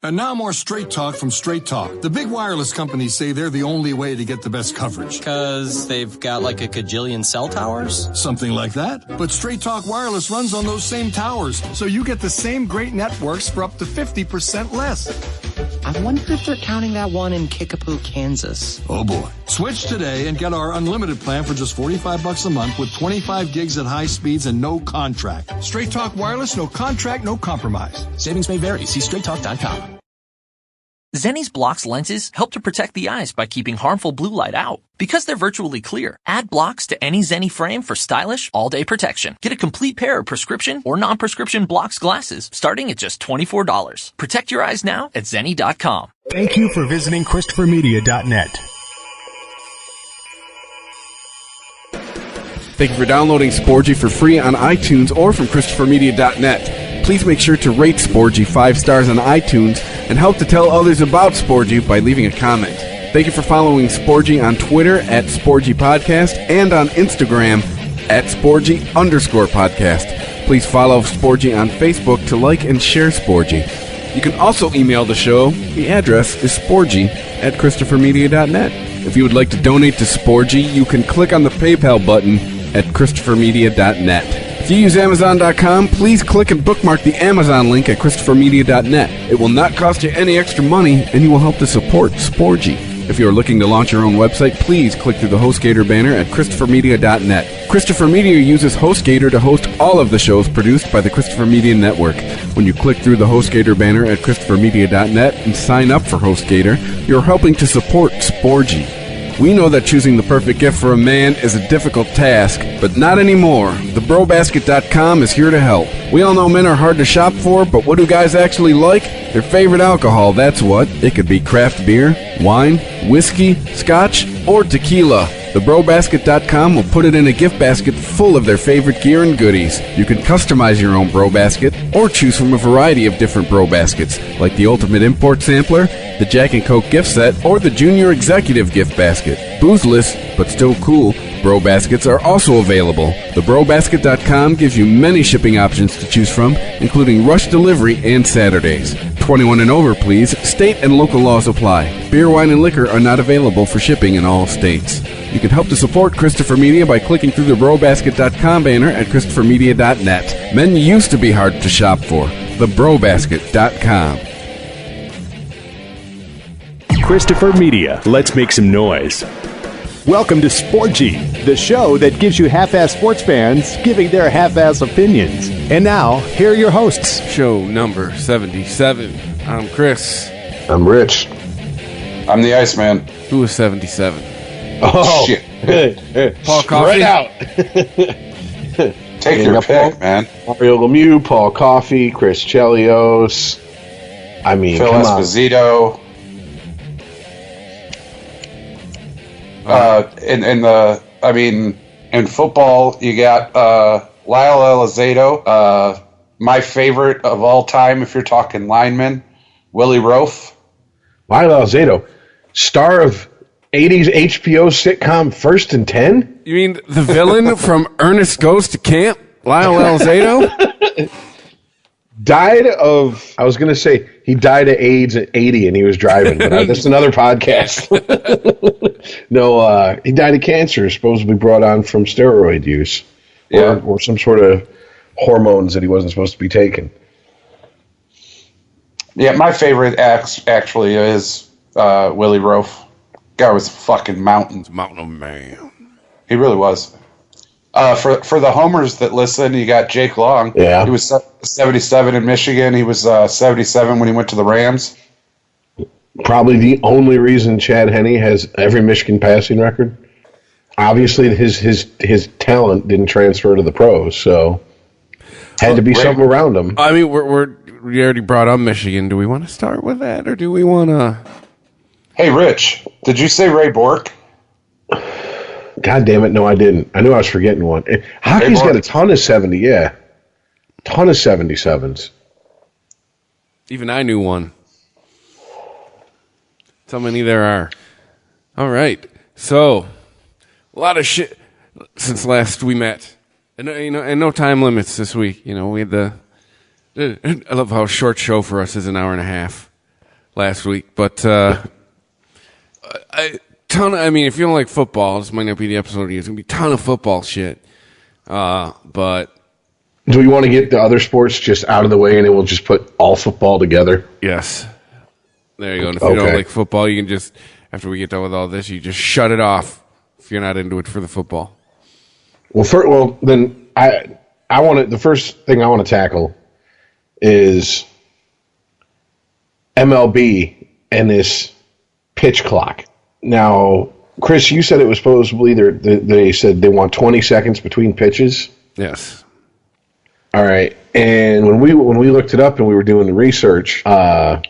And now more Straight Talk from Straight Talk. The big wireless companies say they're the only way to get the best coverage. Because they've got like a gajillion cell towers? Something like that. But Straight Talk Wireless runs on those same towers, so you get the same great networks for up to 50% less. I wonder if they're counting that one in Kickapoo, Kansas. Oh boy. Switch today and get our unlimited plan for just $45 a month with 25 gigs at high speeds and no contract. Straight Talk Wireless, no contract, no compromise. Savings may vary. See straighttalk.com. Zenni's blocks lenses help to protect the eyes by keeping harmful blue light out. Because they're virtually clear, add blocks to any Zenni frame for stylish, all-day protection. Get a complete pair of prescription or non-prescription blocks glasses starting at just $24. Protect your eyes now at Zenni.com. Thank you for visiting ChristopherMedia.net. Thank you for downloading Sporgy for free on iTunes or from ChristopherMedia.net. Please make sure to rate Sporgy 5 stars on iTunes and help to tell others about Sporgy by leaving a comment. Thank you for following Sporgy on Twitter at Sporgy Podcast and on Instagram at Sporgy_podcast. Please follow Sporgy on Facebook to like and share Sporgy. You can also email the show. The address is sporgy at ChristopherMedia.net. If you would like to donate to Sporgy, you can click on the PayPal button at ChristopherMedia.net. If you use Amazon.com, please click and bookmark the Amazon link at ChristopherMedia.net. It will not cost you any extra money, and you will help to support Sporgy. If you are looking to launch your own website, please click through the HostGator banner at ChristopherMedia.net. Christopher Media uses HostGator to host all of the shows produced by the Christopher Media Network. When you click through the HostGator banner at ChristopherMedia.net and sign up for HostGator, you're helping to support Sporgy. We know that choosing the perfect gift for a man is a difficult task, but not anymore. TheBroBasket.com is here to help. We all know men are hard to shop for, but what do guys actually like? Their favorite alcohol, that's what. It could be craft beer, wine, whiskey, scotch, or tequila. TheBroBasket.com will put it in a gift basket full of their favorite gear and goodies. You can customize your own Bro Basket or choose from a variety of different Bro Baskets, like the Ultimate Import Sampler, the Jack and Coke gift set, or the Junior Executive gift basket. Boozeless, but still cool, Bro Baskets are also available. TheBroBasket.com gives you many shipping options to choose from, including rush delivery and Saturdays. 21 and over, please. State and local laws apply. Beer, wine, and liquor are not available for shipping in all states. You can help to support Christopher Media by clicking through the BroBasket.com banner at ChristopherMedia.net. Men used to be hard to shop for. TheBroBasket.com. Christopher Media. Let's make some noise. Welcome to Sporgy, the show that gives you half-ass sports fans giving their half-ass opinions. And now, here are your hosts. Show number 77. I'm Chris. I'm Rich. I'm the Iceman. Who is 77? Oh, shit. Paul Coffey. Right out. Take your pick, man. Mario Lemieux, Paul Coffey, Chris Chelios. I mean, Phil Esposito. In football, you got Lyle Elizondo. My favorite of all time, if you're talking lineman, Willie Roaf. Lyle Elizondo, star of 80s HBO sitcom First and 10? You mean the villain from Ernest Goes to Camp? Lyle Elizondo? Died of, I was going to say, he died of AIDS at 80 and he was driving, but that's another podcast. No, he died of cancer, supposedly brought on from steroid use. Or some sort of hormones that he wasn't supposed to be taking. Yeah, my favorite actually is Willie Roaf. Guy was a fucking mountain. Mountain man. He really was. For the homers that listen, you got Jake Long. Yeah. He was 77 in Michigan. He was 77 when he went to the Rams. Probably the only reason Chad Henne has every Michigan passing record. Obviously, his talent didn't transfer to the pros, so had to be something around him. I mean, we already brought up Michigan. Do we want to start with that, or do we want to? Hey, Rich, did you say Ray Bork? God damn it, no, I didn't. I knew I was forgetting one. Hockey's got a ton of 70, yeah. Ton of 77s. Even I knew one. So many there are. All right. So, a lot of shit since last we met. And, and no time limits this week. We had I love how a short show for us is an hour and a half. last week. But if you don't like football, this might not be the episode. There's going to be a ton of football shit. But do we want to get the other sports just out of the way, and then we'll just put all football together? Yes. There you go. And if you don't like football, you can just, after we get done with all this, you just shut it off if you're not into it for the football. Well, then I want to. The first thing I want to tackle is MLB and this pitch clock. Now, Chris, you said it was supposedly they said they want 20 seconds between pitches. Yes. All right. And when we looked it up and we were doing the research,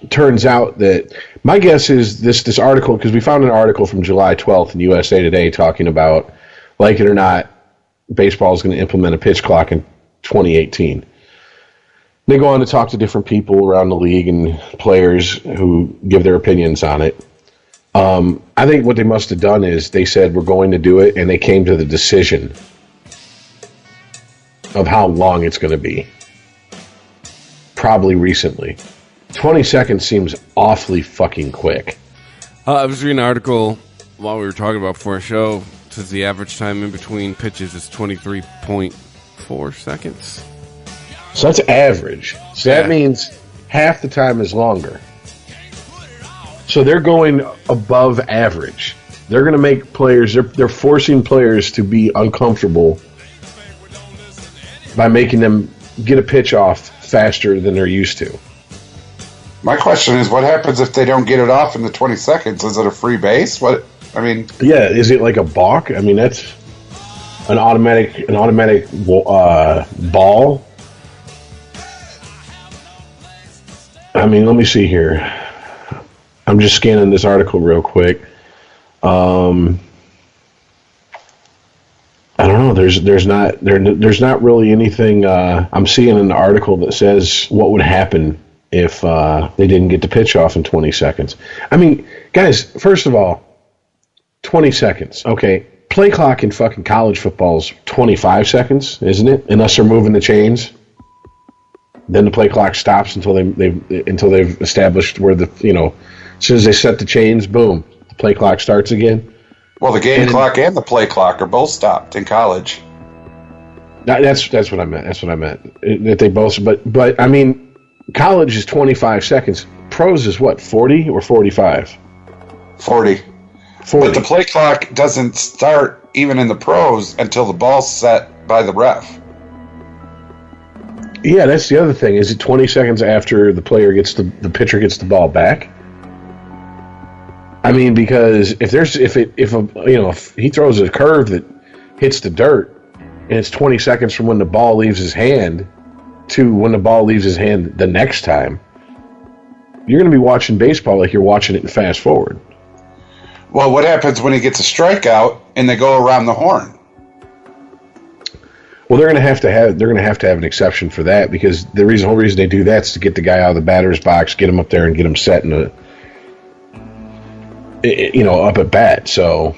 turns out that my guess is this article, because we found an article from July 12th in USA Today talking about, like it or not, baseball is going to implement a pitch clock in 2018. They go on to talk to different people around the league and players who give their opinions on it. I think what they must have done is they said, we're going to do it, and they came to the decision of how long it's going to be. Probably recently. 20 seconds seems awfully fucking quick. I was reading an article while we were talking about before our show. It says the average time in between pitches is 23.4 seconds. So that's average. So that means half the time is longer. So they're going above average. They're going to make players, they're forcing players to be uncomfortable by making them get a pitch off faster than they're used to. My question is, what happens if they don't get it off in the 20 seconds? Is it a free base? Yeah, is it like a balk? I mean, that's an automatic ball. I mean, let me see here. I'm just scanning this article real quick. I don't know. There's not really anything. I'm seeing an article that says what would happen if they didn't get the pitch off in 20 seconds. I mean, guys, first of all, 20 seconds. Okay, play clock in fucking college football is 25 seconds, isn't it? Unless they're moving the chains. Then the play clock stops until they've established where as soon as they set the chains, boom, the play clock starts again. Well, the game clock and the play clock are both stopped in college. That's what I meant. That's what I meant. That they both, but I mean, college is 25 seconds. Pros is what, 40 or 45? 40. But the play clock doesn't start even in the pros until the ball's set by the ref. Yeah, that's the other thing. Is it 20 seconds after the player gets the pitcher gets the ball back? I mean, because if he throws a curve that hits the dirt, and it's 20 seconds from when the ball leaves his hand to when the ball leaves his hand the next time, you're going to be watching baseball like you're watching it in fast forward. Well, what happens when he gets a strikeout and they go around the horn? Well, they're going to have to have an exception for that, because the whole reason they do that is to get the guy out of the batter's box, get him up there, and get him set up at bat. So,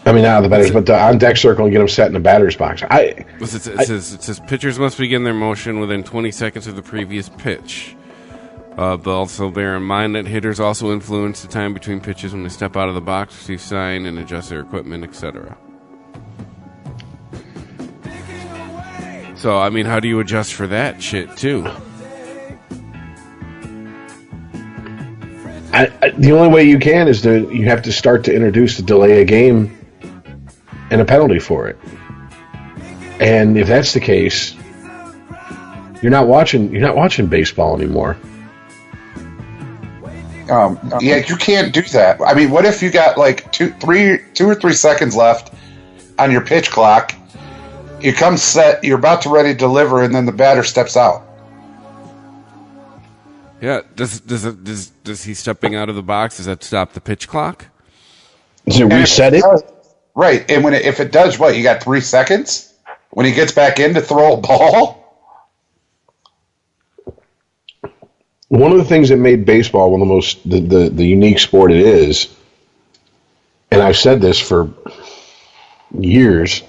I mean, not out of the batter's, but the on deck circle, and get him set in the batter's box. It says pitchers must begin their motion within 20 seconds of the previous pitch. But also bear in mind that hitters also influence the time between pitches when they step out of the box, receive sign, and adjust their equipment, etc. So, I mean, how do you adjust for that shit, too? The only way you can is you have to start to introduce the delay a game and a penalty for it. And if that's the case, you're not watching baseball anymore. Yeah, you can't do that. I mean, what if you got like 2 or 3 seconds left on your pitch clock? You come set, you're about to ready to deliver, and then the batter steps out. Yeah, does he stepping out of the box, does that stop the pitch clock? Does it reset it? Right, and if it does, what, you got 3 seconds? When he gets back in to throw a ball? One of the things that made baseball one of the most the unique sport it is, and I've said this for years,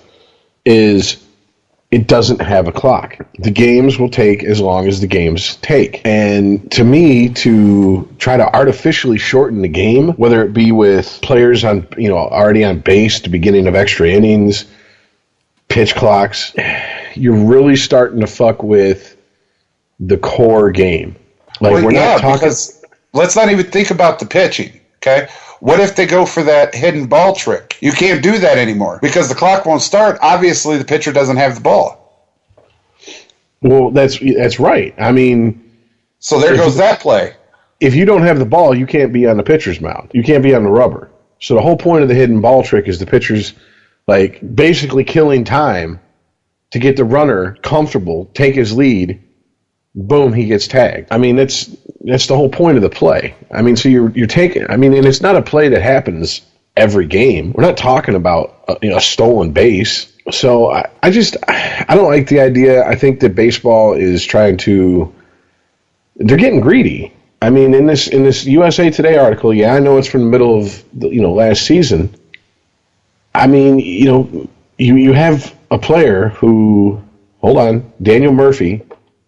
is it doesn't have a clock. The games will take as long as the games take. And to me, to try to artificially shorten the game, whether it be with players on, already on base, the beginning of extra innings, pitch clocks, you're really starting to fuck with the core game. Like, we're not talking. Because let's not even think about the pitching. Okay. What if they go for that hidden ball trick? You can't do that anymore because the clock won't start. Obviously, the pitcher doesn't have the ball. Well, that's right. I mean, so there goes that play. If you don't have the ball, you can't be on the pitcher's mound. You can't be on the rubber. So the whole point of the hidden ball trick is the pitcher's like basically killing time to get the runner comfortable, take his lead. Boom, he gets tagged. I mean, that's the whole point of the play. I mean, so you're taking. I mean, and it's not a play that happens every game. We're not talking about a stolen base. So I don't like the idea. I think that baseball is trying to. They're getting greedy. I mean, in this USA Today article, I know it's from the middle of last season. I mean, you have a player who, hold on, Daniel Murphy,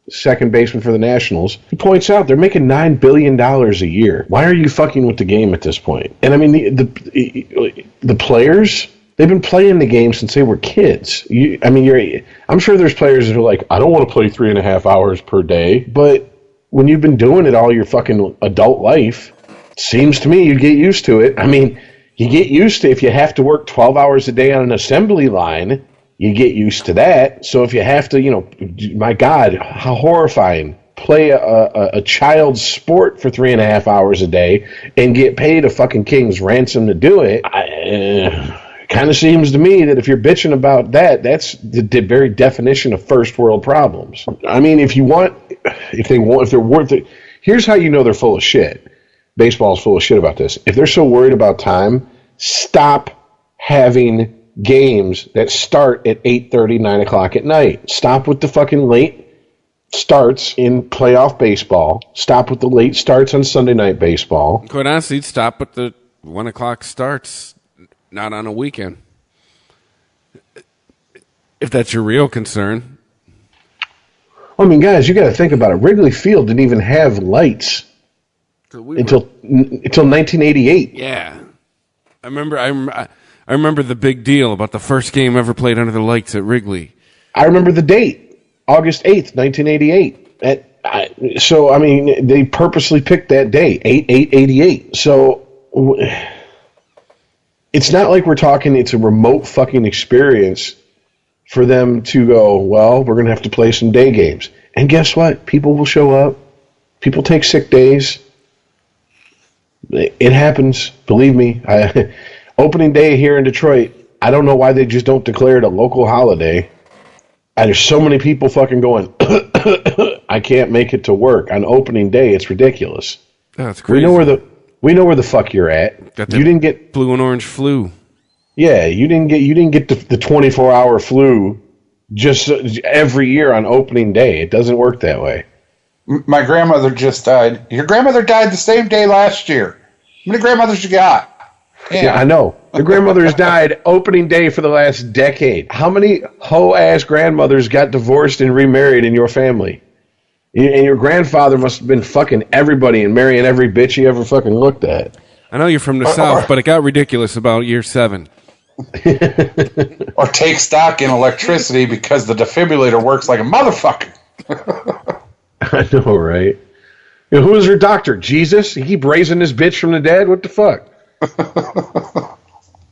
second baseman for the Nationals, he points out they're making $9 billion a year. Why are you fucking with the game at this point? And I mean, the players, they've been playing the game since they were kids. I'm sure there's players that are like, I don't want to play 3.5 hours per day, but when you've been doing it all your fucking adult life, it seems to me you get used to it. I mean, you get used to if you have to work 12 hours a day on an assembly line, you get used to that. So if you have to, my God, how horrifying. Play a child's sport for 3.5 hours a day and get paid a fucking king's ransom to do it. It kind of seems to me that if you're bitching about that, that's the very definition of first world problems. I mean, if they're worth it, here's how you know they're full of shit. Baseball's full of shit about this. If they're so worried about time, stop having games that start at 8:30, 9 o'clock at night. Stop with the fucking late starts in playoff baseball. Stop with the late starts on Sunday night baseball. Quite honestly, stop with the 1 o'clock starts, not on a weekend. If that's your real concern. I mean, guys, you got to think about it. Wrigley Field didn't even have lights until 1988. Yeah. I remember the big deal about the first game ever played under the lights at Wrigley. I remember the date, August 8th, 1988. So, I mean, they purposely picked that day, 8/8/88. So, it's not like we're talking it's a remote fucking experience for them to go, well, we're going to have to play some day games. And guess what? People will show up. People take sick days. It happens. Believe me. Opening day here in Detroit, I don't know why they just don't declare it a local holiday. There's so many people fucking going, I can't make it to work on opening day. It's ridiculous. That's crazy. We know where the fuck you're at. You didn't get blue and orange flu. Yeah, you didn't get the 24-hour flu just every year on opening day. It doesn't work that way. My grandmother just died. Your grandmother died the same day last year. How many grandmothers you got? Yeah, I know. Your grandmother's died opening day for the last decade. How many hoe-ass grandmothers got divorced and remarried in your family? And your grandfather must have been fucking everybody and marrying every bitch he ever fucking looked at. I know you're from the South, but it got ridiculous about year 7. Or take stock in electricity because the defibrillator works like a motherfucker. I know, right? Who is her doctor? Jesus? He keep raising this bitch from the dead? What the fuck?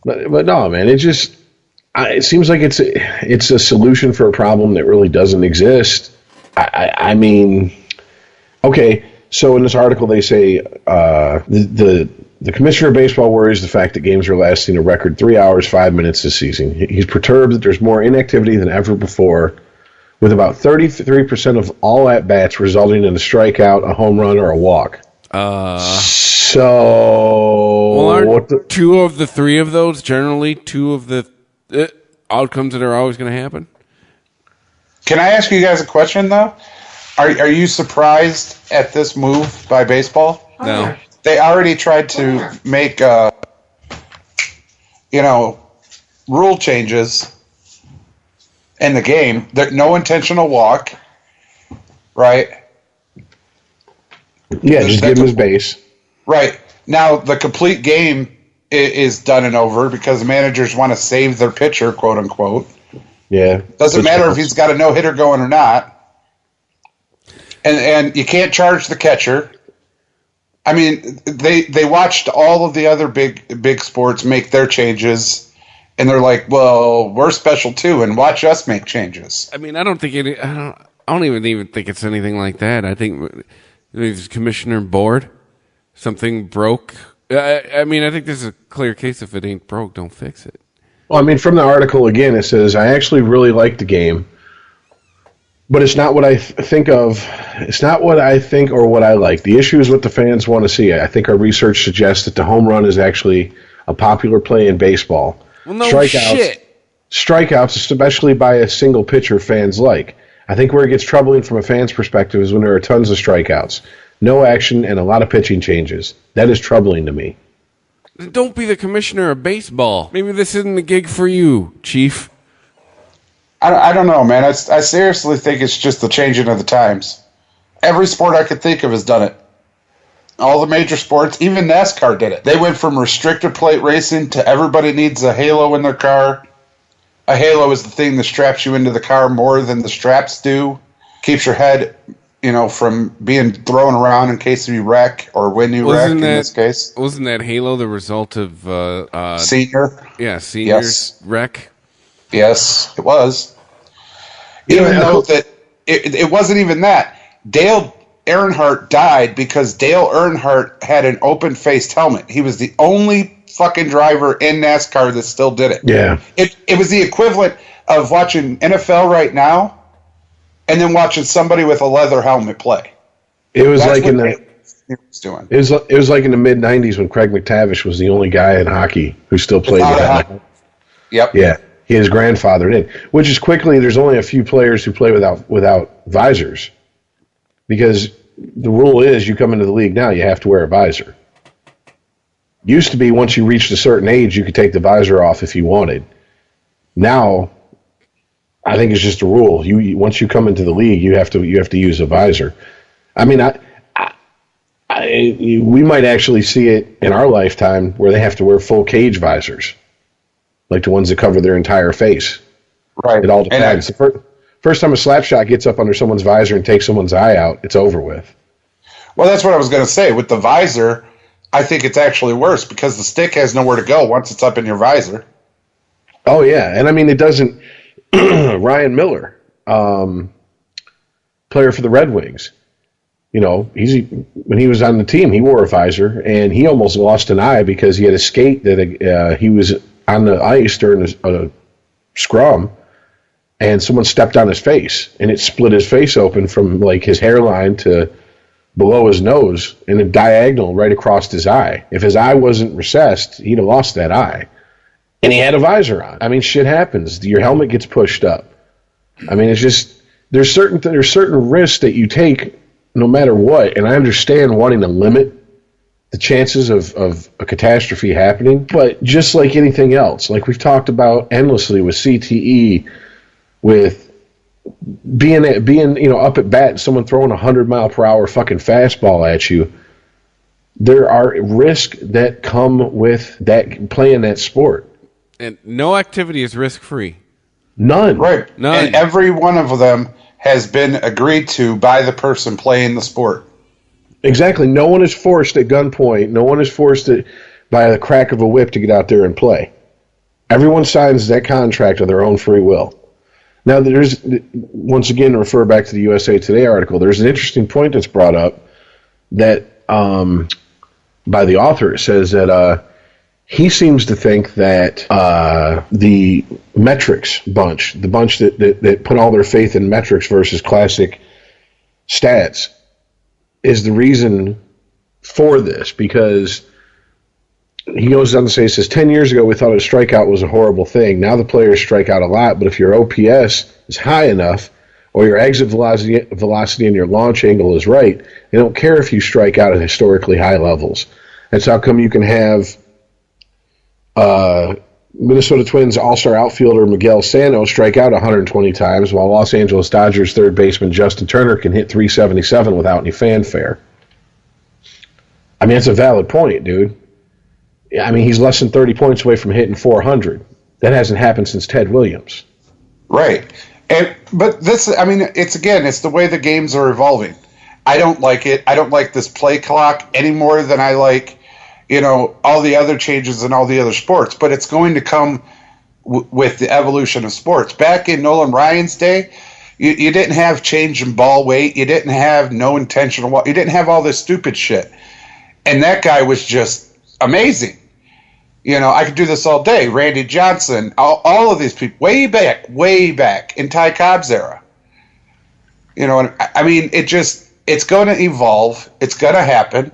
But no, man, it seems like it's a solution for a problem that really doesn't exist. I mean, okay, so in this article they say the commissioner of baseball worries the fact that games are lasting a record 3 hours, 5 minutes this season. He's perturbed that there's more inactivity than ever before, with about 33% of all at-bats resulting in a strikeout, a home run, or a walk. So, aren't 2 of the 3 of those generally 2 of the outcomes that are always going to happen? Can I ask you guys a question, though? Are you surprised at this move by baseball? No. They already tried to make, rule changes in the game. There, no intentional walk, right? Yeah, just give him his base. Right. Now, the complete game is done and over because the managers want to save their pitcher, quote unquote. Yeah. Doesn't matter if he's got a no-hitter going or not. And you can't charge the catcher. I mean, they watched all of the other big sports make their changes, and they're like, well, we're special too, and watch us make changes. I mean, I don't even think it's anything like that. I think the commissioner board, something broke. I mean, I think this is a clear case. If it ain't broke, don't fix it. Well, I mean, from the article, again, it says, I actually really like the game, but it's not what I think of. It's not what I think or what I like. The issue is what the fans want to see. I think our research suggests that the home run is actually a popular play in baseball. Well, no shit. Strikeouts, especially by a single pitcher, fans like. I think where it gets troubling from a fan's perspective is when there are tons of strikeouts, no action, and a lot of pitching changes. That is troubling to me. Don't be the commissioner of baseball. Maybe this isn't the gig for you, Chief. I don't know, man. I seriously think it's just the changing of the times. Every sport I could think of has done it. All the major sports, even NASCAR did it. They went from restrictor plate racing to everybody needs a halo in their car. A halo is the thing that straps you into the car more than the straps do. Keeps your head, from being thrown around in case you wreck or when you wreck in this case. Wasn't that halo the result of Senior? Yeah, Senior's wreck. Yes, it was. Even though that it wasn't even that. Dale Earnhardt died because Dale Earnhardt had an open-faced helmet. He was the only fucking driver in NASCAR that still did it. Yeah. It was the equivalent of watching NFL right now and then watching somebody with a leather helmet play. It was That's like in the doing. It was like in the mid '90s when Craig McTavish was the only guy in hockey who still played with that. Yep. Yeah. His grandfather did. Which is quickly, there's only a few players who play without visors. Because the rule is you come into the league now, you have to wear a visor. Used to be once you reached a certain age, you could take the visor off if you wanted. Now, I think it's just a rule. Once you come into the league, you have to use a visor. I mean, we might actually see it in our lifetime where they have to wear full cage visors, like the ones that cover their entire face. Right. It all depends. First time a slap shot gets up under someone's visor and takes someone's eye out, it's over with. Well, that's what I was going to say. With the visor, I think it's actually worse because the stick has nowhere to go once it's up in your visor. Oh, yeah. And I mean, it doesn't. Ryan Miller, player for the Red Wings, when he was on the team, he wore a visor, and he almost lost an eye because he had a skate that he was on the ice during a scrum, and someone stepped on his face, and it split his face open from like his hairline to below his nose, and a diagonal right across his eye. If his eye wasn't recessed, he'd have lost that eye. And he had a visor on. I mean, shit happens. Your helmet gets pushed up. I mean, it's just there's certain risks that you take no matter what, and I understand wanting to limit the chances of a catastrophe happening, but just like anything else, like we've talked about endlessly with CTE, with being up at bat and someone throwing 100-mile-per-hour fucking fastball at you, there are risks that come with that playing that sport. And no activity is risk-free. None. Right. None. And every one of them has been agreed to by the person playing the sport. Exactly. No one is forced at gunpoint. No one is forced by the crack of a whip to get out there and play. Everyone signs that contract of their own free will. Now, there's, once again, to refer back to the USA Today article, there's an interesting point that's brought up that by the author. It says that he seems to think that the metrics bunch, the bunch that put all their faith in metrics versus classic stats, is the reason for this, because he goes on to say, he says, 10 years ago we thought a strikeout was a horrible thing. Now the players strike out a lot, but if your OPS is high enough or your exit velocity and your launch angle is right, they don't care if you strike out at historically high levels. That's how come you can have Minnesota Twins all-star outfielder Miguel Sano strike out 120 times, while Los Angeles Dodgers third baseman Justin Turner can hit 377 without any fanfare. I mean, it's a valid point, dude. I mean, he's less than 30 points away from hitting 400. That hasn't happened since Ted Williams. Right. But this, I mean, it's the way the games are evolving. I don't like it. I don't like this play clock any more than I like, all the other changes in all the other sports. But it's going to come with the evolution of sports. Back in Nolan Ryan's day, you didn't have change in ball weight. You didn't have no intentional walk. You didn't have all this stupid shit. And that guy was just amazing. I could do this all day. Randy Johnson, all of these people, way back in Ty Cobb's era. I mean, it's going to evolve. It's going to happen.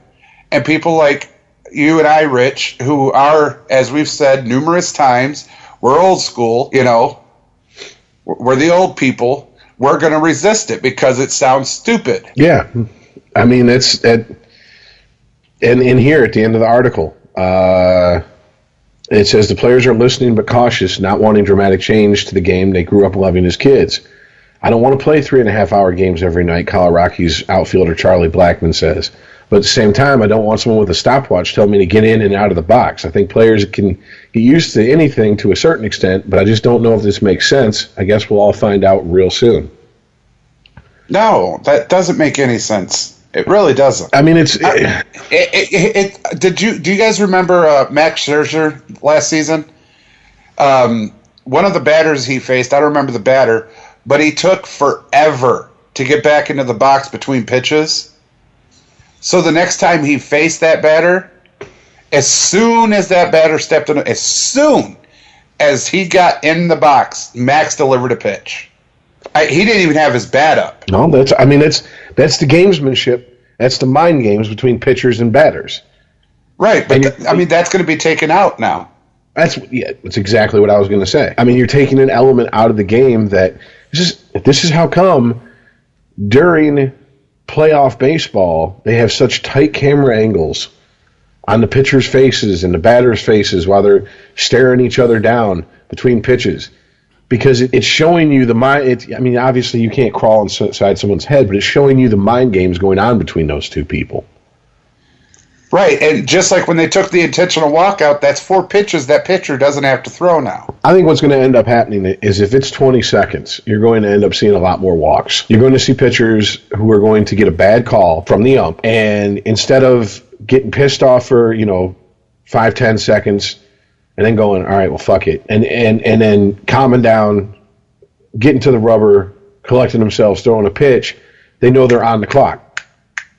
And people like you and I, Rich, who are, as we've said numerous times, we're old school, we're the old people. We're going to resist it because it sounds stupid. Yeah. I mean, it's and in here at the end of the article, it says the players are listening but cautious, not wanting dramatic change to the game they grew up loving as kids. I don't want to play 3.5-hour games every night, Colorado Rockies outfielder Charlie Blackmon says. But at the same time, I don't want someone with a stopwatch telling me to get in and out of the box. I think players can get used to anything to a certain extent, but I just don't know if this makes sense. I guess we'll all find out real soon. No, that doesn't make any sense. It really doesn't. I mean, do you guys remember Max Scherzer last season? One of the batters he faced, I don't remember the batter, but he took forever to get back into the box between pitches. So the next time he faced that batter, as soon as that batter stepped in, as soon as he got in the box, Max delivered a pitch. He didn't even have his bat up. No, that's the gamesmanship. That's the mind games between pitchers and batters. Right, but that's going to be taken out now. That's exactly what I was going to say. I mean, you're taking an element out of the game that this is how come during playoff baseball they have such tight camera angles on the pitchers' faces and the batters' faces while they're staring each other down between pitches. Because it's showing you the mind. Obviously you can't crawl inside someone's head, but it's showing you the mind games going on between those two people. Right, and just like when they took the intentional walkout, that's 4 pitches that pitcher doesn't have to throw now. I think what's going to end up happening is if it's 20 seconds, you're going to end up seeing a lot more walks. You're going to see pitchers who are going to get a bad call from the ump, and instead of getting pissed off for 5-10 seconds, and then going, all right, well, fuck it. And then calming down, getting to the rubber, collecting themselves, throwing a pitch, they know they're on the clock.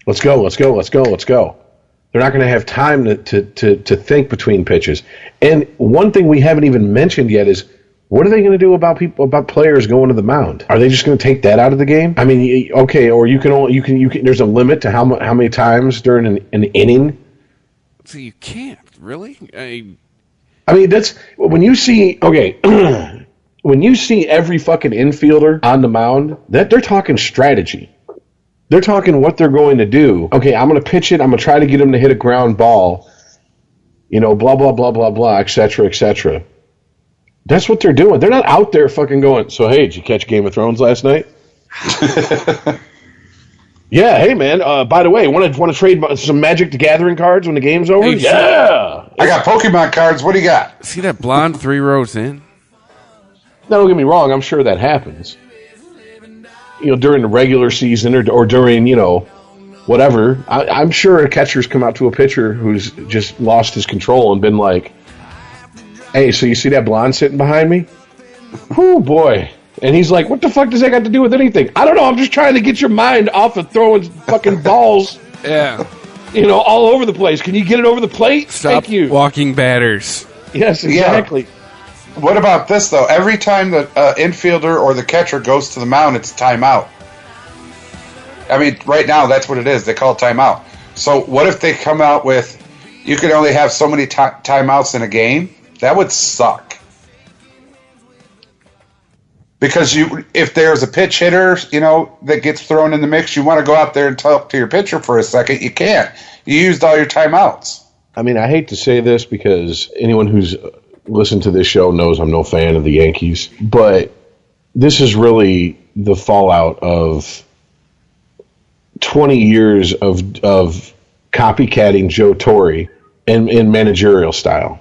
Let's go. They're not going to have time to think between pitches. And one thing we haven't even mentioned yet is, what are they going to do about players going to the mound? Are they just going to take that out of the game? I mean, okay, or you can. There's a limit to how many times during an inning. So you can't really. I mean, that's when you see when you see every fucking infielder on the mound, that they're talking strategy. They're talking what they're going to do. Okay, I'm going to pitch it. I'm going to try to get him to hit a ground ball. Blah blah blah blah blah, etc. etc. That's what they're doing. They're not out there fucking going, so hey, did you catch Game of Thrones last night? Yeah, hey man. By the way, want to trade some Magic the Gathering cards when the game's over? Hey, yeah, I got Pokemon cards. What do you got? See that blonde 3 rows in? Now, don't get me wrong. I'm sure that happens. During the regular season or during whatever. I'm sure catchers come out to a pitcher who's just lost his control and been like, "Hey, so you see that blonde sitting behind me? Oh boy." And he's like, what the fuck does that got to do with anything? I don't know. I'm just trying to get your mind off of throwing fucking balls. Yeah. All over the place. Can you get it over the plate? Stop Thank you. walking batters. Yes, exactly. Yeah. What about this, though? Every time the infielder or the catcher goes to the mound, it's timeout. I mean, right now, that's what it is. They call it timeout. So what if they come out with, you can only have so many timeouts in a game? That would suck. Because if there's a pitch hitter, that gets thrown in the mix, you want to go out there and talk to your pitcher for a second. You can't. You used all your timeouts. I mean, I hate to say this because anyone who's listened to this show knows I'm no fan of the Yankees, but this is really the fallout of 20 years of copycatting Joe Torre in managerial style.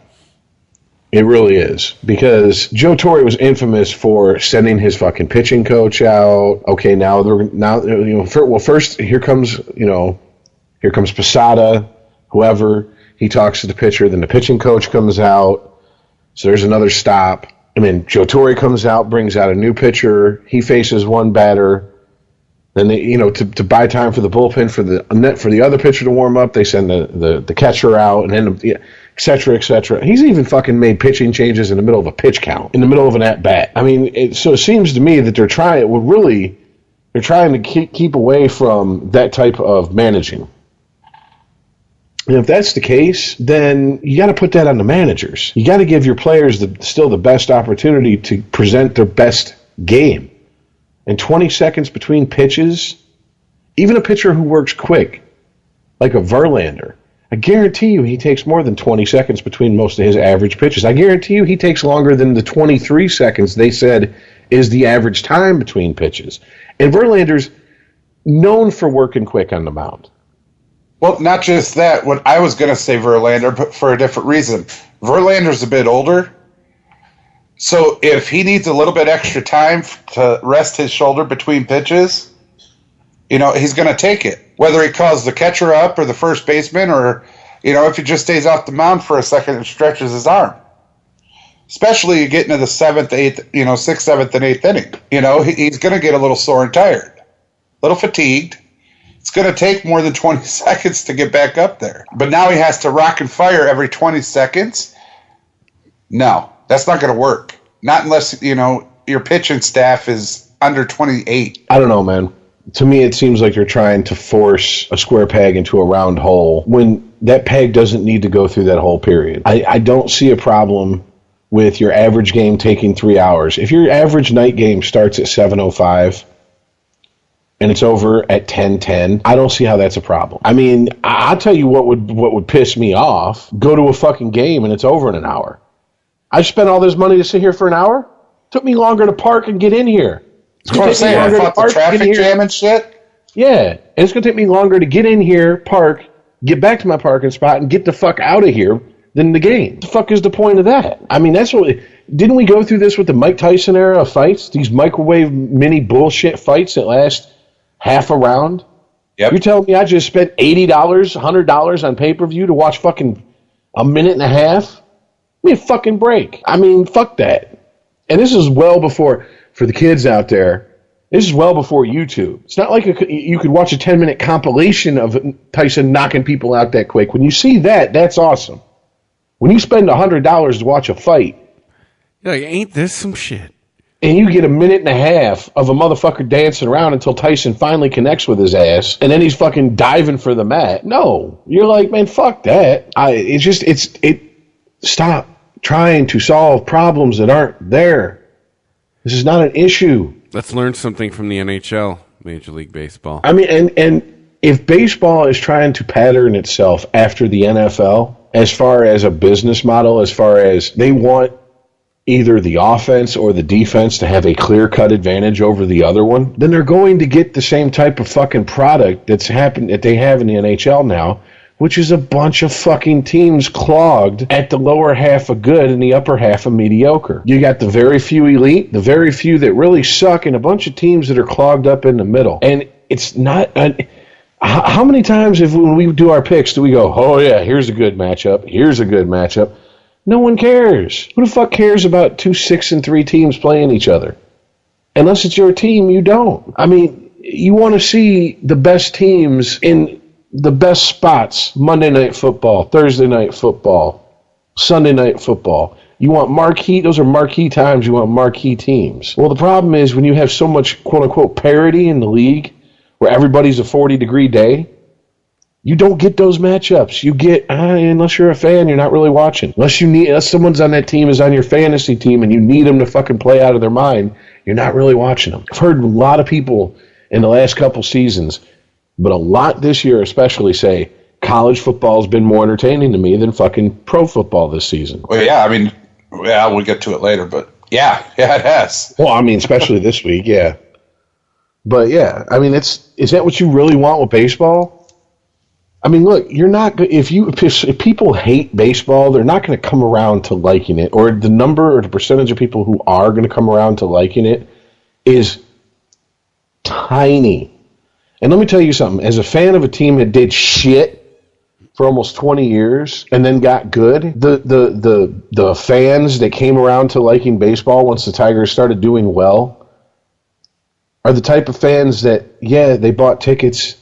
It really is, because Joe Torre was infamous for sending his fucking pitching coach out. Okay, first here comes Posada, whoever. He talks to the pitcher, then the pitching coach comes out. So there's another stop. And then Joe Torre comes out, brings out a new pitcher. He faces one batter. Then they, to buy time for the bullpen for the other pitcher to warm up, they send the catcher out, and then et cetera, et cetera. He's even fucking made pitching changes in the middle of a pitch count, in the middle of an at bat. I mean, so it seems to me that they're trying to keep away from that type of managing. And if that's the case, then you got to put that on the managers. You got to give your players still the best opportunity to present their best game. And 20 seconds between pitches, even a pitcher who works quick, like a Verlander, I guarantee you he takes more than 20 seconds between most of his average pitches. I guarantee you he takes longer than the 23 seconds they said is the average time between pitches. And Verlander's known for working quick on the mound. Well, not just that. What I was going to say Verlander, but for a different reason. Verlander's a bit older. So if he needs a little bit extra time to rest his shoulder between pitches, he's going to take it. Whether he calls the catcher up or the first baseman, or, if he just stays off the mound for a second and stretches his arm. Especially you get into the 7th, 8th, 6th, 7th, and 8th inning. He's going to get a little sore and tired. A little fatigued. It's going to take more than 20 seconds to get back up there. But now he has to rock and fire every 20 seconds. No. That's not going to work. Not unless, your pitching staff is under 28. I don't know, man. To me, it seems like you're trying to force a square peg into a round hole when that peg doesn't need to go through that whole period. I don't see a problem with your average game taking 3 hours. If your average night game starts at 7:05 and it's over at 10:10, I don't see how that's a problem. I mean, I'll tell you what would piss me off. Go to a fucking game and it's over in an hour. I spent all this money to sit here for an hour. Took me longer to park and get in here. That's what I'm saying. I fought the traffic jam and shit. Yeah, and it's going to take me longer to get in here, park, get back to my parking spot, and get the fuck out of here than the game. What the fuck is the point of that? I mean, that's what. Didn't we go through this with the Mike Tyson era of fights? These microwave mini bullshit fights that last half a round? Yep. You're telling me I just spent $80, $100 on pay-per-view to watch fucking a minute and a half? Give me a fucking break. I mean, fuck that. And this is well before, for the kids out there, this is well before YouTube. It's not like you could watch a 10-minute compilation of Tyson knocking people out that quick. When you see that, that's awesome. When you spend $100 to watch a fight, you're like, ain't this some shit? And you get a minute and a half of a motherfucker dancing around until Tyson finally connects with his ass, and then he's fucking diving for the mat. No. You're like, man, fuck that. Stop trying to solve problems that aren't there. This is not an issue. Let's learn something from the NHL, Major League Baseball. I mean, and if baseball is trying to pattern itself after the NFL, as far as a business model, as far as they want either the offense or the defense to have a clear-cut advantage over the other one, then they're going to get the same type of fucking product that they have in the NHL now, which is a bunch of fucking teams clogged at the lower half of good and the upper half of mediocre. You got the very few elite, the very few that really suck, and a bunch of teams that are clogged up in the middle. And it's not... how many times when we do our picks do we go, oh yeah, here's a good matchup, here's a good matchup? No one cares. Who the fuck cares about 2 6-3 teams playing each other? Unless it's your team, you don't. I mean, you want to see the best teams in the best spots. Monday Night Football, Thursday Night Football, Sunday Night Football. You want marquee, those are marquee times, you want marquee teams. Well, the problem is when you have so much quote-unquote parity in the league, where everybody's a 40-degree day, you don't get those matchups. You get, unless you're a fan, you're not really watching. Unless someone's on that team is on your fantasy team and you need them to fucking play out of their mind, you're not really watching them. I've heard a lot of people in the last couple seasons, but a lot this year especially, say college football's been more entertaining to me than fucking pro football this season. Well, yeah, I mean, Yeah, we'll get to it later, but yeah, it has. Well, I mean, especially this week, yeah. But yeah, I mean, is that what you really want with baseball? I mean, look, you're not if people hate baseball, they're not going to come around to liking it, or the number or the percentage of people who are going to come around to liking it is tiny. And let me tell you something. As a fan of a team that did shit for almost 20 years and then got good, the fans that came around to liking baseball once the Tigers started doing well are the type of fans that, yeah, they bought tickets,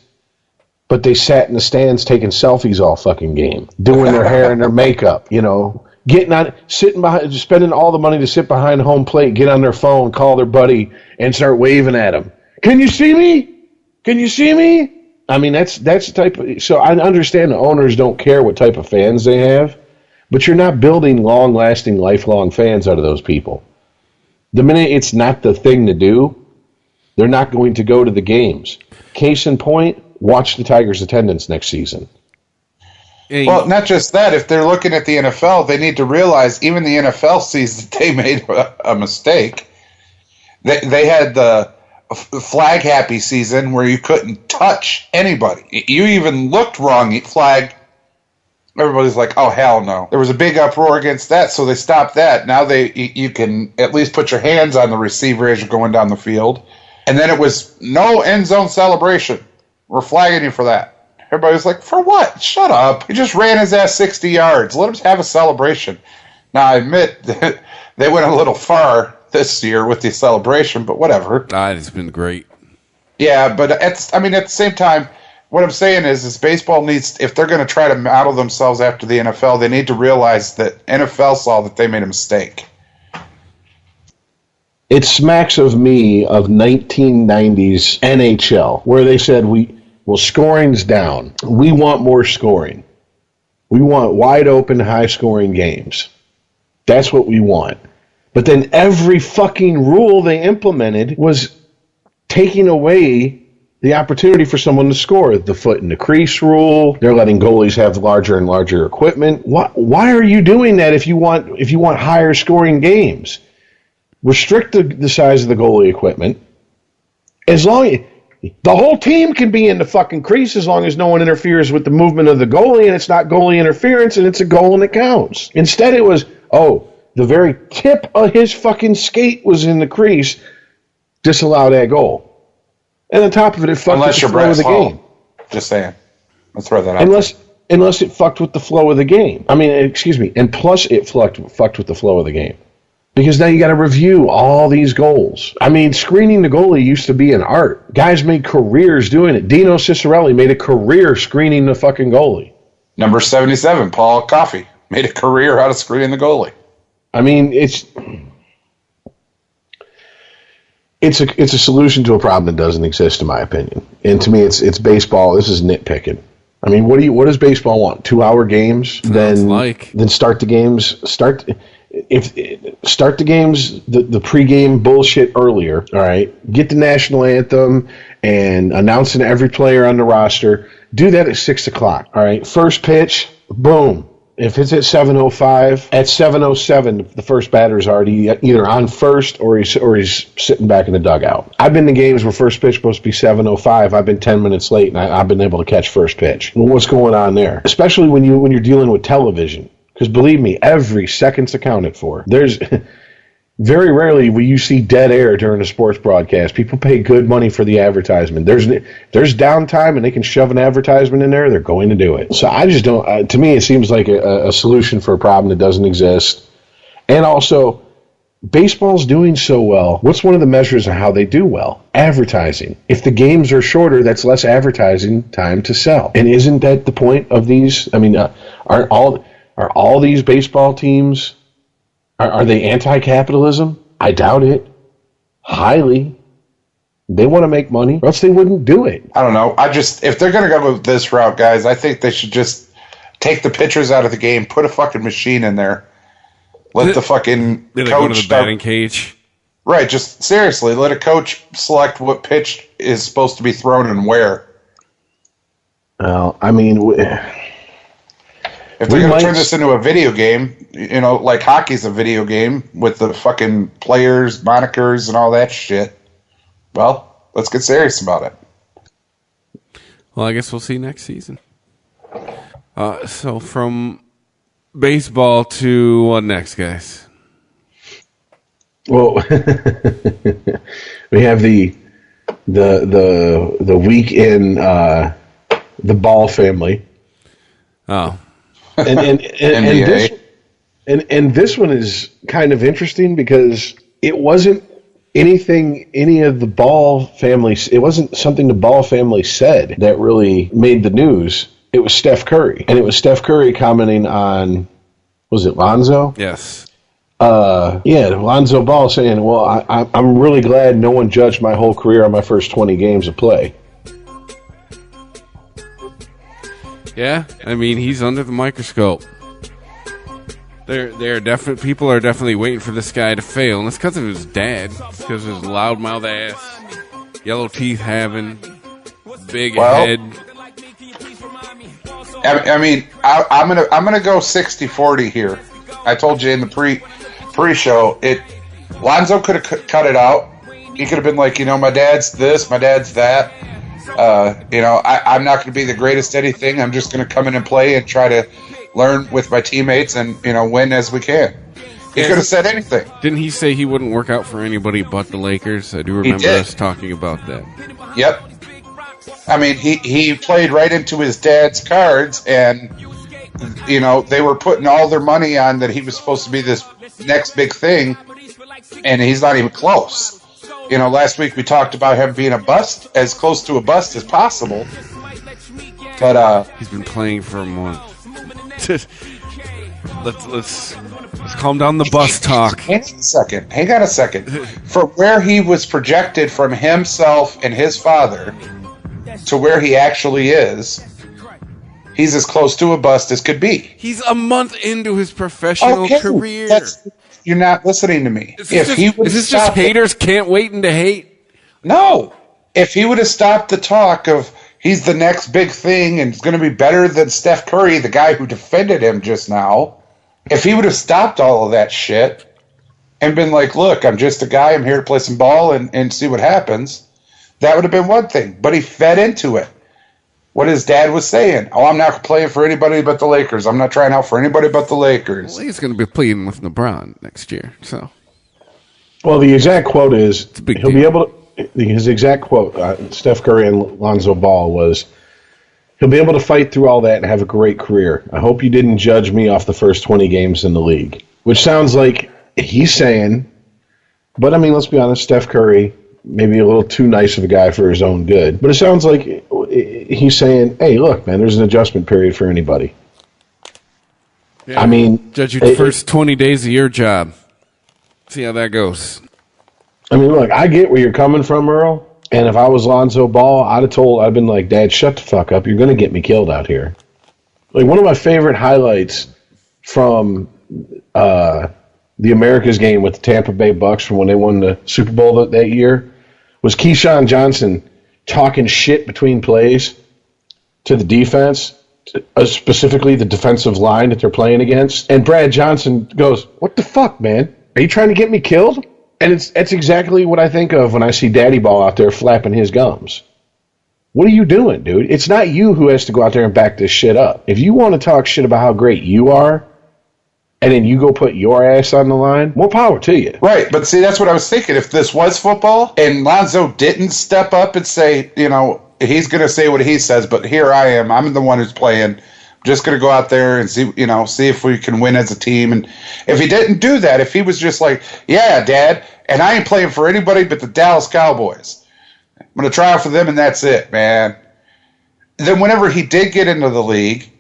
but they sat in the stands taking selfies all fucking game, doing their hair and their makeup, sitting behind, spending all the money to sit behind home plate, get on their phone, call their buddy, and start waving at him. Can you see me? Can you see me? I mean, that's the type of. So I understand the owners don't care what type of fans they have, but you're not building long-lasting, lifelong fans out of those people. The minute it's not the thing to do, they're not going to go to the games. Case in point. Watch the Tigers' attendance next season. Well, not just that. If they're looking at the NFL, they need to realize even the NFL sees that they made a mistake. They had the flag-happy season where you couldn't touch anybody. You even looked wrong, flag. Everybody's like, oh, hell no. There was a big uproar against that, so they stopped that. Now you can at least put your hands on the receiver as you're going down the field. And then it was no end zone celebration. We're flagging you for that. Everybody was like, for what? Shut up. He just ran his ass 60 yards. Let him have a celebration. Now, I admit that they went a little far this year with the celebration, but whatever. It's been great. Yeah, but at the same time, what I'm saying is baseball needs, if they're going to try to model themselves after the NFL, they need to realize that NFL saw that they made a mistake. It smacks of 1990s NHL, where they said, scoring's down. We want more scoring. We want wide open, high-scoring games. That's what we want. But then every fucking rule they implemented was taking away the opportunity for someone to score. The foot in the crease rule. They're letting goalies have larger and larger equipment. Why are you doing that if you want higher scoring games? Restrict the size of the goalie equipment. As long the whole team can be in the fucking crease as long as no one interferes with the movement of the goalie and it's not goalie interference and it's a goal and it counts. Instead it was, the very tip of his fucking skate was in the crease, disallow that goal. And on top of it, fucked with the flow of the game. Just saying. Let's throw that out. Unless it fucked with the flow of the game. And plus it fucked with the flow of the game. Because now you got to review all these goals. Screening the goalie used to be an art. Guys made careers doing it. Dino Cicerelli made a career screening the fucking goalie. Number 77, Paul Coffey, made a career out of screening the goalie. It's a solution to a problem that doesn't exist, in my opinion. And to me, it's baseball. This is nitpicking. What does baseball want? 2-hour games? Then start the games. Start the games, the pregame bullshit earlier. All right, get the national anthem and announcing every player on the roster. Do that at 6:00. All right, first pitch, boom. If it's at 7:05, at 7:07, the first batter's already either on first or he's sitting back in the dugout. I've been to games where first pitch supposed to be 7:05. I've been 10 minutes late, and I've been able to catch first pitch. Well, what's going on there? Especially when you're dealing with television, because believe me, every second's accounted for. There's very rarely will you see dead air during a sports broadcast. People pay good money for the advertisement. There's downtime and they can shove an advertisement in there, they're going to do it. So I just don't, to me it seems like a solution for a problem that doesn't exist. And also, baseball's doing so well. What's one of the measures of how they do well? Advertising. If the games are shorter, that's less advertising time to sell. And isn't that the point of these? Are all these baseball teams, are they anti-capitalism? I doubt it. Highly. They want to make money, or else they wouldn't do it. I don't know. If they're going to go with this route, guys, I think they should just take the pitchers out of the game, put a fucking machine in there, let the fucking coach go to the batting cage. Right, just seriously, let a coach select what pitch is supposed to be thrown and where. Well, If they're going to turn this into a video game, like hockey's a video game with the fucking players, monikers, and all that shit, well, let's get serious about it. Well, I guess we'll see next season. So from baseball to what next, guys? Well, we have the week in the Ball family. Oh, and this one is kind of interesting because it wasn't any of the Ball family. It wasn't something the Ball family said that really made the news. It was Steph Curry, and it was Steph Curry commenting on, was it Lonzo? Yes. Lonzo Ball saying, well, I'm really glad no one judged my whole career on my first 20 games of play. Yeah, I mean, he's under the microscope. People are definitely waiting for this guy to fail, and it's because of his dad. It's because of his loudmouth ass, yellow teeth having, big head. I mean, I'm gonna go 60-40 here. I told you in the pre-show, Lonzo could have cut it out. He could have been like, my dad's this, my dad's that. I'm not going to be the greatest anything. I'm just going to come in and play and try to learn with my teammates and win as we can. He could have said anything. Didn't he say he wouldn't work out for anybody but the Lakers? I do remember us talking about that. Yep. I mean, he played right into his dad's cards, and they were putting all their money on that he was supposed to be this next big thing, and he's not even close. Last week we talked about him being a bust, as close to a bust as possible. But he's been playing for a month. let's calm down the bust talk. Hang on a second. For where he was projected from himself and his father to where he actually is, he's as close to a bust as could be. He's a month into his professional career. You're not listening to me. Is this just haters can't wait to hate? No. If he would have stopped the talk of he's the next big thing and is going to be better than Steph Curry, the guy who defended him just now, if he would have stopped all of that shit and been like, look, I'm just a guy, I'm here to play some ball and see what happens, that would have been one thing. But he fed into it. What his dad was saying. I'm not playing for anybody but the Lakers. I'm not trying out for anybody but the Lakers. Well, he's going to be playing with LeBron next year. So, well, the exact quote is he'll be able to. His exact quote, Steph Curry and Lonzo Ball, was, he'll be able to fight through all that and have a great career. I hope you didn't judge me off the first 20 games in the league. Which sounds like he's saying, but I mean, let's be honest, Steph Curry, maybe a little too nice of a guy for his own good. But it sounds like he's saying, hey, look, man, there's an adjustment period for anybody. Yeah, I mean, judge you the first 20 days of your job. See how that goes. I mean, look, I get where you're coming from, Earl. And if I was Lonzo Ball, I'd been like, Dad, shut the fuck up. You're going to get me killed out here. Like, one of my favorite highlights from the America's game with the Tampa Bay Bucks from when they won the Super Bowl that year was Keyshawn Johnson talking shit between plays to the defense, specifically the defensive line that they're playing against. And Brad Johnson goes, what the fuck, man? Are you trying to get me killed? And it's exactly what I think of when I see Daddy Ball out there flapping his gums. What are you doing, dude? It's not you who has to go out there and back this shit up. If you want to talk shit about how great you are, and then you go put your ass on the line, more power to you. Right, but see, that's what I was thinking. If this was football and Lonzo didn't step up and say, he's going to say what he says, but here I am. I'm the one who's playing. I'm just going to go out there and see if we can win as a team. And if he didn't do that, if he was just like, yeah, Dad, and I ain't playing for anybody but the Dallas Cowboys. I'm going to try out for them, and that's it, man. Then whenever he did get into the league,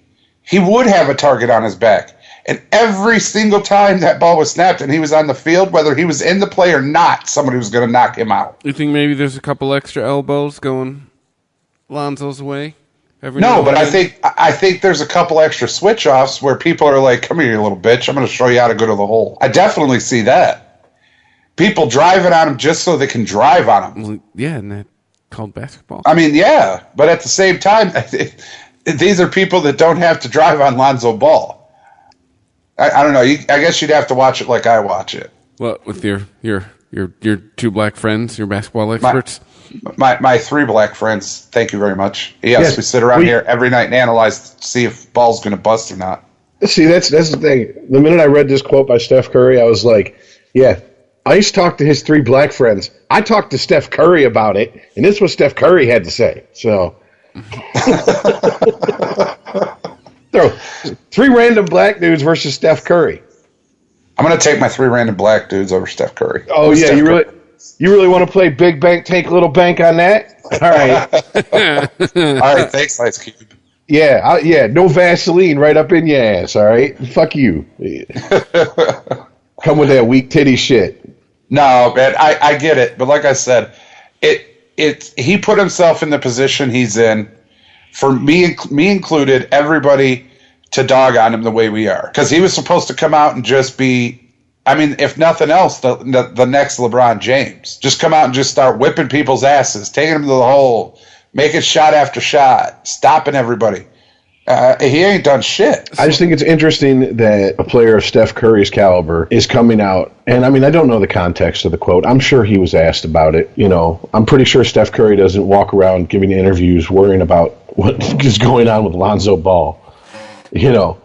he would have a target on his back. And every single time that ball was snapped and he was on the field, whether he was in the play or not, somebody was going to knock him out. You think maybe there's a couple extra elbows going Lonzo's way? No, but I think there's a couple extra switch-offs where people are like, come here, you little bitch. I'm going to show you how to go to the hole. I definitely see that. People driving on him just so they can drive on him. Well, yeah, and that called basketball. I mean, yeah, but at the same time, these are people that don't have to drive on Lonzo Ball. I don't know. I guess you'd have to watch it like I watch it. Well, with your two black friends, your basketball experts? My three black friends, thank you very much. Yes, we sit around here every night and analyze to see if Ball's going to bust or not. See, that's the thing. The minute I read this quote by Steph Curry, I was like, yeah, Ice talked to his three black friends. I talked to Steph Curry about it, and this is what Steph Curry had to say. So, three random black dudes versus Steph Curry. I'm going to take my three random black dudes over Steph Curry. Oh, yeah, you really want to play big bank, take little bank on that? All right. All right, thanks, Ice Cube. Yeah, no Vaseline right up in your ass, all right? Fuck you. Come with that weak titty shit. No, man, I get it. But like I said, he put himself in the position he's in, for me included, everybody to dog on him the way we are. Because he was supposed to come out and just be, I mean, if nothing else, the next LeBron James. Just come out and just start whipping people's asses, taking them to the hole, making shot after shot, stopping everybody. He ain't done shit. I just think it's interesting that a player of Steph Curry's caliber is coming out. And, I mean, I don't know the context of the quote. I'm sure he was asked about it. You know, I'm pretty sure Steph Curry doesn't walk around giving interviews worrying about what is going on with Lonzo Ball. You know.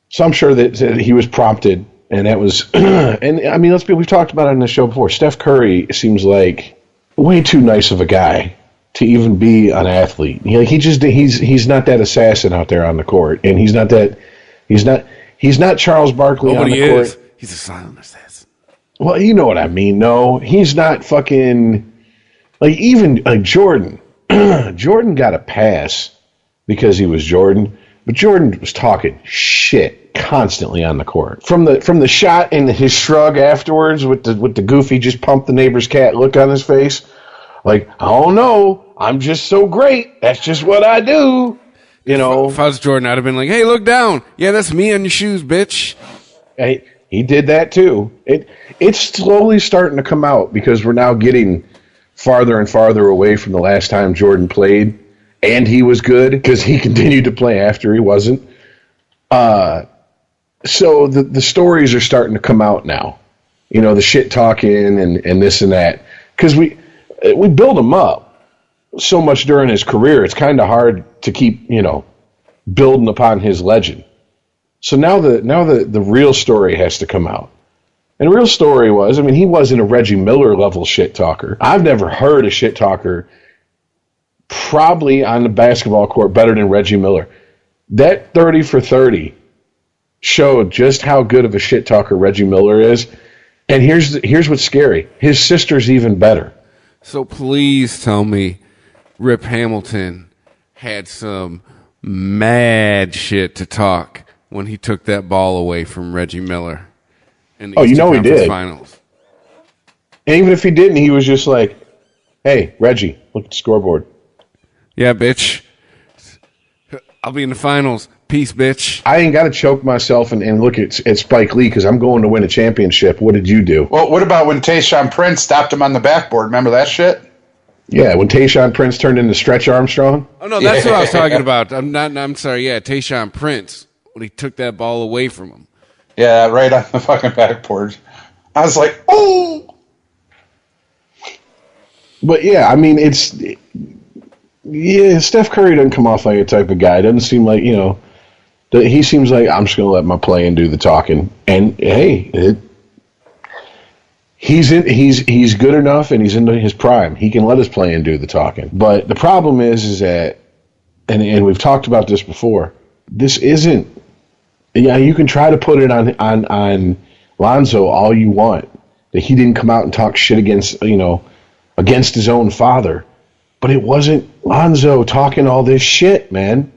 So I'm sure that he was prompted, and that was – and, I mean, we've talked about it on the show before. Steph Curry seems like way too nice of a guy to even be an athlete. You know, he's not that assassin out there on the court, and he's not Charles Barkley on the court. He's a silent assassin. Well, you know what I mean. No, he's not fucking like even like Jordan. Jordan got a pass because he was Jordan, but Jordan was talking shit constantly on the court. From the shot and his shrug afterwards with the goofy just pump the neighbor's cat look on his face. Like, I don't know, I'm just so great. That's just what I do. You know. If I was Jordan, I'd have been like, hey, look down. Yeah, that's me on your shoes, bitch. Hey, he did that too. It's slowly starting to come out because we're now getting farther and farther away from the last time Jordan played, and he was good because he continued to play after he wasn't. So the stories are starting to come out now. You know, the shit talking and this and that. Because we build him up so much during his career, it's kind of hard to keep, you know, building upon his legend. So now the real story has to come out. And the real story was, I mean, he wasn't a Reggie Miller level shit talker. I've never heard a shit talker probably on the basketball court better than Reggie Miller. That 30 for 30 showed just how good of a shit talker Reggie Miller is. And here's what's scary. His sister's even better. So please tell me Rip Hamilton had some mad shit to talk when he took that ball away from Reggie Miller in the Eastern Conference Finals. And even if he didn't, he was just like, hey, Reggie, look at the scoreboard. Yeah, bitch. I'll be in the finals. Peace, bitch. I ain't got to choke myself and look at Spike Lee because I'm going to win a championship. What did you do? Well, what about when Tayshaun Prince stopped him on the backboard? Remember that shit? Yeah, when Tayshaun Prince turned into Stretch Armstrong. Oh, no, that's what I was talking about. I'm sorry, yeah, Tayshaun Prince, when he took that ball away from him. Yeah, right on the fucking backboard. I was like, oh! But, yeah, I mean, Steph Curry doesn't come off like a type of guy. Doesn't seem like, you know, he seems like I'm just going to let my play and do the talking. And, hey, he's good enough and he's into his prime. He can let us play and do the talking. But the problem is that, and we've talked about this before, this isn't, yeah, you can try to put it on Lonzo all you want, that he didn't come out and talk shit against his own father. But it wasn't Lonzo talking all this shit, man.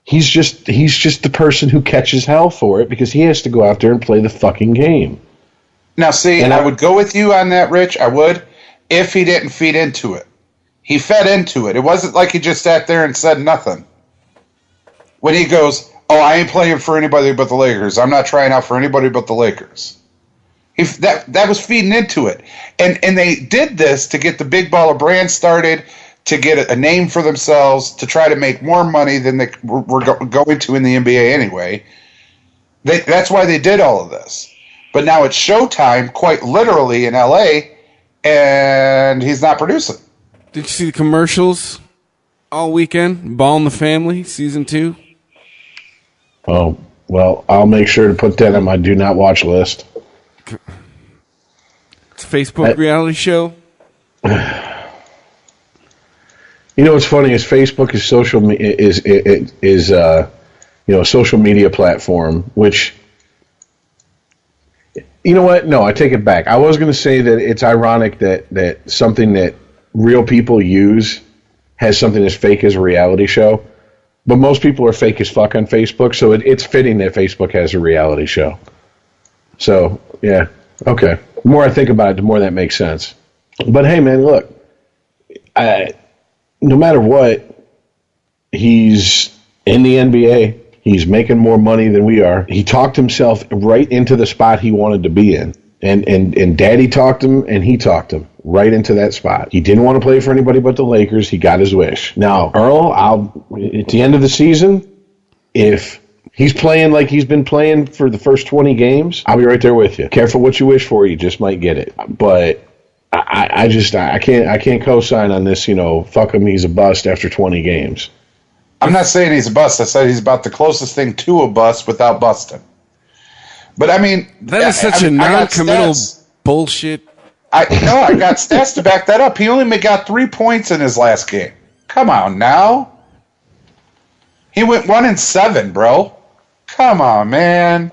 He's just the person who catches hell for it because he has to go out there and play the fucking game. Now, see, and I would go with you on that, Rich. I would, if he didn't feed into it. He fed into it. It wasn't like he just sat there and said nothing. When he goes, oh, I ain't playing for anybody but the Lakers. I'm not trying out for anybody but the Lakers. That was feeding into it. And they did this to get the Big Baller brand started, to get a name for themselves, to try to make more money than they were going to in the NBA anyway. That's why they did all of this. But now it's showtime, quite literally, in LA, and he's not producing. Did you see the commercials all weekend? Ball in the Family, Season 2? Oh, well, I'll make sure to put that on my do not watch list. It's a Facebook reality show. You know what's funny is Facebook is a social media platform, which, you know what? No, I take it back. I was going to say that it's ironic that something that real people use has something as fake as a reality show, but most people are fake as fuck on Facebook, so it's fitting that Facebook has a reality show. So, yeah, okay. The more I think about it, the more that makes sense. But hey, man, look, no matter what, he's in the NBA. He's making more money than we are. He talked himself right into the spot he wanted to be in. And Daddy talked him, and he talked him right into that spot. He didn't want to play for anybody but the Lakers. He got his wish. Now, Earl, at the end of the season, if he's playing like he's been playing for the first 20 games, I'll be right there with you. Careful what you wish for. You just might get it. But I can't co-sign on this, fuck him, he's a bust after 20 games. I'm not saying he's a bust. I said he's about the closest thing to a bust without busting. But, I mean... That is such a non-committal bullshit. I got stats to back that up. He only got 3 points in his last game. Come on, now. He went 1-7, bro. Come on, man.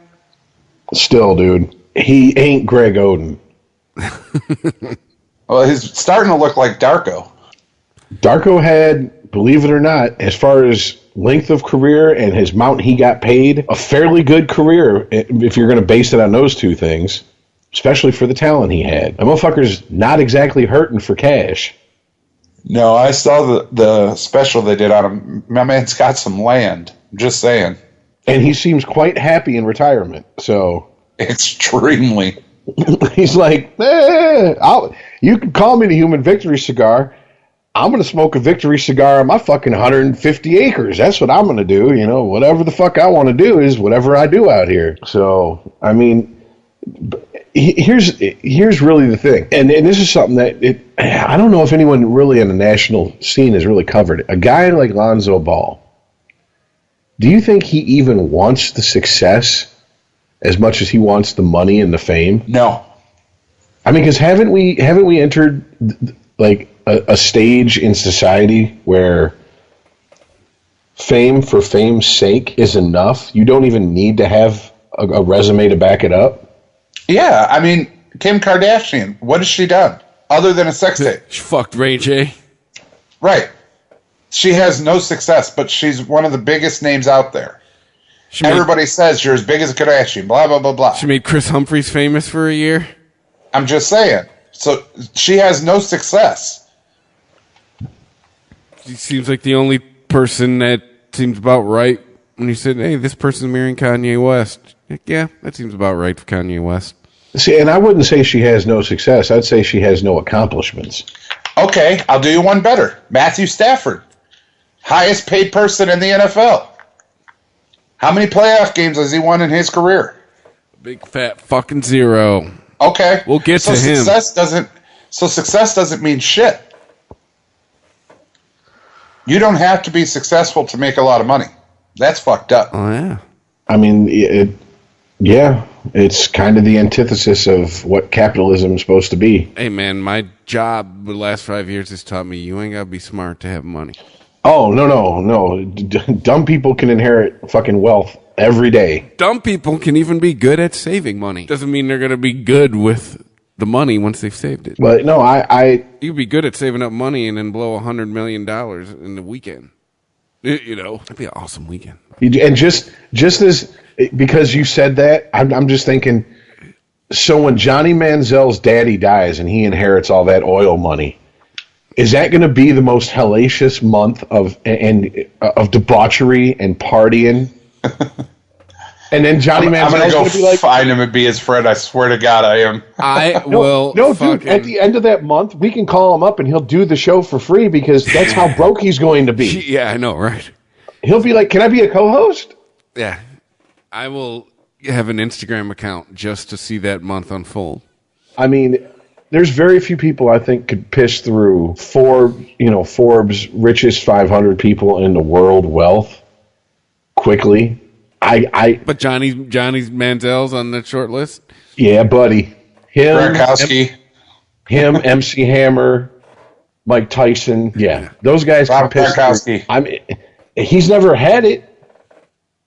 Still, dude, he ain't Greg Oden. Well, he's starting to look like Darko. Darko had, believe it or not, as far as length of career and his amount he got paid, a fairly good career if you're going to base it on those two things, especially for the talent he had. That motherfucker's not exactly hurting for cash. No, I saw the special they did on him. My man's got some land. I'm just saying. And he seems quite happy in retirement. So extremely. He's like, you can call me the human victory cigar. I'm going to smoke a victory cigar on my fucking 150 acres. That's what I'm going to do. Whatever the fuck I want to do is whatever I do out here. So, I mean, here's really the thing. And this is something that I don't know if anyone really in the national scene has really covered it. A guy like Lonzo Ball, do you think he even wants the success as much as he wants the money and the fame? No. I mean, because haven't we entered like a stage in society where fame for fame's sake is enough? You don't even need to have a resume to back it up? Yeah, I mean, Kim Kardashian, what has she done other than a sex tape? She fucked Ray J. Right. She has no success, but she's one of the biggest names out there. Everybody says you're as big as a Kardashian, blah, blah, blah, blah. She made Chris Humphries famous for a year. I'm just saying. So she has no success. She seems like the only person that seems about right when you said, hey, this person's marrying Kanye West. Yeah, that seems about right for Kanye West. See, and I wouldn't say she has no success. I'd say she has no accomplishments. Okay, I'll do you one better. Matthew Stafford, highest paid person in the NFL. How many playoff games has he won in his career? Big fat fucking zero. Okay. We'll get to him. Success doesn't mean shit. You don't have to be successful to make a lot of money. That's fucked up. Oh, yeah. I mean, it's kind of the antithesis of what capitalism is supposed to be. Hey, man, my job the last 5 years has taught me you ain't got to be smart to have money. Oh, no. Dumb people can inherit fucking wealth every day. Dumb people can even be good at saving money. Doesn't mean they're going to be good with the money once they've saved it. But no, you could be good at saving up money and then blow $100 million in the weekend. It'd be an awesome weekend. And just as because you said that, I'm just thinking. So when Johnny Manziel's daddy dies and he inherits all that oil money, is that going to be the most hellacious month of debauchery and partying? And then Johnny Manziel's I'm going to be like, find him and be his friend. I swear to God, I am. I will. No, dude. At the end of that month, we can call him up and he'll do the show for free because that's how broke he's going to be. Yeah, I know, right? He'll be like, "Can I be a co-host?" Yeah, I will have an Instagram account just to see that month unfold. I mean, there's very few people I think could piss through Forbes richest 500 people in the world wealth quickly. But Johnny Manziel's on the short list. Yeah, buddy. Gronkowski. Him, MC Hammer, Mike Tyson. Yeah, those guys can piss through. I mean, he's never had it,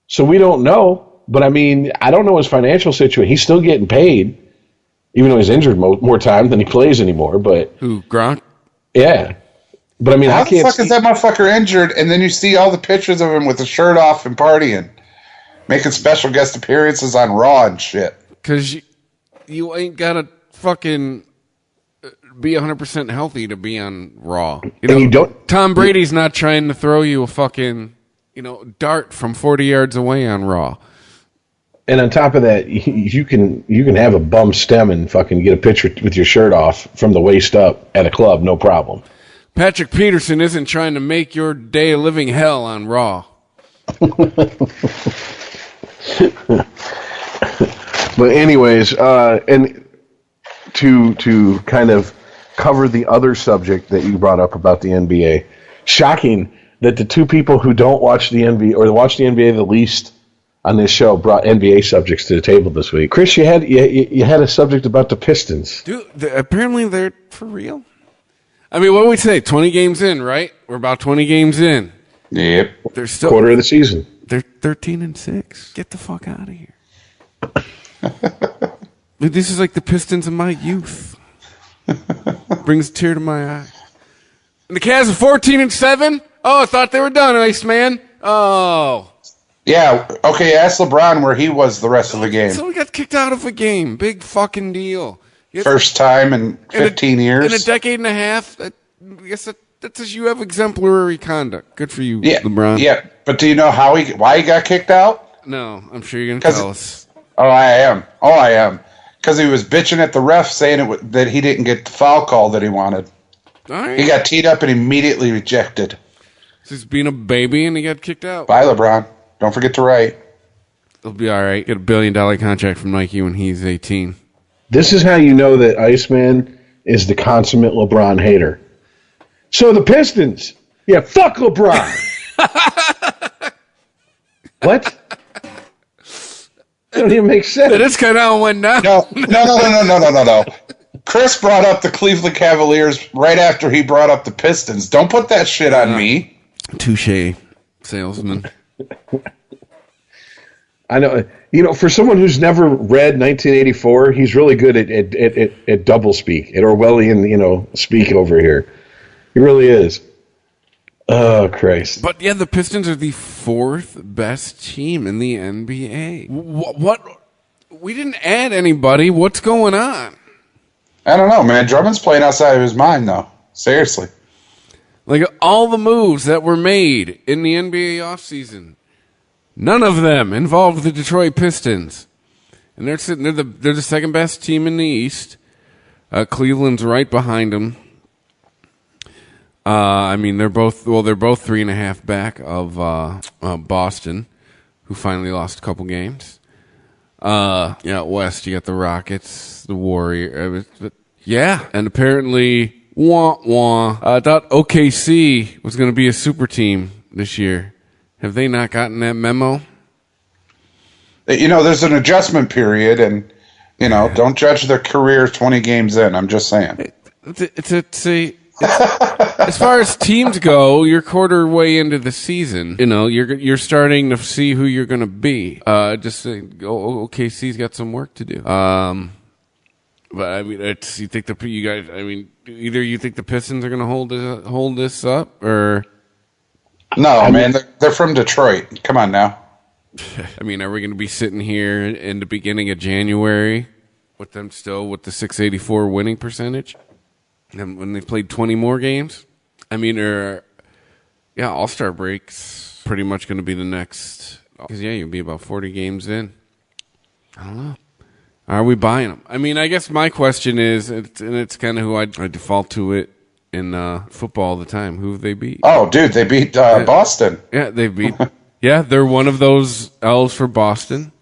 so we don't know. But I mean, I don't know his financial situation. He's still getting paid, even though he's injured more time than he plays anymore. But who, Gronk? Yeah. But I mean, how the fuck is that motherfucker injured? And then you see all the pictures of him with the shirt off and partying, making special guest appearances on Raw and shit. Because you ain't got to fucking be 100% healthy to be on Raw. You don't. Tom Brady's not trying to throw you a fucking dart from 40 yards away on Raw. And on top of that, you can have a bum stem and fucking get a picture with your shirt off from the waist up at a club, no problem. Patrick Peterson isn't trying to make your day a living hell on Raw. But anyways, and to kind of cover the other subject that you brought up about the NBA, shocking that the two people who don't watch the NBA or watch the NBA the least on this show brought NBA subjects to the table this week. Chris, you had a subject about the Pistons. Dude, apparently they're for real. I mean, what do we say? 20 games in, right? We're about 20 games in. Yep. They're still quarter of the season. They're 13-6. Get the fuck out of here. Dude, this is like the Pistons of my youth. Brings a tear to my eye. And the Cavs are 14-7. Oh, I thought they were done, ICEman. Oh. Yeah, okay, ask LeBron where he was the rest of the game. So we got kicked out of a game. Big fucking deal. First time in 15 years. In a decade and a half. I guess that says you have exemplary conduct. Good for you, LeBron. Yeah, but do you know why he got kicked out? No, I'm sure you're going to tell us. Oh, I am. Because he was bitching at the ref saying that he didn't get the foul call that he wanted. All right. He got teed up and immediately rejected. So he's being a baby and he got kicked out. Bye, LeBron. Don't forget to write. He'll be all right. Get $1 billion contract from Nike when he's 18. This is how you know that ICEman is the consummate LeBron hater. So the Pistons. Yeah, fuck LeBron. What? That don't even make sense. That is kind of how it went down. No. Chris brought up the Cleveland Cavaliers right after he brought up the Pistons. Don't put that shit on me. Touche, salesman. I know. For someone who's never read 1984, he's really good at double speak, at Orwellian, speak over here. He really is. Oh, Christ. But yeah, the Pistons are the fourth best team in the NBA. What? We didn't add anybody. What's going on? I don't know, man. Drummond's playing outside of his mind, though. Seriously. Like, all the moves that were made in the NBA offseason, none of them involved the Detroit Pistons. And they're the second best team in the East. Cleveland's right behind them. I mean, they're both 3.5 back of Boston, who finally lost a couple games. West, you got the Rockets, the Warriors. And apparently, I thought OKC was going to be a super team this year. Have they not gotten that memo? There's an adjustment period, and, don't judge their career 20 games in. I'm just saying. As far as teams go, you're quarter way into the season. You're starting to see who you're going to be. Just saying, OKC's got some work to do. But I mean, you think you guys? I mean, either you think the Pistons are going to hold this up, or no, man, they're from Detroit. Come on now. I mean, are we going to be sitting here in the beginning of January with them still with the 684 winning percentage? And when they played 20 more games? I mean, All-Star break's pretty much going to be the next Because, yeah, you'd be about 40 games in. I don't know. Are we buying them? I mean, I guess my question is, and it's kind of who I default to it in football all the time. Who have they beat? Oh, dude, they beat Boston. Yeah, they beat. Yeah, they're one of those L's for Boston.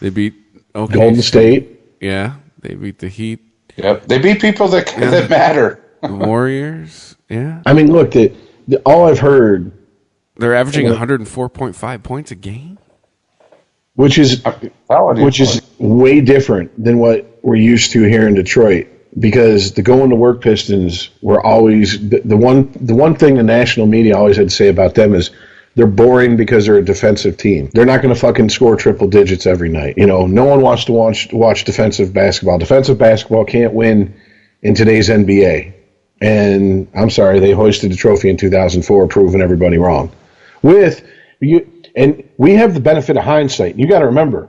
They beat Golden State. Yeah, they beat the Heat. Yep, they beat people that matter. The Warriors. Yeah. I mean, look, all I've heard, they're averaging 104.5 points a game, which is way different than what we're used to here in Detroit. Because the going to work Pistons were always the one thing the national media always had to say about them is they're boring because they're a defensive team. They're not going to fucking score triple digits every night. You know, no one wants to watch defensive basketball. Defensive basketball can't win in today's NBA. And I'm sorry, they hoisted the trophy in 2004, proving everybody wrong. And we have the benefit of hindsight. You got to remember,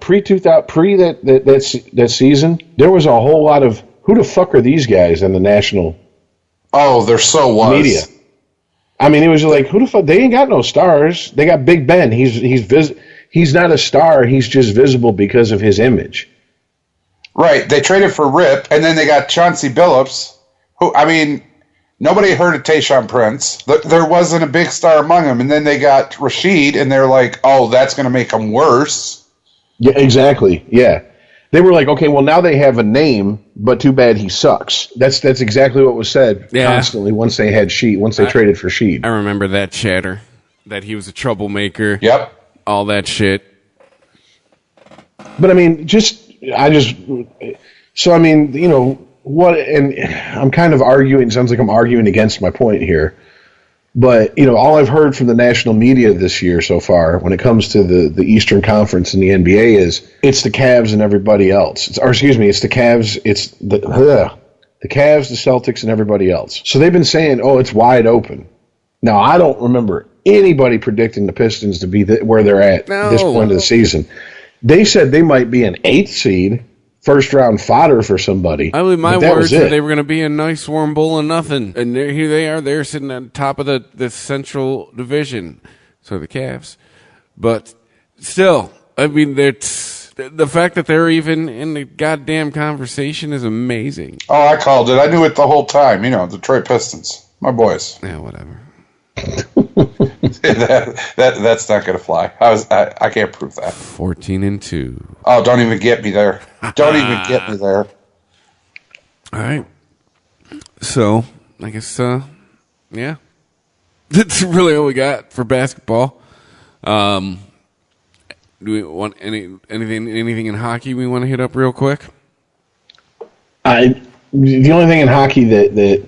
pre that season, there was a whole lot of who the fuck are these guys in the national? Oh, there so was media. I mean, it was like, who the fuck? They ain't got no stars. They got Big Ben. He's not a star. He's just visible because of his image. Right. They traded for Rip, and then they got Chauncey Billups, who, I mean, nobody heard of Tayshaun Prince. There wasn't a big star among them. And then they got Rashid, and they're like, oh, that's going to make them worse. Yeah, exactly. Yeah. They were like, okay, well, now they have a name, but too bad he sucks. That's exactly what was said constantly once they traded for Sheed. I remember that chatter, that he was a troublemaker. Yep. All that shit. But I mean, so I mean, you know, what, and I'm kind of arguing, sounds like I'm arguing against my point here. But, you know, all I've heard from the national media this year so far when it comes to the Eastern Conference and the NBA is it's the Cavs and everybody else. It's the Cavs, the Cavs, the Celtics, and everybody else. So they've been saying, oh, it's wide open. Now, I don't remember anybody predicting the Pistons to be where they're at this point of the season. They said they might be an 8th seed. First-round fodder for somebody. I believe my words that they were going to be a nice warm bowl of nothing. And here they are. They're sitting on top of the Central Division. So the Cavs. But still, I mean, the fact that they're even in the goddamn conversation is amazing. Oh, I called it. I knew it the whole time. You know, Detroit Pistons. My boys. Yeah, whatever. That's not going to fly. I can't prove that. 14-2. Oh, don't even get me there. Don't even get me there. All right. So, I guess, yeah. That's really all we got for basketball. Do we want anything in hockey we want to hit up real quick? The only thing in hockey that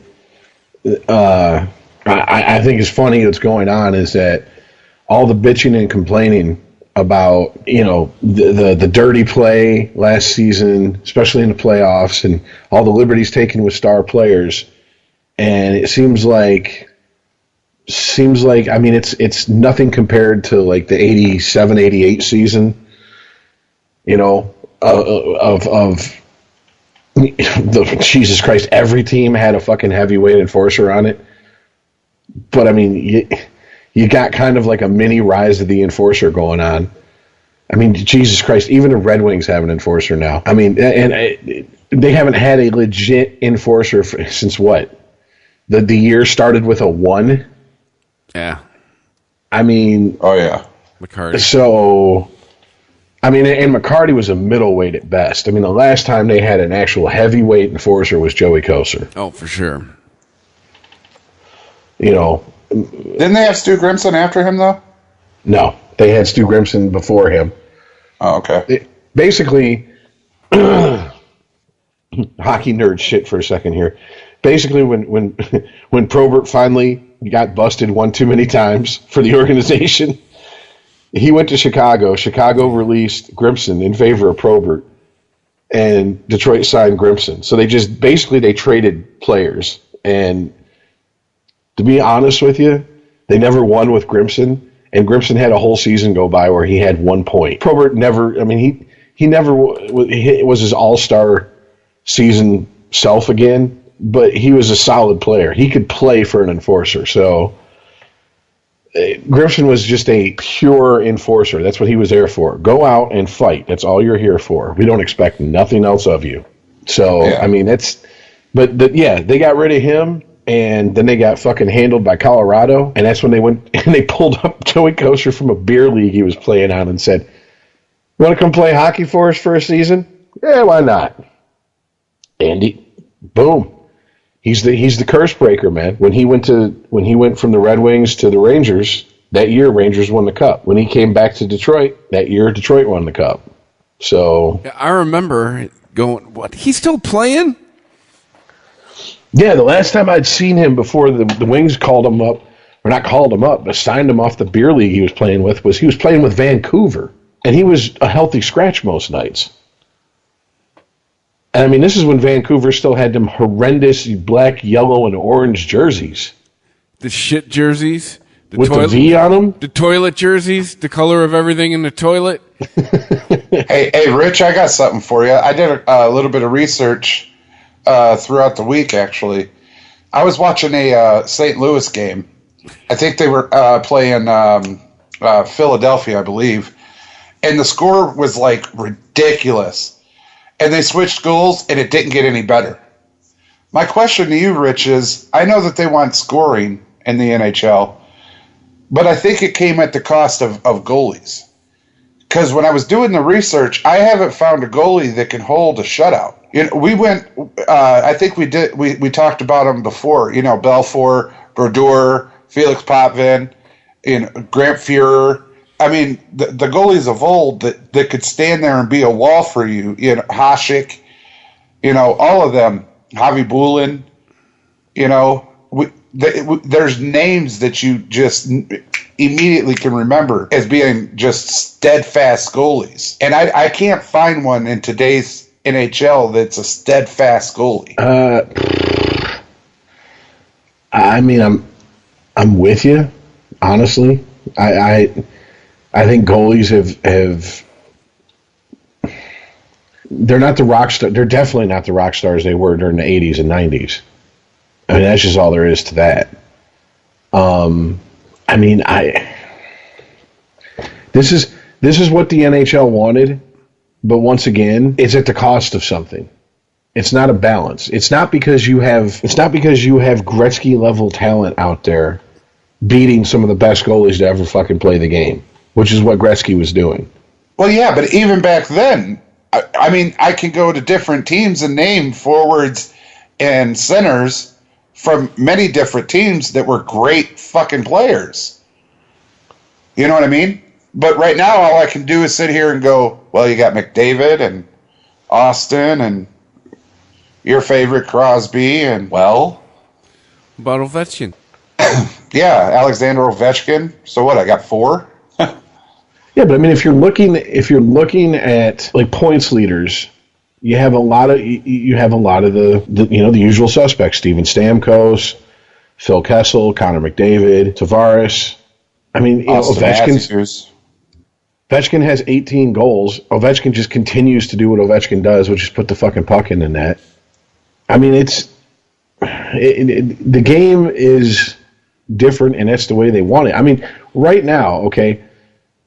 I think is funny that's going on is that all the bitching and complaining about, you know, the dirty play last season, especially in the playoffs, and all the liberties taken with star players. And it seems like I mean, it's nothing compared to like the 87, 88 season, you know, of Jesus Christ, every team had a fucking heavyweight enforcer on it. But I mean, you got kind of like a mini rise of the enforcer going on. I mean, Jesus Christ, even the Red Wings have an enforcer now. I mean, and they haven't had a legit enforcer since what? The year started with a 1? Yeah. I mean... Oh, yeah. McCarty. So, I mean, and McCarty was a middleweight at best. I mean, the last time they had an actual heavyweight enforcer was Joey Kosar. Oh, for sure. You know... Didn't they have Stu Grimson after him, though? No. They had Stu Grimson before him. Oh, okay. Basically, hockey nerd shit for a second here. Basically, when Probert finally got busted one too many times for the organization, he went to Chicago. Chicago released Grimson in favor of Probert, and Detroit signed Grimson. So they traded players. And to be honest with you, they never won with Grimson. And Grimson had a whole season go by where he had 1 point. Probert never, I mean, he never was his all-star season self again, but he was a solid player. He could play for an enforcer. So Griffin was just a pure enforcer. That's what he was there for. Go out and fight. That's all you're here for. We don't expect nothing else of you. So, yeah. I mean, they got rid of him, and then they got fucking handled by Colorado, and that's when they went and they pulled up Joey Kosher from a beer league he was playing on and said, "You want to come play hockey for us for a season?" Yeah, why not? Andy, boom. He's the curse breaker, man. When he went from the Red Wings to the Rangers, that year Rangers won the cup. When he came back to Detroit, that year Detroit won the cup. So I remember going, what? He's still playing? Yeah, the last time I'd seen him before the Wings called him up, or not called him up, but signed him off the beer league he was playing with, was he was playing with Vancouver, and he was a healthy scratch most nights. And I mean, this is when Vancouver still had them horrendous black, yellow, and orange jerseys. The shit jerseys? With the V on them? The toilet jerseys? The color of everything in the toilet? Hey, Rich, I got something for you. I did a little bit of research throughout the week, actually. I was watching a St. Louis game. I think they were playing Philadelphia, I believe. And the score was, like, ridiculous. And they switched goals, and it didn't get any better. My question to you, Rich, is I know that they want scoring in the NHL, but I think it came at the cost of goalies. Because when I was doing the research, I haven't found a goalie that can hold a shutout. You know, we went, I think we did, we talked about them before, you know, Belfour, Brodeur, Felix Potvin, Grant Fuhrer. I mean, the goalies of old that could stand there and be a wall for you, Hasek, all of them, Javi Bulin, there's names that you just immediately can remember as being just steadfast goalies. And I can't find one in today's NHL that's a steadfast goalie. I mean, I'm with you, honestly. I think goalies have they're not the rock star. They're definitely not the rock stars they were during the 80s and 90s. I mean, that's just all there is to that. I mean, this is what the NHL wanted, but once again, it's at the cost of something. It's not a balance. It's not because you have Gretzky level talent out there beating some of the best goalies to ever fucking play the game, which is what Gretzky was doing. Well, yeah, but even back then, I mean, I can go to different teams and name forwards and centers from many different teams that were great fucking players. You know what I mean? But right now, all I can do is sit here and go, well, you got McDavid and Austin and your favorite Crosby and, well... About Ovechkin. Yeah, Alexander Ovechkin. So what, I got 4? Yeah, but I mean, if you're looking at like points leaders, you have a lot of the usual suspects: Steven Stamkos, Phil Kessel, Connor McDavid, Tavares. I mean, Ovechkin has 18 goals. Ovechkin just continues to do what Ovechkin does, which is put the fucking puck in the net. I mean, the game is different, and that's the way they want it. I mean, right now, okay.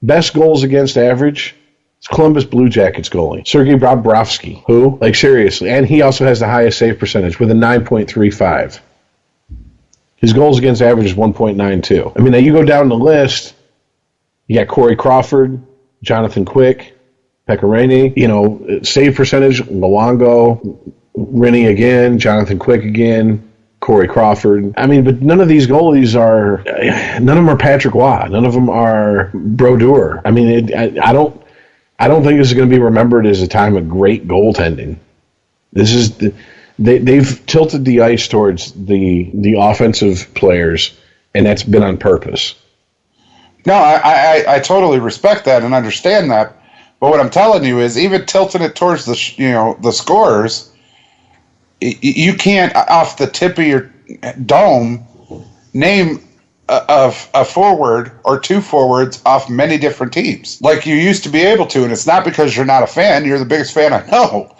Best goals against average, it's Columbus Blue Jackets goalie, Sergei Bobrovsky, who, like, seriously, and he also has the highest save percentage with a 9.35. His goals against average is 1.92. I mean, now you go down the list, you got Corey Crawford, Jonathan Quick, Pekka, save percentage, Luongo, Rinne again, Jonathan Quick again, Corey Crawford. I mean, but none of these goalies none of them are Patrick Waugh. None of them are Brodeur. I mean, I don't think this is going to be remembered as a time of great goaltending. They've tilted the ice towards the offensive players, and that's been on purpose. No, I totally respect that and understand that. But what I'm telling you is, even tilting it towards the scorers, you can't, off the tip of your dome, name a forward or 2 forwards off many different teams like you used to be able to. And it's not because you're not a fan. You're the biggest fan I know.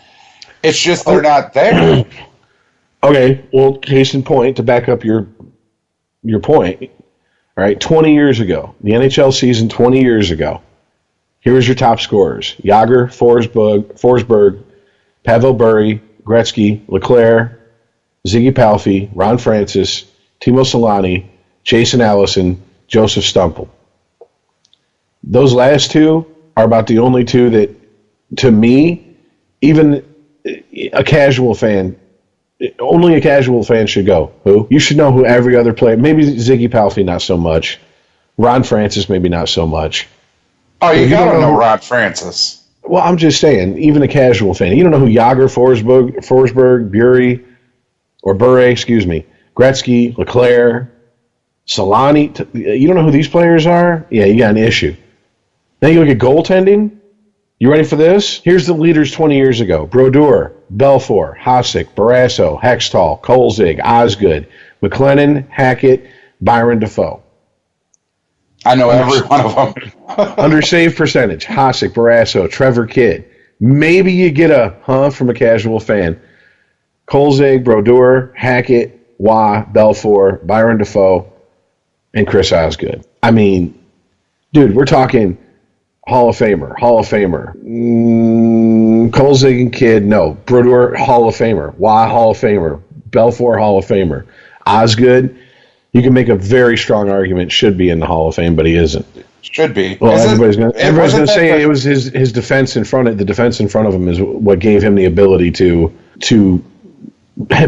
It's just they're not there. Okay, well, case in point, to back up your point, All right, 20 years ago, the NHL season 20 years ago. Here's your top scorers. Jágr, Forsberg, Pavel Bure, Gretzky, Leclerc, Ziggy Palffy, Ron Francis, Timo Solani, Jason Allison, Joseph Stumple. Those last two are about the only two that, to me, even a casual fan, only a casual fan should go. Who? You should know who every other player, maybe Ziggy Palffy, not so much. Ron Francis, maybe not so much. Oh, you gotta know Ron Francis. Well, I'm just saying, even a casual fan. You don't know who Jágr, Forsberg, Bure, Gretzky, Leclerc, Solani. You don't know who these players are? Yeah, you got an issue. Now you look at goaltending. You ready for this? Here's the leaders 20 years ago. Brodeur, Belfour, Hasek, Barrasso, Hextall, Kolzig, Osgood, McLennan, Hackett, Byron Dafoe. I know every one of them. Under save percentage, Hasek, Barrasso, Trevor Kidd. Maybe you get a from a casual fan. Kolzig, Brodeur, Hackett, Waugh, Belfour, Byron Dafoe, and Chris Osgood. I mean, dude, we're talking Hall of Famer. Kolzig and Kidd, no. Brodeur, Hall of Famer. Waugh, Hall of Famer. Belfour, Hall of Famer. Osgood, you can make a very strong argument, should be in the Hall of Fame, but he isn't. Should be. Well, everybody's going to say it was his defense in front of the defense in front of him is what gave him the ability to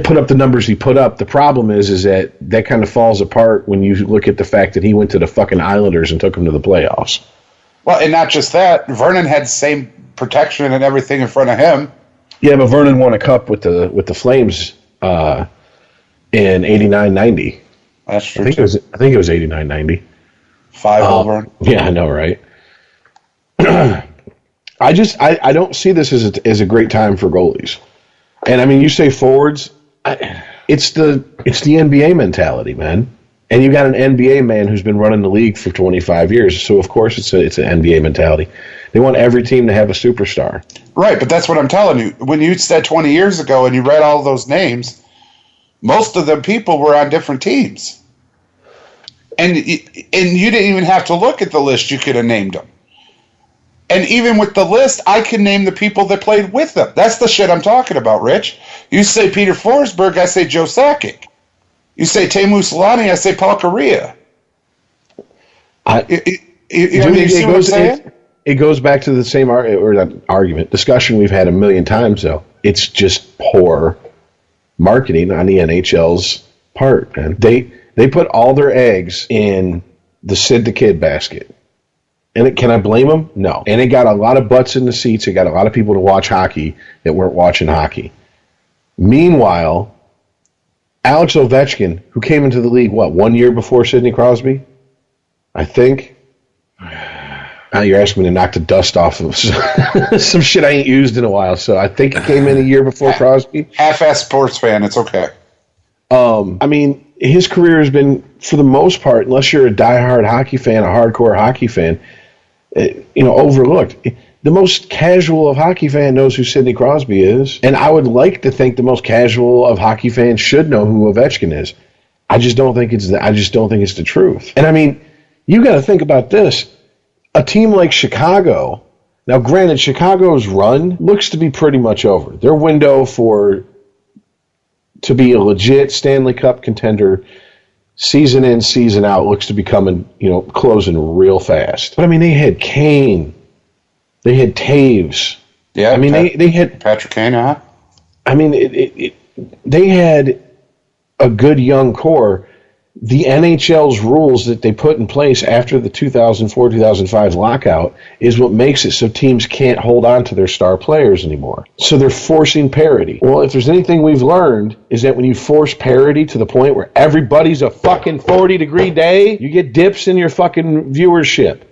put up the numbers he put up. The problem is that kind of falls apart when you look at the fact that he went to the fucking Islanders and took them to the playoffs. Well, and not just that, Vernon had the same protection and everything in front of him. Yeah, but Vernon won a cup with the Flames in 89-90. That's true. I think it was 89-90. 5 over. Yeah, I know, right? I don't see this as a great time for goalies. And I mean, you say forwards, it's the NBA mentality, man. And you got an NBA man who's been running the league for 25 years, so of course it's an NBA mentality. They want every team to have a superstar. Right, but that's what I'm telling you. When you said 20 years ago and you read all those names, most of them people were on different teams. And you didn't even have to look at the list. You could have named them. And even with the list, I can name the people that played with them. That's the shit I'm talking about, Rich. You say Peter Forsberg, I say Joe Sakic. You say Teemu Solani, I say Paul Kariya. You see what I'm saying? It goes back to the same discussion we've had a million times, though. It's just poor marketing on the NHL's part, man. They put all their eggs in the Sid the Kid basket. And can I blame them? No. And it got a lot of butts in the seats. It got a lot of people to watch hockey that weren't watching hockey. Meanwhile, Alex Ovechkin, who came into the league, 1 year before Sidney Crosby? I think. Now you're asking me to knock the dust off of some shit I ain't used in a while. So I think it came in a year before Crosby. Half-ass sports fan, it's okay. I mean, his career has been, for the most part, unless you're a diehard hockey fan, a hardcore hockey fan, overlooked. The most casual of hockey fan knows who Sidney Crosby is, and I would like to think the most casual of hockey fans should know who Ovechkin is. I just don't think it's the truth. And I mean, you got to think about this. A team like Chicago, now granted, Chicago's run looks to be pretty much over. Their window to be a legit Stanley Cup contender season in, season out looks to be coming, closing real fast. But I mean, they had Kane. They had Taves. Yeah, I mean, they had Patrick Kane, huh? I mean, they had a good young core. The NHL's rules that they put in place after the 2004-2005 lockout is what makes it so teams can't hold on to their star players anymore. So they're forcing parity. Well, if there's anything we've learned is that when you force parity to the point where everybody's a fucking 40-degree day, you get dips in your fucking viewership.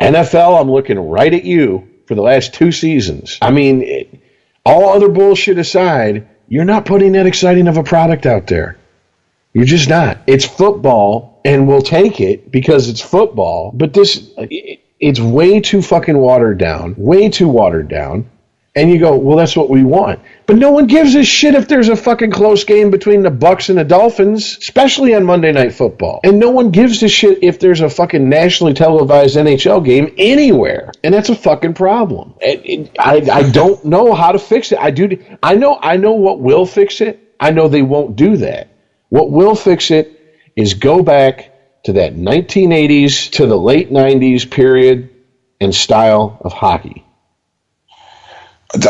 NFL, I'm looking right at you for the last 2 seasons. I mean, all other bullshit aside, you're not putting that exciting of a product out there. You're just not. It's football, and we'll take it because it's football, but it's way too fucking watered down, way too watered down. And you go, well, that's what we want. But no one gives a shit if there's a fucking close game between the Bucks and the Dolphins, especially on Monday Night Football. And no one gives a shit if there's a fucking nationally televised NHL game anywhere. And that's a fucking problem. I don't know how to fix it. I know what will fix it. I know they won't do that. What will fix it is go back to that 1980s to the late 90s period and style of hockey.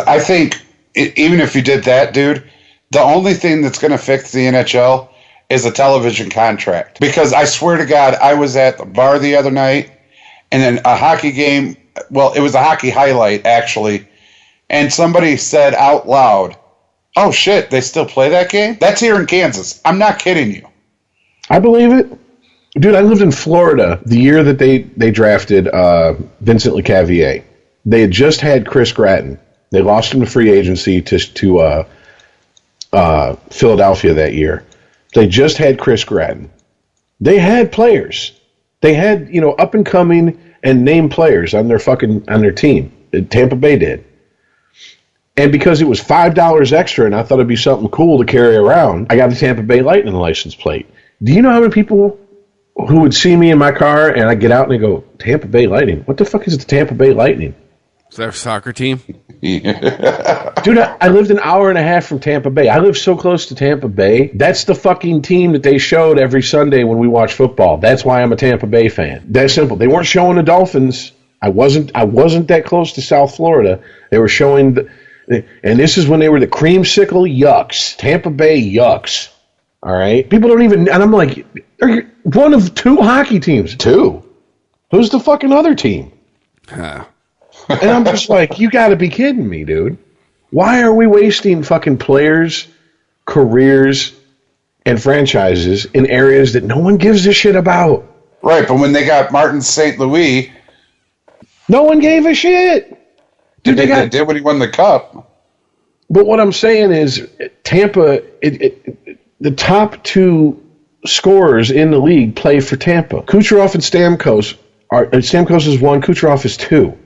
I think even if you did that, dude, the only thing that's going to fix the NHL is a television contract. Because I swear to God, I was at the bar the other night, and then a hockey game, well, it was a hockey highlight, actually, and somebody said out loud, oh, shit, they still play that game? That's here in Kansas. I'm not kidding you. I believe it. Dude, I lived in Florida the year that they drafted Vincent LeCavier. They had just had Chris Gratton. They lost him to free agency to Philadelphia that year. They just had Chris Gratton. They had players. They had, up and coming and named players on their team. Tampa Bay did. And because it was $5 extra and I thought it'd be something cool to carry around, I got a Tampa Bay Lightning license plate. Do you know how many people who would see me in my car and I get out and they go, Tampa Bay Lightning? What the fuck is the Tampa Bay Lightning? Is that a soccer team? Dude, I lived an hour and a half from Tampa Bay. I live so close to Tampa Bay. That's the fucking team that they showed every Sunday when we watch football. That's why I'm a Tampa Bay fan. That's simple. They weren't showing the Dolphins. I wasn't that close to South Florida. They were showing and this is when they were the creamsicle Yucks. Tampa Bay Yucks. All right? People don't even, and I'm like, they're one of two hockey teams. Two? Who's the fucking other team? Huh. And I'm just like, you got to be kidding me, dude. Why are we wasting fucking players, careers, and franchises in areas that no one gives a shit about? Right, but when they got Martin St. Louis, no one gave a shit. Dude, they did when he won the cup. But what I'm saying is Tampa, the top two scorers in the league play for Tampa. Kucherov and Stamkos. Stamkos is 1, Kucherov is 2.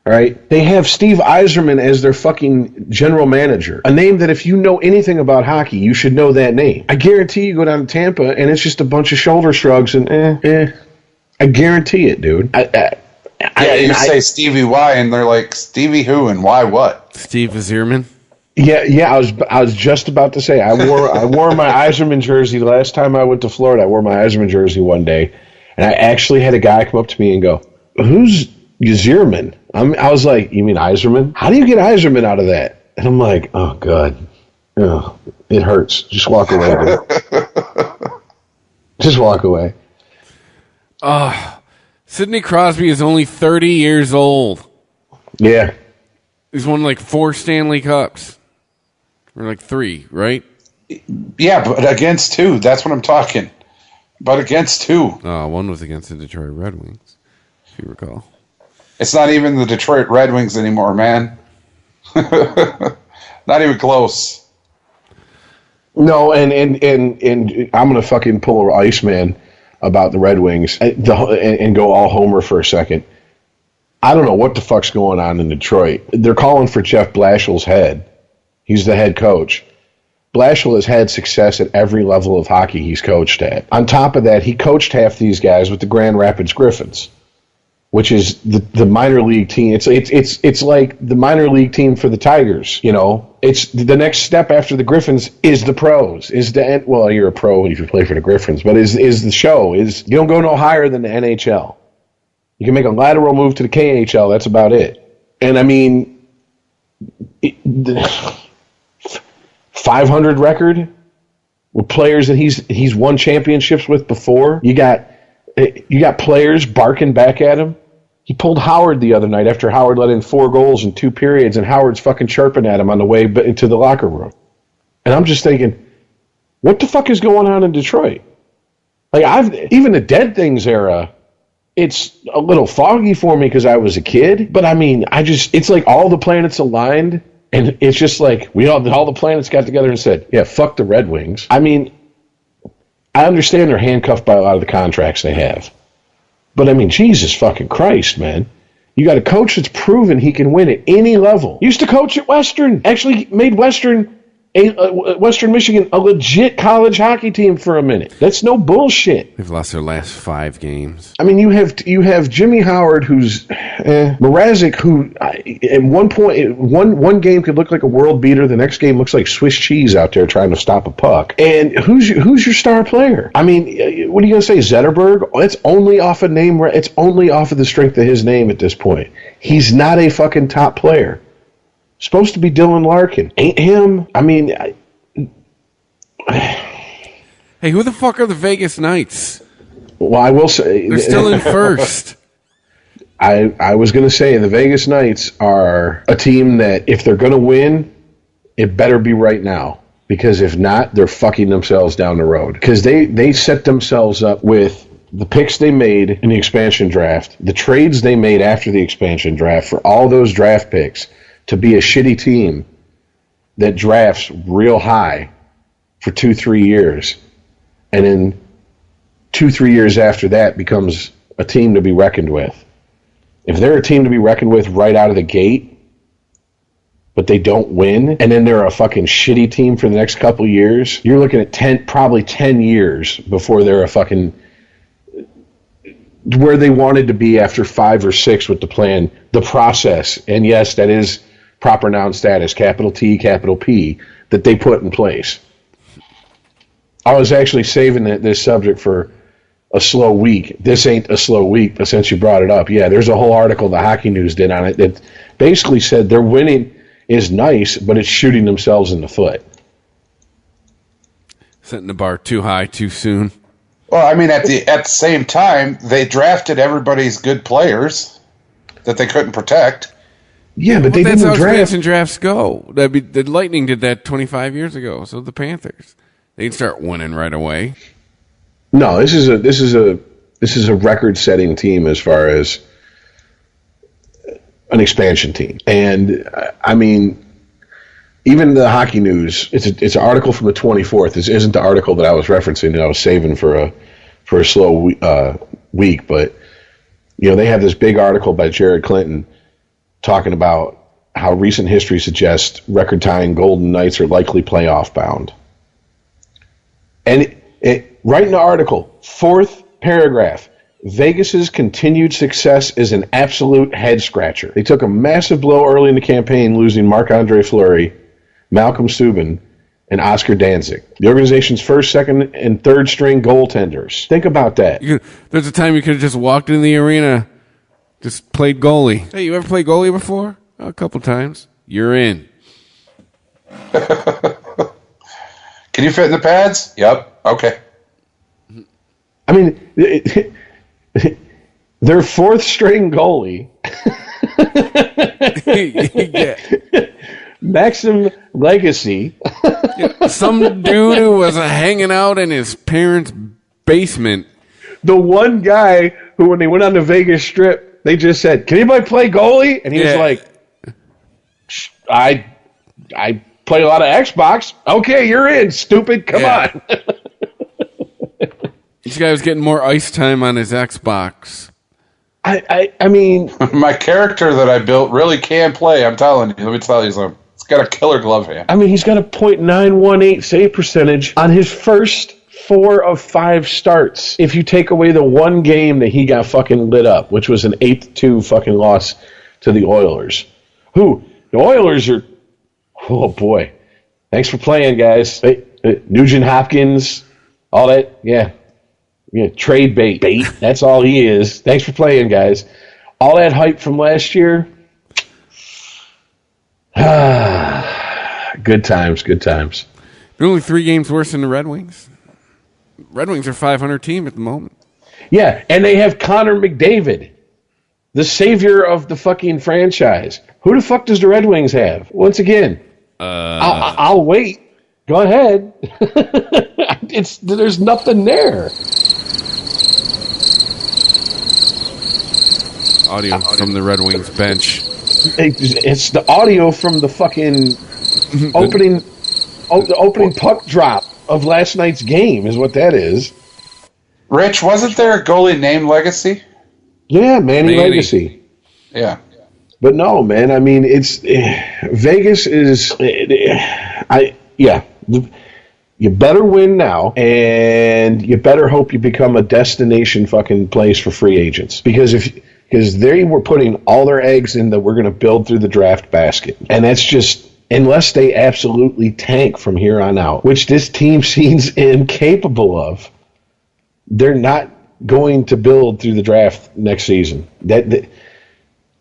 All right, they have Steve Yzerman as their fucking general manager. A name that if you know anything about hockey, you should know that name. I guarantee you go down to Tampa and it's just a bunch of shoulder shrugs and I guarantee it, dude. You say Stevie Y and they're like, Stevie who and why what? Steve Yzerman? Yeah. I was just about to say I wore my Yzerman jersey the last time I went to Florida. I wore my Yzerman jersey one day, and I actually had a guy come up to me and go, "Who's Yzerman?" I was like, "You mean Yzerman? How do you get Yzerman out of that?" And I'm like, "Oh God, it hurts. Just walk away, dude. Just walk away." Sidney Crosby is only 30 years old. Yeah, he's won like 4 Stanley Cups. Or like 3, right? Yeah, but against 2. That's what I'm talking. But against 2. One was against the Detroit Red Wings, if you recall. It's not even the Detroit Red Wings anymore, man. Not even close. No, and I'm gonna fucking pull an ICEman about the Red Wings and go all homer for a second. I don't know what the fuck's going on in Detroit. They're calling for Jeff Blashill's head. He's the head coach. Blashill has had success at every level of hockey he's coached at. On top of that, he coached half these guys with the Grand Rapids Griffins, which is the minor league team. It's like the minor league team for the Tigers. It's the next step after the Griffins is the pros. Well, you're a pro if you play for the Griffins, but is the show you don't go no higher than the NHL. You can make a lateral move to the KHL. That's about it. And I mean, 500 record with players that he's won championships with before. You got players barking back at him. He pulled Howard the other night after Howard let in 4 goals in 2 periods, and Howard's fucking chirping at him on the way into the locker room. And I'm just thinking, what the fuck is going on in Detroit? Like, even the Dead Things era, it's a little foggy for me because I was a kid. But I mean, it's like all the planets aligned, and it's just like all the planets got together and said, yeah, fuck the Red Wings. I mean, I understand they're handcuffed by a lot of the contracts they have. But I mean, Jesus fucking Christ, man. You got a coach that's proven he can win at any level. Used to coach at Western. Actually made Western Michigan a legit college hockey team for a minute. That's no bullshit. They've lost their last 5 games. I mean, you have Jimmy Howard, who's Mrazek, who at one point one game could look like a world beater. The next game looks like Swiss cheese out there trying to stop a puck. And who's your star player? I mean, what are you gonna say, Zetterberg? It's only off a name. It's only off of the strength of his name at this point. He's not a fucking top player. Supposed to be Dylan Larkin. Ain't him. I mean... Hey, who the fuck are the Vegas Knights? Well, I will say... They're still in first. I was going to say the Vegas Knights are a team that if they're going to win, it better be right now. Because if not, they're fucking themselves down the road. Because they set themselves up with the picks they made in the expansion draft, the trades they made after the expansion draft for all those draft picks, to be a shitty team that drafts real high for 2-3 years, and then 2-3 years after that becomes a team to be reckoned with. If they're a team to be reckoned with right out of the gate, but they don't win, and then they're a fucking shitty team for the next couple years, you're looking at probably 10 years before they're a fucking where they wanted to be after 5 or 6 with the plan, the process, and yes, that is proper noun status, capital T, capital P, that they put in place. I was actually saving this subject for a slow week. This ain't a slow week, but since you brought it up, yeah, there's a whole article the Hockey News did on it that basically said their winning is nice, but it's shooting themselves in the foot. Setting the bar too high too soon. Well, I mean, at the same time, they drafted everybody's good players that they couldn't protect. Yeah, but they that's didn't how draft. expansion drafts go. The Lightning did that 25 years ago. So the Panthers, they'd start winning right away. No, this is a record-setting team as far as an expansion team, and I mean, even the Hockey News. It's an article from the 24th. This isn't the article that I was referencing that I was saving for a slow week, but you know they have this big article by Jared Clinton talking about how recent history suggests record-tying Golden Knights are likely playoff bound. And right in the article, 4th paragraph, Vegas's continued success is an absolute head-scratcher. They took a massive blow early in the campaign, losing Marc-Andre Fleury, Malcolm Subban, and Oscar Danzig, the organization's first, second, and third string goaltenders. Think about that. There's a time you could have just walked in the arena, just played goalie. Hey, you ever played goalie before? A couple times. You're in. Can you fit in the pads? Yep. Okay. I mean, their 4th string goalie, Maxim Legacy. Some dude who was hanging out in his parents' basement. The one guy who, when they went on the Vegas Strip, they just said, "Can anybody play goalie?" And he was like, I play a lot of Xbox. Okay, you're in, stupid. Come on. This guy was getting more ice time on his Xbox. I mean... My character that I built really can play, I'm telling you. Let me tell you something. It's got a killer glove hand. I mean, he's got a .918 save percentage on his first 4 of 5 starts. If you take away the one game that he got fucking lit up, which was an 8-2 fucking loss to the Oilers. The Oilers are... Oh, boy. Thanks for playing, guys. Nugent Hopkins, all that, yeah, trade bait. That's all he is. Thanks for playing, guys. All that hype from last year. Good times. They're only 3 games worse than the Red Wings. Red Wings are a 500 team at the moment. Yeah, and they have Connor McDavid, the savior of the fucking franchise. Who the fuck does the Red Wings have? Once again, I'll wait. Go ahead. There's nothing there. Audio from the Red Wings bench. It's the audio from the fucking opening puck drop of last night's game is what that is. Rich, wasn't there a goalie named Legacy? Yeah, Manny Legacy. Yeah. But no, man. I mean, it's Vegas is. You better win now, and you better hope you become a destination fucking place for free agents. Because they were putting all their eggs in that we're going to build through the draft basket, and that's just unless they absolutely tank from here on out, which this team seems incapable of. They're not going to build through the draft next season.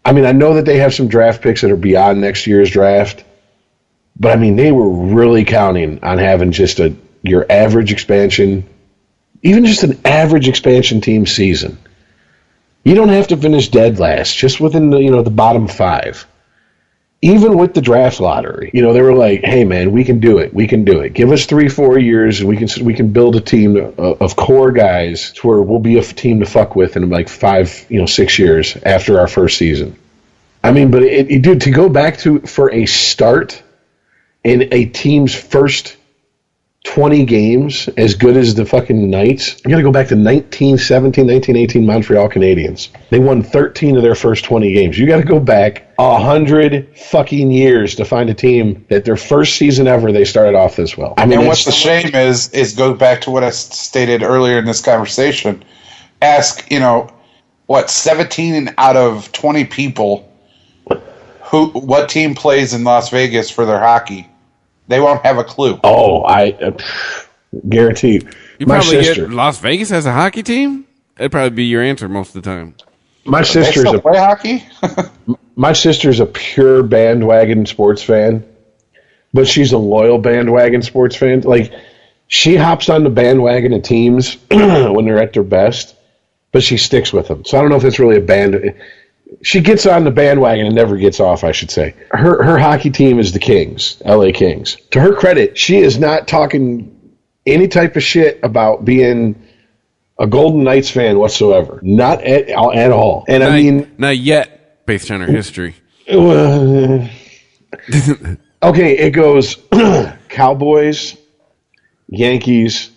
I mean, I know that they have some draft picks that are beyond next year's draft, but I mean, they were really counting on having just your average expansion, even just an average expansion team season. You don't have to finish dead last, just within the bottom 5. Even with the draft lottery, they were like, "Hey, man, we can do it. We can do it. Give us 3-4 years, and we can build a team of core guys to where we'll be a team to fuck with in like 5-6 years after our first season." I mean, but dude, to go back for a start in a team's first 20 games as good as the fucking Knights, you got to go back to 1917, 1918 Montreal Canadiens. They won 13 of their first 20 games. You got to go back 100 fucking years to find a team that their first season ever they started off this well. I mean, and what's the shame is go back to what I stated earlier in this conversation. Ask 17 out of 20 people what team plays in Las Vegas for their hockey. They won't have a clue. Oh, I guarantee you. My probably sister. Las Vegas has a hockey team? That'd probably be your answer most of the time. My sister's play hockey? My sister's a pure bandwagon sports fan, but she's a loyal bandwagon sports fan. Like, she hops on the bandwagon of teams when they're at their best, but she sticks with them. So I don't know if it's really a band. She gets on the bandwagon and never gets off, I should say. Her hockey team is the Kings, LA Kings. To her credit, she is not talking any type of shit about being a Golden Knights fan whatsoever. Not at all. And I mean... Not yet, based on her history. Okay, it goes Cowboys, Yankees,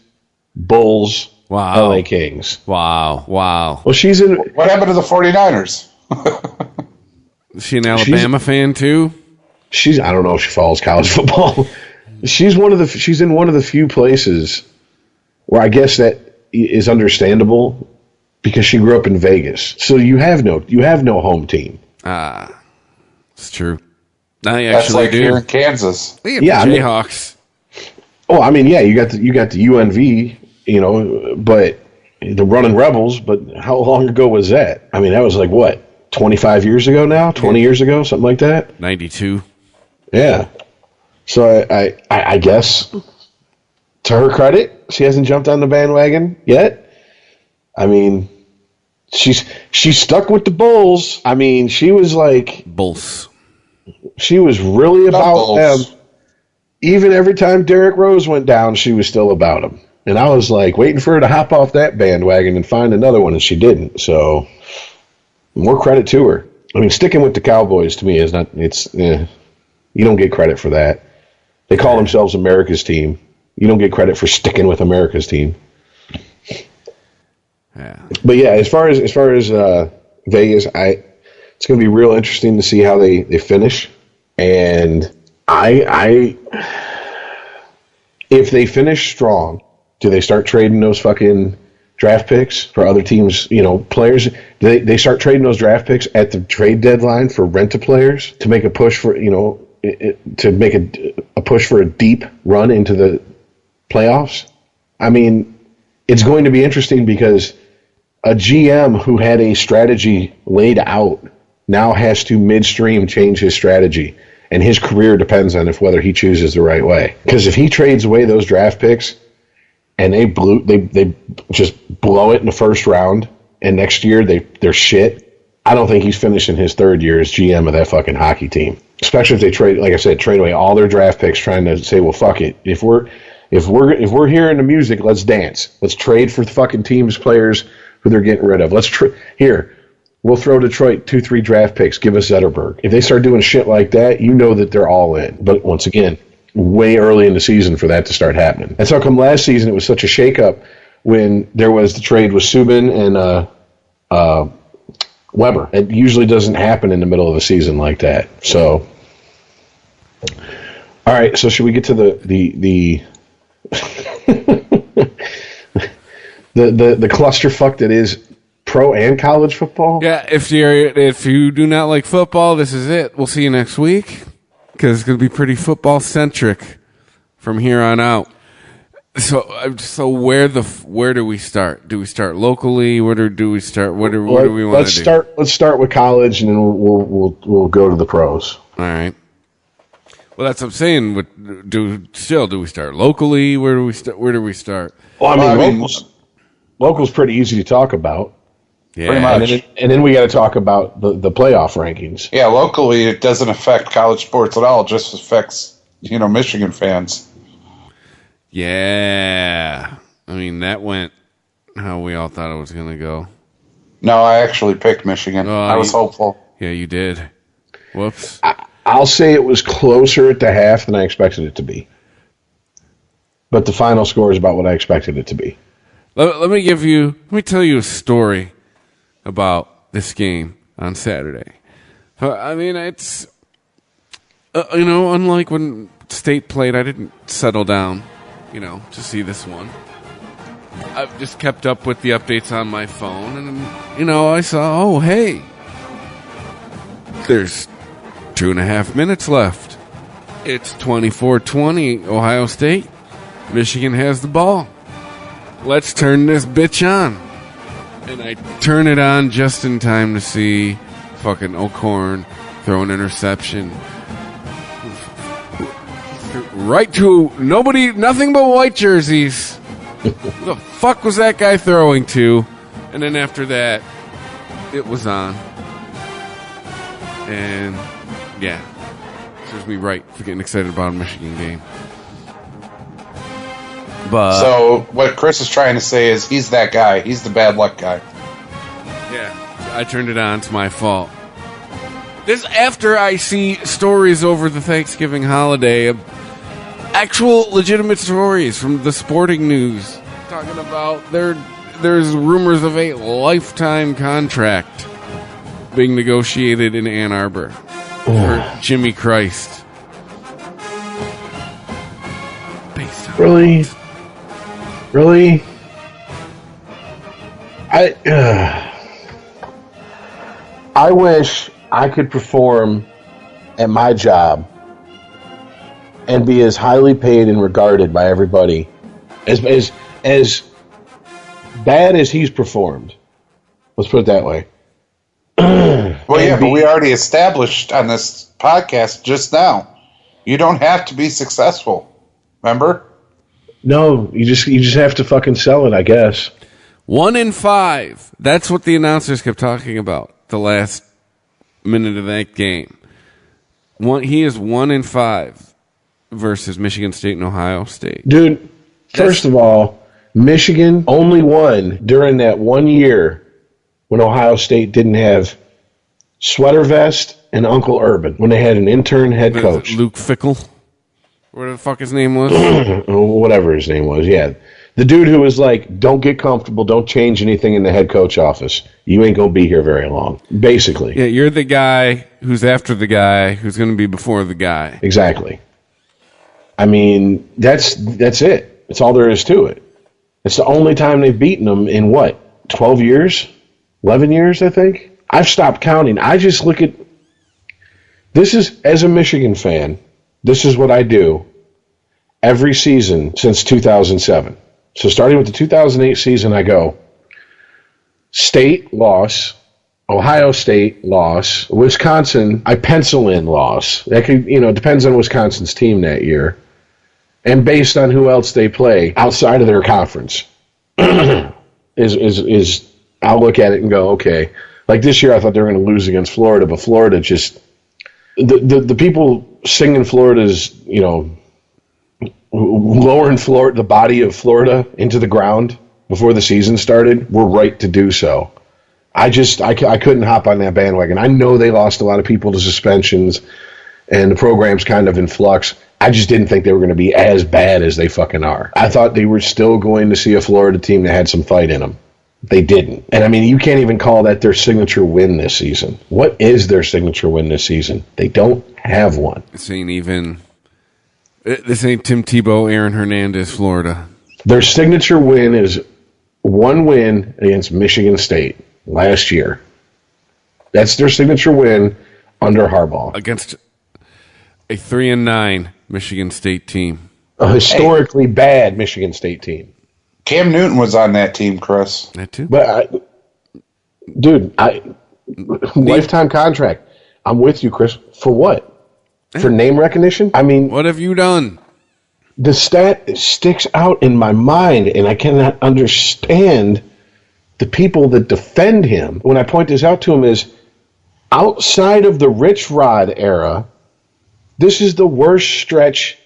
Bulls, LA Kings. Wow. Well, she's in... What happened to the 49ers? Is she an Alabama fan too? I don't know if she follows college football. She's in one of the few places where I guess that is understandable because she grew up in Vegas. So you have no home team. It's true. I That's like do. Here in Kansas. The Jayhawks. I mean, you got the UNV, but the Running Rebels. But how long ago was that? I mean, that was like what? 25 years ago now? 20 years ago? Something like that? 92. Yeah. So I guess, to her credit, she hasn't jumped on the bandwagon yet. I mean, she's stuck with the Bulls. I mean, she was like... Bulls. She was really about them. Even every time Derrick Rose went down, she was still about him. And I was like waiting for her to hop off that bandwagon and find another one, and she didn't. So... more credit to her. I mean, sticking with the Cowboys to me is not. You don't get credit for that. They call themselves America's team. You don't get credit for sticking with America's team. Yeah. But yeah, as far as Vegas, it's going to be real interesting to see how they finish. And if they finish strong, do they start trading those fucking draft picks for other teams, players? They start trading those draft picks at the trade deadline for rent-a-players to make a push for, to make a push for a deep run into the playoffs? I mean, it's going to be interesting because a GM who had a strategy laid out now has to midstream change his strategy, and his career depends on whether he chooses the right way. Because if he trades away those draft picks and they just blow it in the first round, and next year they're shit, I don't think he's finishing his third year as GM of that fucking hockey team. Especially if they trade away all their draft picks, trying to say, well, fuck it. If we're hearing the music, let's dance. Let's trade for the fucking teams, players who they're getting rid of. We'll throw Detroit 2-3 draft picks. Give us Zetterberg. If they start doing shit like that, you know that they're all in. But once again, way early in the season for that to start happening. That's how come last season it was such a shakeup when there was the trade with Subban and Weber. It usually doesn't happen in the middle of a season like that. So, all right. So should we get to the the clusterfuck that is pro and college football? Yeah, if you do not like football, this is it. We'll see you next week because it's going to be pretty football centric from here on out. So where do we start? Do we start locally? Where do we start? What do we want to do? Let's start with college, and then we'll go to the pros. All right. Well, that's what I'm saying. Do we start locally? Where do we start? Well, I mean, local's pretty easy to talk about. Yeah, pretty much. And then we got to talk about the playoff rankings. Yeah, locally it doesn't affect college sports at all. It just affects Michigan fans. Yeah. I mean, that went how we all thought it was going to go. No, I actually picked Michigan. I was hopeful. Yeah, you did. Whoops. I'll say it was closer at the half than I expected it to be. But the final score is about what I expected it to be. Let me tell you a story about this game on Saturday. I mean, it's, unlike when State played, I didn't settle down, to see this one. I've just kept up with the updates on my phone, and, I saw, oh, hey, there's 2.5 minutes left. It's 24-20, Ohio State. Michigan has the ball. Let's turn this bitch on. And I turn it on just in time to see fucking O'Korn throw an interception. Right to nothing but white jerseys. Who the fuck was that guy throwing to? And then after that, it was on. And, yeah. Serves me right for getting excited about a Michigan game. But so what Chris is trying to say is he's that guy. He's the bad luck guy. Yeah, I turned it on. It's my fault. This after I see stories over the Thanksgiving holiday, actual legitimate stories from the sporting news talking about there's rumors of a lifetime contract being negotiated in Ann Arbor for Jimmy Christ. Really? I wish I could perform at my job and be as highly paid and regarded by everybody as bad as he's performed. Let's put it that way. Well, yeah, but we already established on this podcast just now, you don't have to be successful. Remember? No, you just have to fucking sell it, I guess. 1 in 5. That's what the announcers kept talking about the last minute of that game. He is 1 in 5 versus Michigan State and Ohio State. Dude, first of all, Michigan only won during that 1 year when Ohio State didn't have Sweater Vest and Uncle Urban, when they had an intern head coach. Luke Fickle? Whatever the fuck his name was? Whatever his name was, yeah. The dude who was like, don't get comfortable, don't change anything in the head coach office. You ain't going to be here very long, basically. Yeah, you're the guy who's after the guy who's going to be before the guy. Exactly. I mean, that's it. That's all there is to it. It's the only time they've beaten them in, 12 years? 11 years, I think? I've stopped counting. I just look at... This is, as a Michigan fan, this is what I do every season since 2007. So starting with the 2008 season, I go State, loss. Ohio State, loss. Wisconsin, I pencil in loss. That could, depends on Wisconsin's team that year. And based on who else they play outside of their conference, is I'll look at it and go, okay. Like this year, I thought they were going to lose against Florida, but Florida just... The people singing Florida's, lowering the body of Florida into the ground before the season started were right to do so. I couldn't hop on that bandwagon. I know they lost a lot of people to suspensions and the program's kind of in flux. I just didn't think they were going to be as bad as they fucking are. I thought they were still going to see a Florida team that had some fight in them. They didn't. And I mean, you can't even call that their signature win this season. What is their signature win this season? They don't have one. This ain't Tim Tebow, Aaron Hernandez, Florida. Their signature win is one win against Michigan State last year. That's their signature win under Harbaugh. Against a 3-9 Michigan State team. A historically bad Michigan State team. Cam Newton was on that team, Chris. That too? But, lifetime contract. I'm with you, Chris. For what? For name recognition? I mean... What have you done? The stat sticks out in my mind, and I cannot understand the people that defend him. When I point this out to him is, outside of the Rich Rod era, this is the worst stretch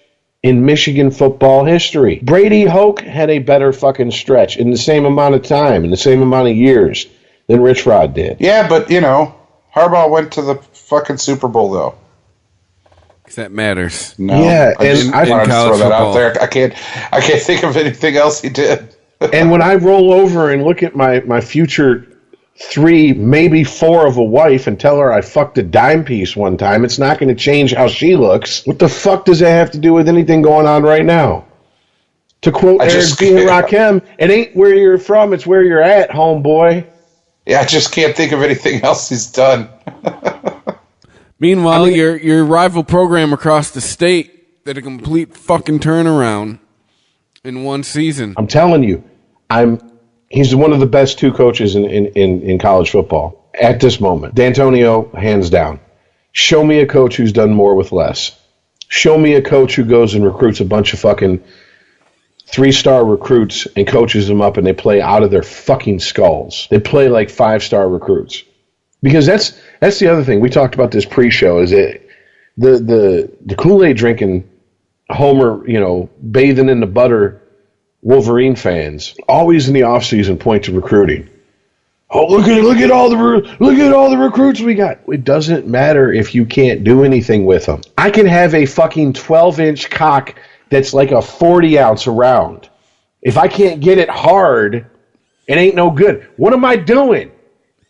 in Michigan football history. Brady Hoke had a better fucking stretch in the same amount of time, in the same amount of years than Rich Rod did. Yeah, but, Harbaugh went to the fucking Super Bowl, though. Because that matters. No, yeah, I wanted to throw that out there. I can't think of anything else he did. And when I roll over and look at my future 3, maybe 4 of a wife and tell her I fucked a dime piece one time, it's not going to change how she looks. What the fuck does that have to do with anything going on right now? To quote Eric B. and Rakim, it ain't where you're from, it's where you're at, homeboy. Yeah, I just can't think of anything else he's done. Meanwhile, your rival program across the state did a complete fucking turnaround in one season. I'm telling you, he's one of the best 2 coaches in college football at this moment. D'Antonio, hands down. Show me a coach who's done more with less. Show me a coach who goes and recruits a bunch of fucking 3-star recruits and coaches them up and they play out of their fucking skulls. They play like 5-star recruits. Because that's the other thing. We talked about this pre-show is that the Kool-Aid drinking Homer, bathing in the butter Wolverine fans always in the offseason point to recruiting. Oh, look at all the recruits we got. It doesn't matter if you can't do anything with them. I can have a fucking 12-inch cock that's like a 40-ounce around. If I can't get it hard, it ain't no good. What am I doing?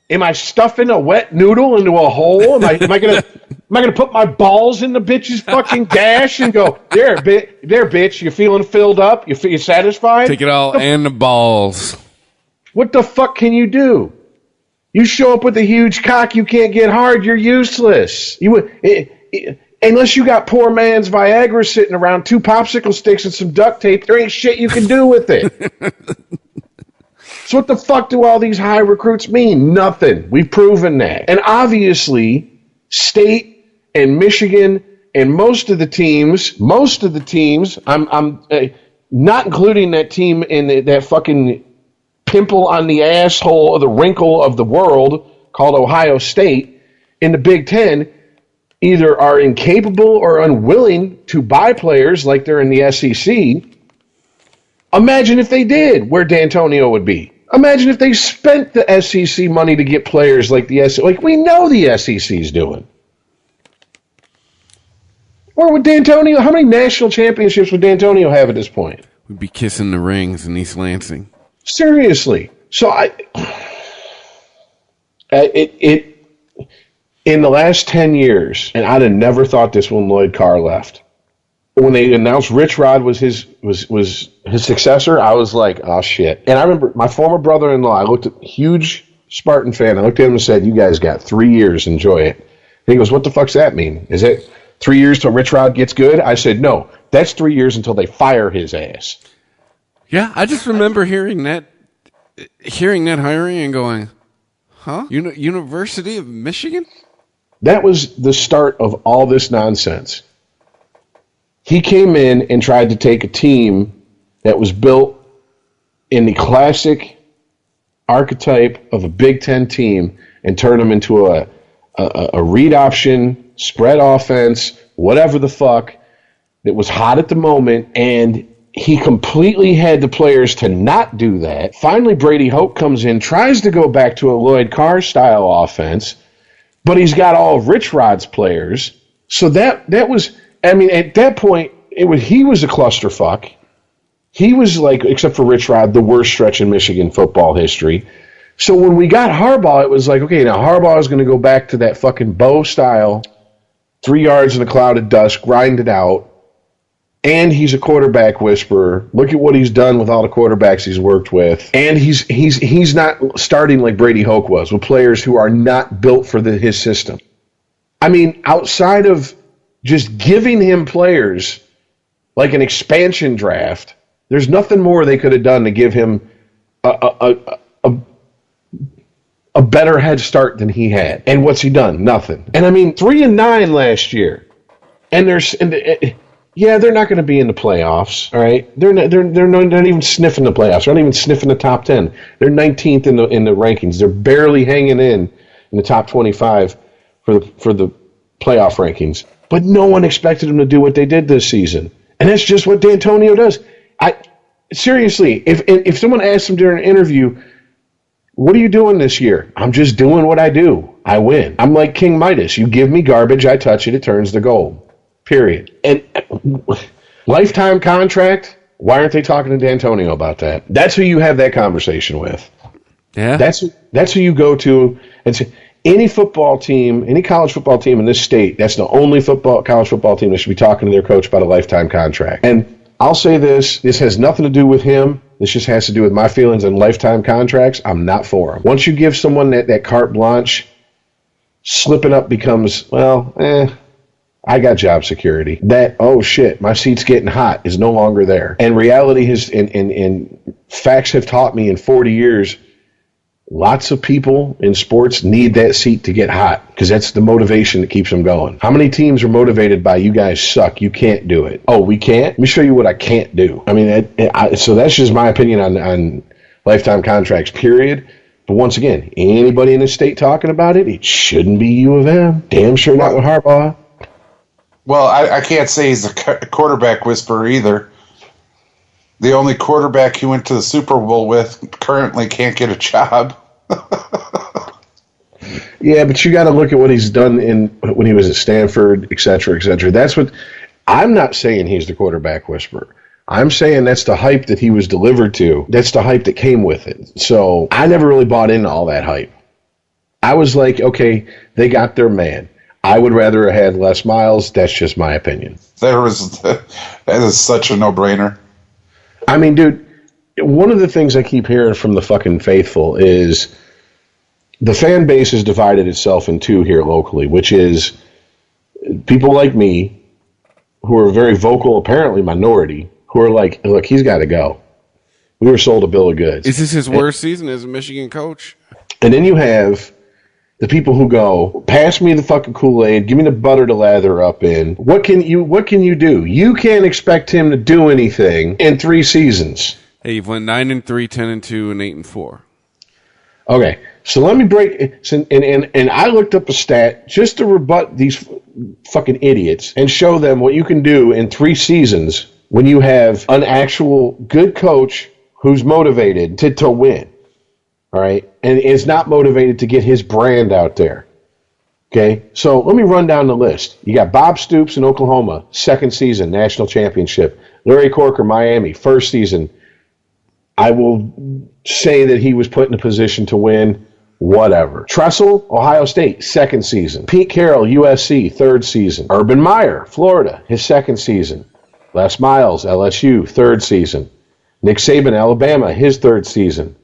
Am I stuffing a wet noodle into a hole? Am I gonna put my balls in the bitch's fucking gash and go, there, bitch, you feeling filled up? You satisfied? Take it all and the balls. What the fuck can you do? You show up with a huge cock, you can't get hard, you're useless. Unless you got poor man's Viagra sitting around, 2 popsicle sticks and some duct tape, there ain't shit you can do with it. So what the fuck do all these high recruits mean? Nothing. We've proven that. And obviously, State and Michigan and most of the teams, I'm not including that team in that fucking pimple on the asshole of the wrinkle of the world called Ohio State in the Big Ten, either are incapable or unwilling to buy players like they're in the SEC. Imagine if they did, where D'Antonio would be. Imagine if they spent the SEC money to get players like the SEC. Like we know the SEC's doing. Where would D'Antonio? How many national championships would D'Antonio have at this point? We'd be kissing the rings in East Lansing. Seriously. So in the last 10 years, and I'd have never thought this when Lloyd Carr left. When they announced Rich Rod was his successor, I was like, oh shit. And I remember my former brother-in-law, I looked at, huge Spartan fan, I looked at him and said, you guys got 3 years, enjoy it. And he goes, what the fuck's that mean? Is it 3 years till Rich Rod gets good? I said, no, that's 3 years until they fire his ass. Yeah, I just remember hearing that hiring and going, huh? University of Michigan? That was the start of all this nonsense. He came in and tried to take a team that was built in the classic archetype of a Big Ten team and turn them into a read option, spread offense, whatever the fuck, that was hot at the moment, and he completely had the players to not do that. Finally, Brady Hoke comes in, tries to go back to a Lloyd Carr-style offense, but he's got all of Rich Rod's players. So that was, I mean, at that point, he was a clusterfuck. He was like, except for Rich Rod, the worst stretch in Michigan football history. So when we got Harbaugh, it was like, okay, now Harbaugh is going to go back to that fucking Bo style, 3 yards in a cloud of dust, grind it out, and he's a quarterback whisperer. Look at what he's done with all the quarterbacks he's worked with, and he's not starting like Brady Hoke was with players who are not built for his system. I mean, outside of just giving him players like an expansion draft, there's nothing more they could have done to give him a better head start than he had. And what's he done? Nothing. And I mean, 3-9 last year. And they're not going to be in the playoffs, all right? They're not even sniffing the playoffs. They're not even sniffing the top 10. They're 19th in the rankings. They're barely hanging in the top 25 for the playoff rankings. But no one expected them to do what they did this season. And that's just what D'Antonio does. Seriously, if someone asked him during an interview, what are you doing this year? I'm just doing what I do. I win. I'm like King Midas. You give me garbage, I touch it, it turns to gold. Period. And lifetime contract, why aren't they talking to D'Antonio about that? That's who you have that conversation with. Yeah. That's who you go to and say, any football team, any college football team in this state, that's the only college football team that should be talking to their coach about a lifetime contract. And I'll say this has nothing to do with him. This just has to do with my feelings on lifetime contracts. I'm not for them. Once you give someone that carte blanche, slipping up becomes, I got job security. That, oh shit, my seat's getting hot is no longer there. And reality has, and facts have taught me in 40 years, lots of people in sports need that seat to get hot because that's the motivation that keeps them going. How many teams are motivated by, you guys suck, you can't do it? Oh, we can't? Let me show you what I can't do. I mean, so that's just my opinion on lifetime contracts, period. But once again, anybody in the state talking about it, it shouldn't be U of M. Damn sure not with Harbaugh. Well, I can't say he's a quarterback whisperer either. The only quarterback he went to the Super Bowl with currently can't get a job. Yeah, but you got to look at what he's done when he was at Stanford, et cetera, et cetera. That's what I'm not saying he's the quarterback whisperer. I'm saying that's the hype that he was delivered to. That's the hype that came with it. So I never really bought into all that hype. I was like, okay, they got their man. I would rather have had Les Miles. That's just my opinion. That is such a no-brainer. I mean, dude, one of the things I keep hearing from the fucking faithful is the fan base has divided itself in two here locally, which is people like me who are very vocal, apparently minority, who are like, look, he's got to go. We were sold a bill of goods. Is this his worst season as a Michigan coach? And then you have the people who go, pass me the fucking Kool-Aid, give me the butter to lather up in. What can you do? You can't expect him to do anything in 3 seasons. Hey, you've went 9-3, 10-2, and 8-4. Okay, so let me break it. And I looked up a stat just to rebut these fucking idiots and show them what you can do in 3 seasons when you have an actual good coach who's motivated to win. All right, and is not motivated to get his brand out there. Okay, so let me run down the list. You got Bob Stoops in Oklahoma, 2nd season, national championship. Larry Corker, Miami, 1st season. I will say that he was put in a position to win, whatever. Tressel, Ohio State, 2nd season. Pete Carroll, USC, 3rd season. Urban Meyer, Florida, his 2nd season. Les Miles, LSU, 3rd season. Nick Saban, Alabama, his 3rd season.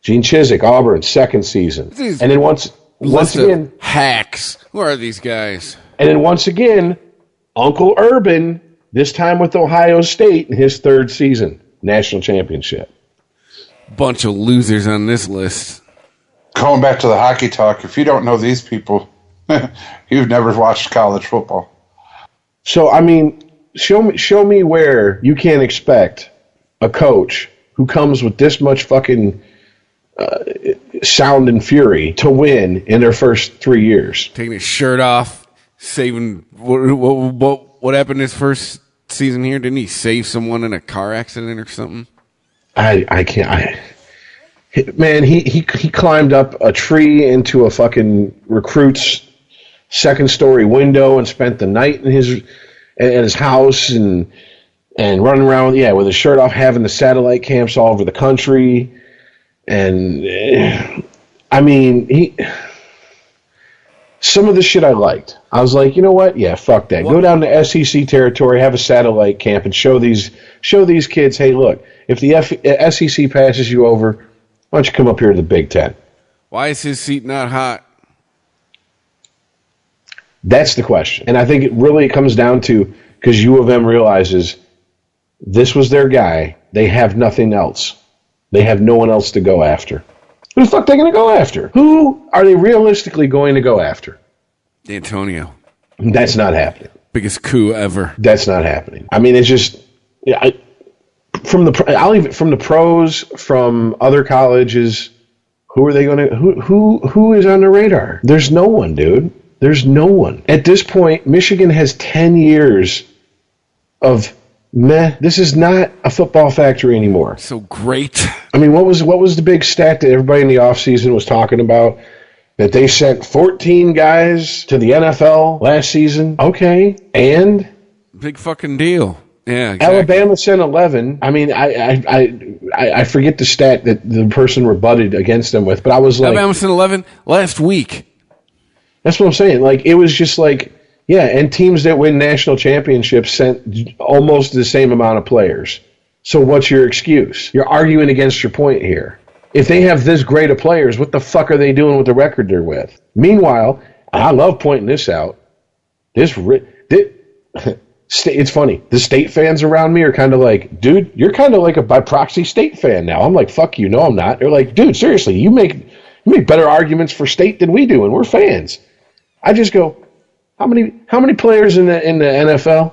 Gene Chizik, Auburn, 2nd season. And then once again, hacks. Who are these guys? And then once again, Uncle Urban, this time with Ohio State in his 3rd season, national championship. Bunch of losers on this list. Going back to the hockey talk, if you don't know these people, you've never watched college football. So, I mean, show me where you can't expect a coach who comes with this much fucking sound and fury to win in their first 3 years. Taking his shirt off, saving what happened his first season here? Didn't he save someone in a car accident or something? I can't. Man, he climbed up a tree into a fucking recruit's 2nd story window and spent the night in his house, and and running around, with his shirt off, having the satellite camps all over the country. And, I mean, some of the shit I liked. I was like, you know what? Yeah, fuck that. Go down to SEC territory, have a satellite camp, and show these kids, hey, look, if the SEC passes you over, why don't you come up here to the Big Ten? Why is his seat not hot? That's the question. And I think it really comes down to, because U of M realizes this was their guy. They have nothing else. They have no one else to go after. Who the fuck are they going to go after? Who are they realistically going to go after? Antonio. That's not happening. Biggest coup ever. That's not happening. I mean, it's just from the pros, from other colleges. Who are they going to? Who is on the radar? There's no one, dude. There's no one at this point. Michigan has 10 years of meh. This is not a football factory anymore. So great. I mean, what was the big stat that everybody in the offseason was talking about? That they sent 14 guys to the NFL last season. Okay, and big fucking deal. Yeah, exactly. Alabama sent 11. I mean, I forget the stat that the person rebutted against them with, but I was like, Alabama sent 11 last week. That's what I'm saying. Like, it was just like, yeah, and teams that win national championships sent almost the same amount of players. So what's your excuse? You're arguing against your point here. If they have this great of players, what the fuck are they doing with the record they're with? Meanwhile, I love pointing this out. It's funny. The state fans around me are kind of like, dude, you're kind of like a by proxy state fan now. I'm like, fuck you. No, I'm not. They're like, dude, seriously, you make better arguments for state than we do, and we're fans. I just go, how many players in the NFL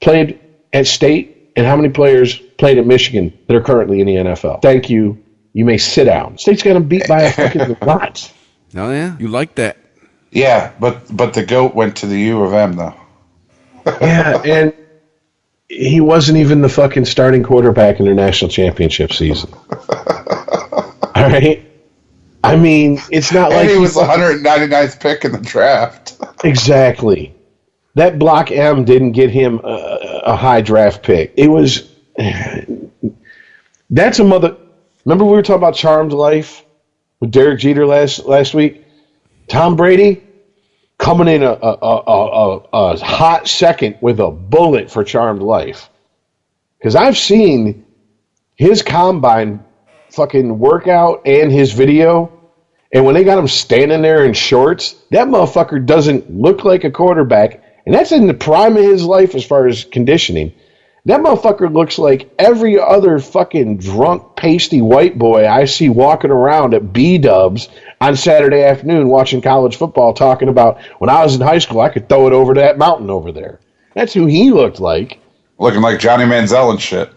played at state, and how many players played at Michigan that are currently in the NFL? Thank you. You may sit down. State's got them beat by a fucking lot. Oh, yeah? You like that. Yeah, but the GOAT went to the U of M, though. Yeah, and he wasn't even the fucking starting quarterback in their national championship season. All right? I mean, it's not like... he was the 199th pick in the draft. Exactly. That Block M didn't get him a high draft pick. It was... That's a mother... Remember we were talking about Charmed Life with Derek Jeter last week? Tom Brady coming in a hot second with a bullet for Charmed Life. Because I've seen his combine fucking workout and his video, and when they got him standing there in shorts, that motherfucker doesn't look like a quarterback, and that's in the prime of his life as far as conditioning. That motherfucker looks like every other fucking drunk, pasty white boy I see walking around at B-dubs on Saturday afternoon watching college football talking about, when I was in high school, I could throw it over to that mountain over there. That's who he looked like. Looking like Johnny Manziel and shit.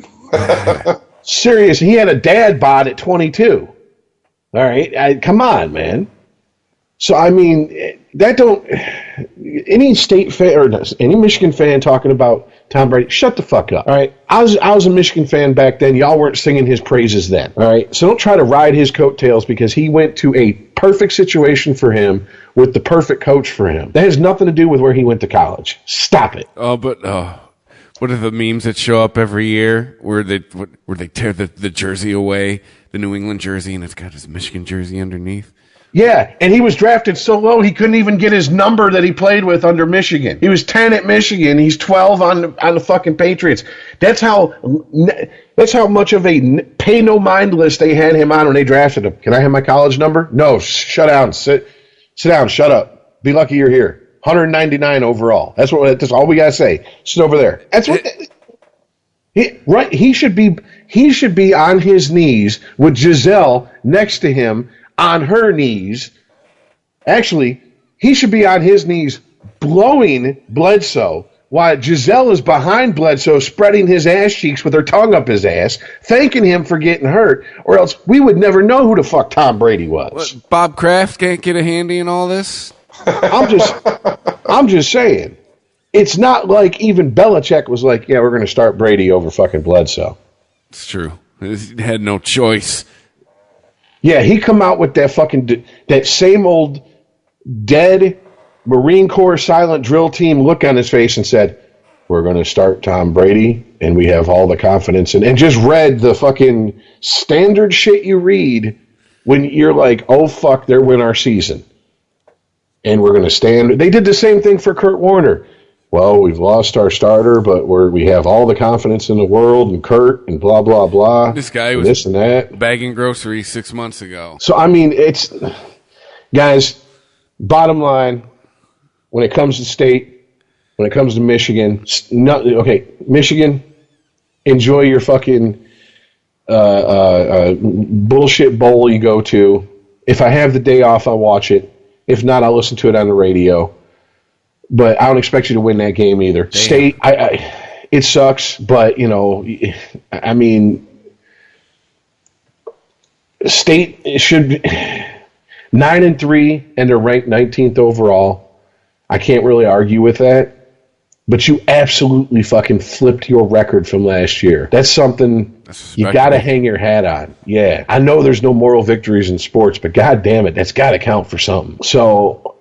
Serious. He had a dad bod at 22. All right? Come on, man. So, I mean, any state fan or any Michigan fan talking about Tom Brady, shut the fuck up. All right. I was a Michigan fan back then. Y'all weren't singing his praises then. All right. So don't try to ride his coattails because he went to a perfect situation for him with the perfect coach for him. That has nothing to do with where he went to college. Stop it. What are the memes that show up every year where they tear the jersey away, the New England jersey, and it's got his Michigan jersey underneath? Yeah, and he was drafted so low he couldn't even get his number that he played with under Michigan. He was 10 at Michigan. He's 12 on the fucking Patriots. That's how much of a pay no mind list they had him on when they drafted him. Can I have my college number? No, shut down. Sit down. Shut up. Be lucky you're here. 199 overall. That's all we gotta say. Sit over there. That's what. Right. He should be on his knees with Giselle next to him. On her knees. Actually, he should be on his knees blowing Bledsoe while Giselle is behind Bledsoe spreading his ass cheeks with her tongue up his ass, thanking him for getting hurt, or else we would never know who the fuck Tom Brady was. What, Bob Kraft can't get a handy in all this? I'm just saying. It's not like even Belichick was like, yeah, we're going to start Brady over fucking Bledsoe. It's true. He had no choice. Yeah, he come out with that same old dead Marine Corps silent drill team look on his face and said, We're going to start Tom Brady, and we have all the confidence. And just read the fucking standard shit you read when you're like, oh, fuck, they're win our season. And we're going to stand. They did the same thing for Kurt Warner. Well, we've lost our starter, but we have all the confidence in the world, and Kurt, and blah, blah, blah. This guy was this and that. bagging groceries 6 months ago. So, I mean, it's, guys, bottom line, when it comes to state, when it comes to Michigan, Michigan, enjoy your fucking bullshit bowl you go to. If I have the day off, I'll watch it. If not, I'll listen to it on the radio. But I don't expect you to win that game either. Damn. State, it sucks, but, I mean, State should be 9-3, and they're ranked 19th overall. I can't really argue with that. But you absolutely fucking flipped your record from last year. That's something you got to hang your hat on. Yeah. I know there's no moral victories in sports, but God damn it, that's got to count for something. So,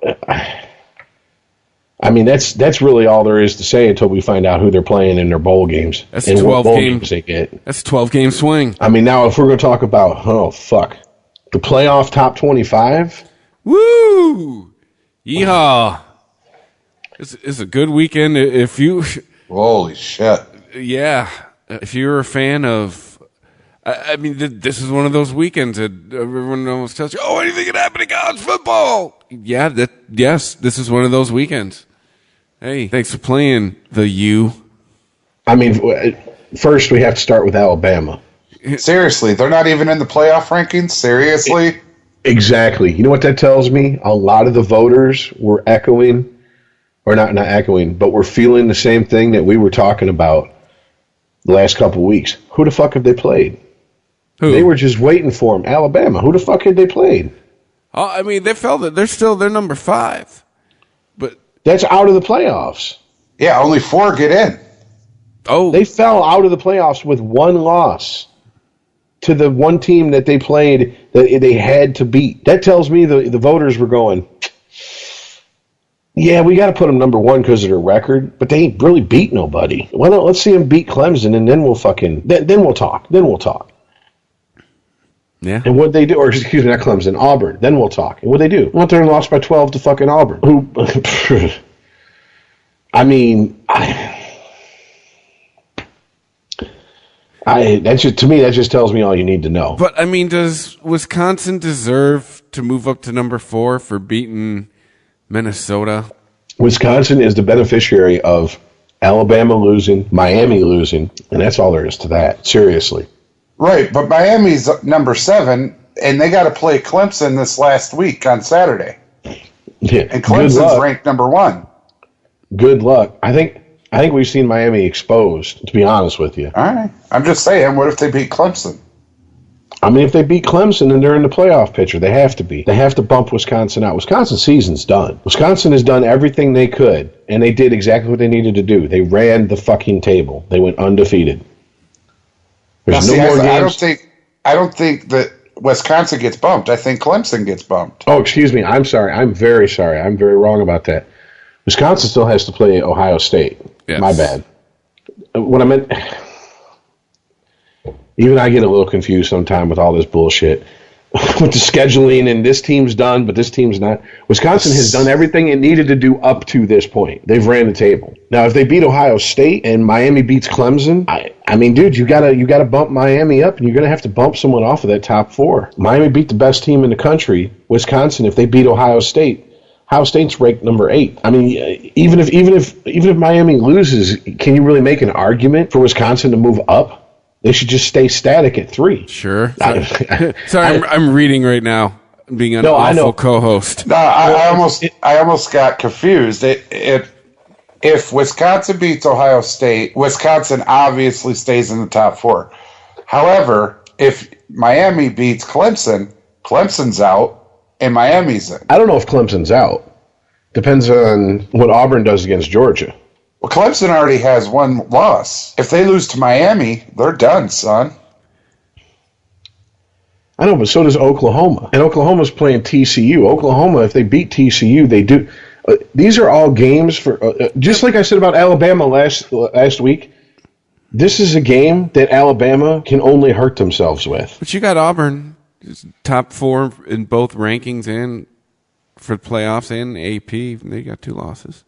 I mean, that's really all there is to say until we find out who they're playing in their bowl games. That's and 12 what bowl games they get. That's a 12-game swing. I mean, now if we're going to talk about, the playoff top 25? Woo! Yeehaw! It's a good weekend if you. Holy shit! Yeah, if you're a fan of, I mean, this is one of those weekends that everyone almost tells you, "Oh, anything can happen in college football." Yeah, yes, this is one of those weekends. Hey, thanks for playing the U. I mean, first we have to start with Alabama. Seriously, they're not even in the playoff rankings. Seriously, exactly. You know what that tells me? A lot of the voters were echoing. Or not echoing, but we're feeling the same thing that we were talking about the last couple of weeks. Who the fuck have they played? Who? They were just waiting for them. Alabama. Who the fuck had they played? Oh, I mean, they're number 5, but that's out of the playoffs. Yeah, only 4 get in. Oh, they fell out of the playoffs with one loss to the one team that they played that they had to beat. That tells me the voters were going, yeah, we got to put them number 1 because of their record, but they ain't really beat nobody. Why not? Let's see them beat Clemson, and then we'll then we'll talk. Then we'll talk. Yeah. And what they do, or excuse me, not Clemson, Auburn. Then we'll talk. And what they do? Went there and lost by 12 to fucking Auburn. Who? I mean, to me that just tells me all you need to know. But I mean, does Wisconsin deserve to move up to number 4 for beating Minnesota? Wisconsin is the beneficiary of Alabama losing, Miami losing, and that's all there is to that. Seriously. Right, but Miami's number 7, and they got to play Clemson this last week on Saturday. Yeah, and Clemson's ranked number 1. Good luck. I think we've seen Miami exposed, to be honest with you. All right. I'm just saying, what if they beat Clemson? I mean, if they beat Clemson, then they're in the playoff picture. They have to be. They have to bump Wisconsin out. Wisconsin's season's done. Wisconsin has done everything they could, and they did exactly what they needed to do. They ran the fucking table. They went undefeated. There's no more games. I don't think that Wisconsin gets bumped. I think Clemson gets bumped. Oh, excuse me. I'm sorry. I'm very sorry. I'm very wrong about that. Wisconsin still has to play Ohio State. Yes. My bad. What I meant... Even I get a little confused sometimes with all this bullshit. With the scheduling, and this team's done, but this team's not. Wisconsin has done everything it needed to do up to this point. They've ran the table. Now, if they beat Ohio State and Miami beats Clemson, I mean, dude, you gotta bump Miami up, and you're gonna have to bump someone off of that top 4. Miami beat the best team in the country. Wisconsin, if they beat Ohio State's ranked number 8. I mean, even if Miami loses, can you really make an argument for Wisconsin to move up? They should just stay static at 3. Sure. Sorry, I'm reading right now. I'm being an awful co-host. No, I almost got confused. If Wisconsin beats Ohio State, Wisconsin obviously stays in the top 4. However, if Miami beats Clemson, Clemson's out and Miami's in. I don't know if Clemson's out. Depends on what Auburn does against Georgia. Well, Clemson already has 1 loss. If they lose to Miami, they're done, son. I know, but so does Oklahoma. And Oklahoma's playing TCU. Oklahoma, if they beat TCU, they do. These are all games for just like I said about Alabama last week. This is a game that Alabama can only hurt themselves with. But you got Auburn, top 4 in both rankings and for playoffs and AP. They got 2 losses.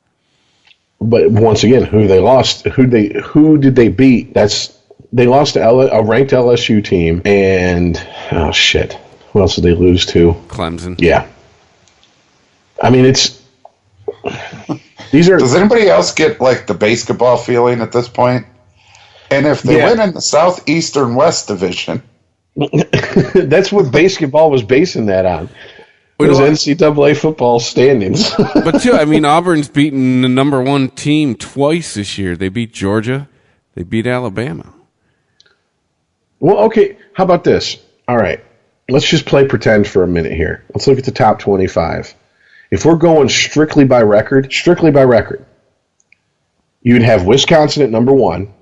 But once again, who they lost? Who did they beat? They lost to a ranked LSU team, and oh shit, who else did they lose to? Clemson. Yeah. I mean, these are. Does anybody else get like the basketball feeling at this point? And if they win in the Southeastern West Division, that's what basketball was basing that on. It was NCAA football standings. But too, I mean, Auburn's beaten the number 1 team twice this year. They beat Georgia. They beat Alabama. Well, okay. How about this? All right. Let's just play pretend for a minute here. Let's look at the top 25. If we're going strictly by record, you'd have Wisconsin at number 1,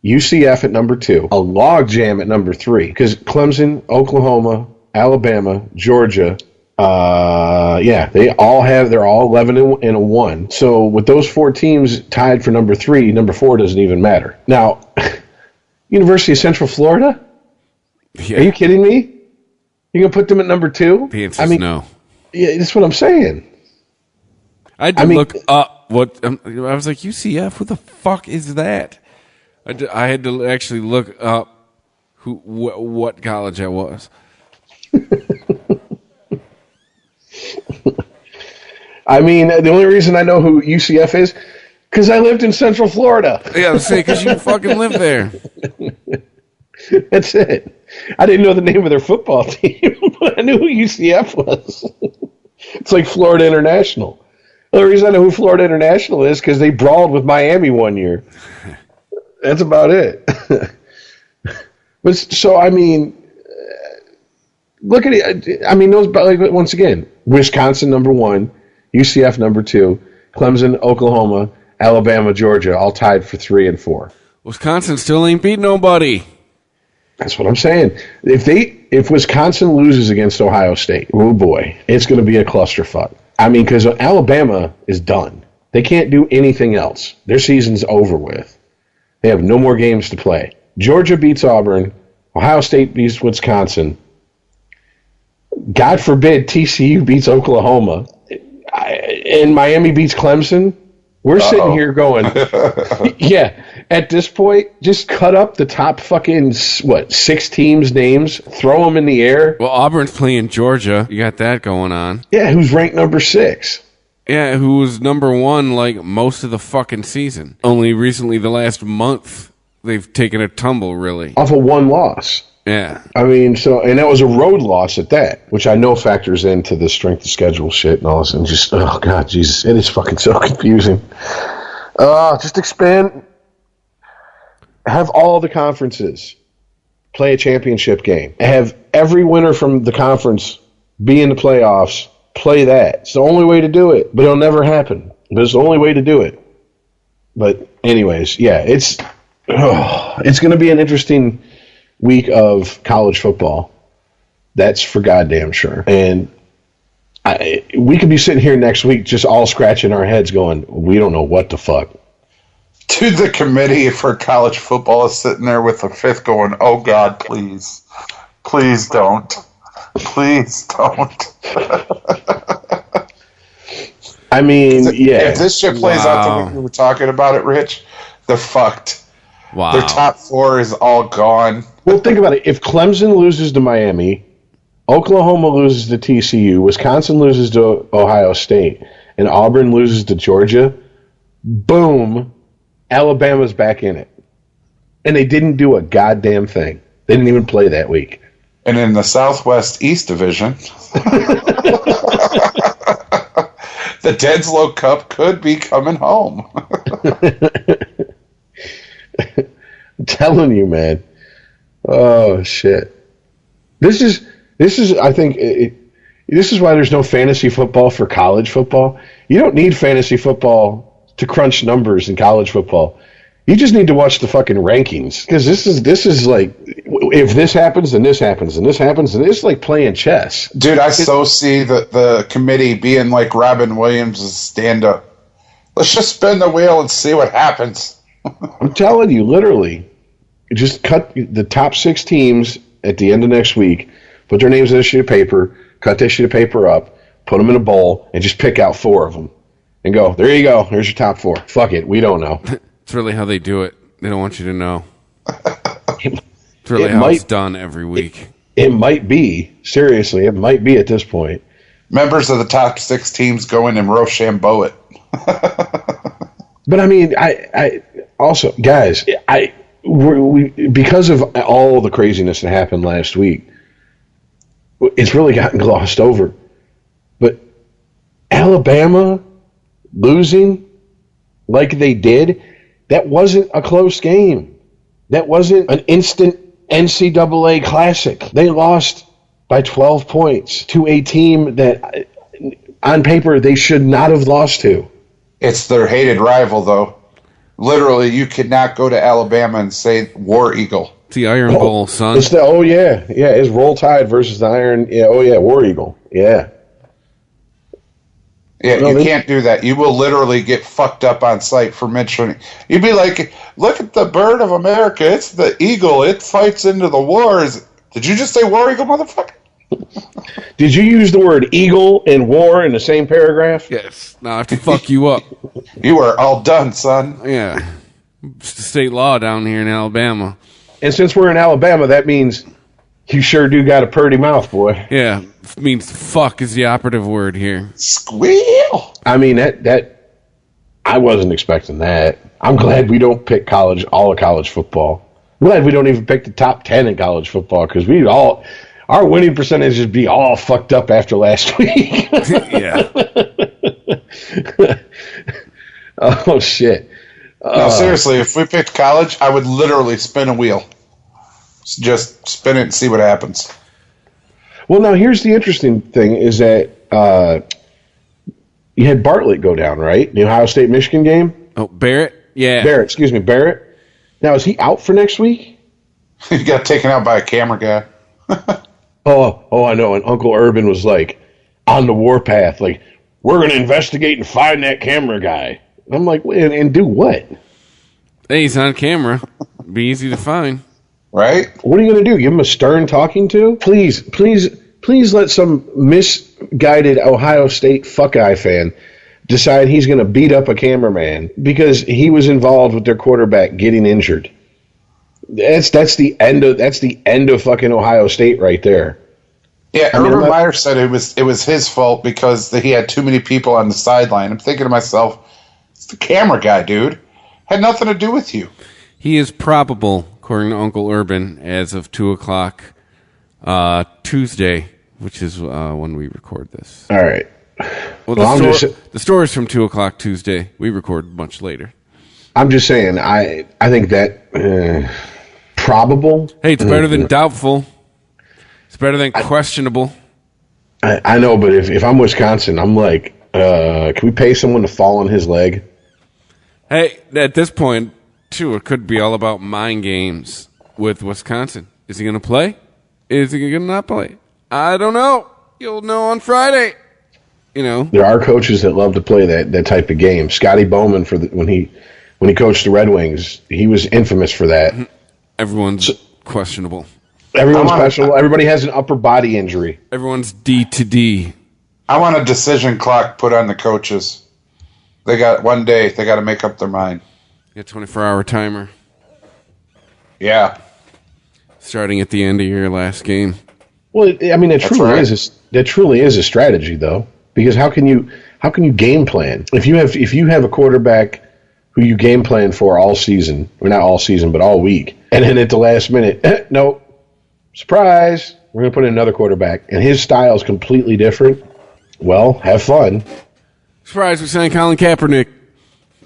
UCF at number 2, a logjam at number 3, because Clemson, Oklahoma, Alabama, Georgia, they're all 11 and a 1. So with those 4 teams tied for number 3, number 4 doesn't even matter. Now, University of Central Florida? Yeah. Are you kidding me? You're going to put them at number 2? The answer is no. Yeah, that's what I'm saying. I had to look up what I was like, UCF, who the fuck is that? I had to actually look up what college that was. I mean, the only reason I know who UCF is because I lived in Central Florida. Yeah, I was saying because you fucking live there. That's it. I didn't know the name of their football team, but I knew who UCF was. It's like Florida International. The only reason I know who Florida International is because they brawled with Miami one year. That's about it. But so, I mean, look at it. I mean, those, like, once again, Wisconsin number 1, UCF number 2, Clemson, Oklahoma, Alabama, Georgia, all tied for 3 and 4. Wisconsin still ain't beat nobody. That's what I'm saying. If Wisconsin loses against Ohio State, oh boy, it's going to be a clusterfuck. I mean, because Alabama is done. They can't do anything else. Their season's over with. They have no more games to play. Georgia beats Auburn. Ohio State beats Wisconsin. God forbid TCU beats Oklahoma. And Miami beats Clemson. We're sitting here going, yeah, at this point, just cut up the top fucking, 6 teams' names, throw them in the air. Well, Auburn's playing Georgia. You got that going on. Yeah, who's ranked number 6. Yeah, who was number 1 like most of the fucking season. Only recently, the last month, they've taken a tumble, really. Off of 1 loss. Yeah. I mean, and that was a road loss at that, which I know factors into the strength of schedule shit and all this, and just, oh, God, Jesus, it is fucking so confusing. Just expand, have all the conferences play a championship game. Have every winner from the conference be in the playoffs, play that. It's the only way to do it, but it'll never happen. But it's the only way to do it. But anyways, yeah, it's going to be an interesting week of college football. That's for goddamn sure. And we could be sitting here next week just all scratching our heads going, we don't know what the fuck. Dude, the committee for college football is sitting there with a fifth going, oh, God, please. Please don't. Please don't. I mean, yeah. If this shit plays out the way we were talking about it, Rich, they're fucked. Wow. Their top 4 is all gone. Well, think about it. If Clemson loses to Miami, Oklahoma loses to TCU, Wisconsin loses to Ohio State, and Auburn loses to Georgia, boom, Alabama's back in it. And they didn't do a goddamn thing. They didn't even play that week. And in the Southwest East Division, the Denslow Cup could be coming home. I'm telling you, man. Oh, shit. This is I think, this is why there's no fantasy football for college football. You don't need fantasy football to crunch numbers in college football. You just need to watch the fucking rankings, because this is like, if this happens, then this happens, and this happens, and it's like playing chess. Dude, I so see the committee being like Robin Williams' stand-up. Let's just spin the wheel and see what happens. I'm telling you, literally, just cut the top 6 teams at the end of next week, put their names on a sheet of paper, cut that sheet of paper up, put them in a bowl, and just pick out 4 of them. And go, there you go, there's your top 4. Fuck it, we don't know. It's really how they do it. They don't want you to know. It's really how it's done every week. It might be. Seriously, it might be at this point. Members of the top 6 teams go in and Rochambeau it. But I mean, I also, guys, we because of all the craziness that happened last week, it's really gotten glossed over. But Alabama losing like they did, that wasn't a close game. That wasn't an instant NCAA classic. They lost by 12 points to a team that, on paper, they should not have lost to. It's their hated rival, though. Literally, you could not go to Alabama and say War Eagle. It's the Iron Bowl, son. It's it's Roll Tide versus the Iron. Yeah, War Eagle. Yeah. Yeah, you can't do that. You will literally get fucked up on sight for mentioning. You'd be like, look at the bird of America. It's the eagle. It fights into the wars. Did you just say War Eagle, motherfucker? Did you use the word eagle and war in the same paragraph? Yes. Now I have to fuck you up. You are all done, son. Yeah. It's the state law down here in Alabama. And since we're in Alabama, that means you sure do got a purty mouth, boy. Yeah. It means fuck is the operative word here. Squeal. I mean, that I wasn't expecting that. I'm glad we don't pick all of college football. I'm glad we don't even pick the top 10 in college football, because our winning percentage would be all fucked up after last week. Yeah. Oh, shit. No, seriously, if we picked college, I would literally spin a wheel. Just spin it and see what happens. Well, now, here's the interesting thing is that you had Bartlett go down, right? The Ohio State-Michigan game? Oh, Barrett? Yeah. Barrett. Now, is he out for next week? He got taken out by a camera guy. Oh, I know. And Uncle Urban was like, on the warpath, like, we're going to investigate and find that camera guy. I'm like, and do what? Hey, he's on camera. Be easy to find. Right? What are you going to do? Give him a stern talking to? Please let some misguided Ohio State fuck-eye fan decide he's going to beat up a cameraman because he was involved with their quarterback getting injured. That's the end of fucking Ohio State right there. Yeah, Urban Meyer said it was his fault because he had too many people on the sideline. I'm thinking to myself, it's the camera guy, dude. Had nothing to do with you. He is probable, according to Uncle Urban, as of 2:00 Tuesday, which is when we record this. All right. Well, the story is from 2:00 Tuesday. We record much later. I'm just saying, I think that probable. Hey, it's better than doubtful. It's better than questionable. I know, but if I'm Wisconsin, I'm like, can we pay someone to fall on his leg? Hey, at this point, too, it could be all about mind games with Wisconsin. Is he going to play? Is he going to not play? I don't know. You'll know on Friday. You know, there are coaches that love to play that type of game. Scotty Bowman when he coached the Red Wings, he was infamous for that. Everyone's questionable. Everyone's questionable. Everybody has an upper body injury. Everyone's D to D. I want a decision clock put on the coaches. They got one day. They got to make up their mind. A 24-hour timer. Yeah. Starting at the end of your last game. Well, I mean, that truly is a strategy, though, because how can you game plan if you have a quarterback who you game plan for all season, or not all season, but all week, and then at the last minute, nope, surprise, we're going to put in another quarterback, and his style is completely different. Well, have fun. Surprise, we're saying Colin Kaepernick.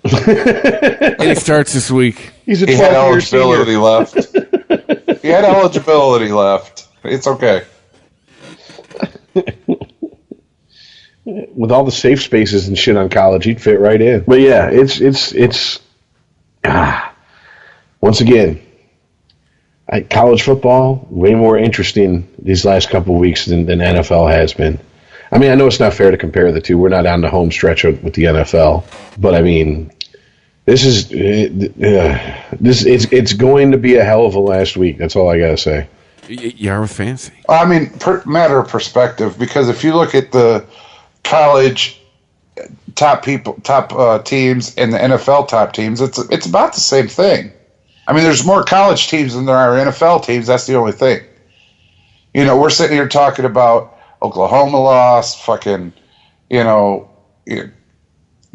And he starts this week. He had eligibility left. He had eligibility left. It's okay. With all the safe spaces and shit on college, he'd fit right in. But yeah, it's once again, college football, way more interesting these last couple of weeks than NFL has been. I mean, I know it's not fair to compare the two. We're not on the home stretch with the NFL. But, I mean, it's going to be a hell of a last week. That's all I got to say. You're fancy. I mean, matter of perspective, because if you look at the college top teams and the NFL top teams, it's about the same thing. I mean, there's more college teams than there are NFL teams. That's the only thing. You know, we're sitting here talking about Oklahoma lost, fucking,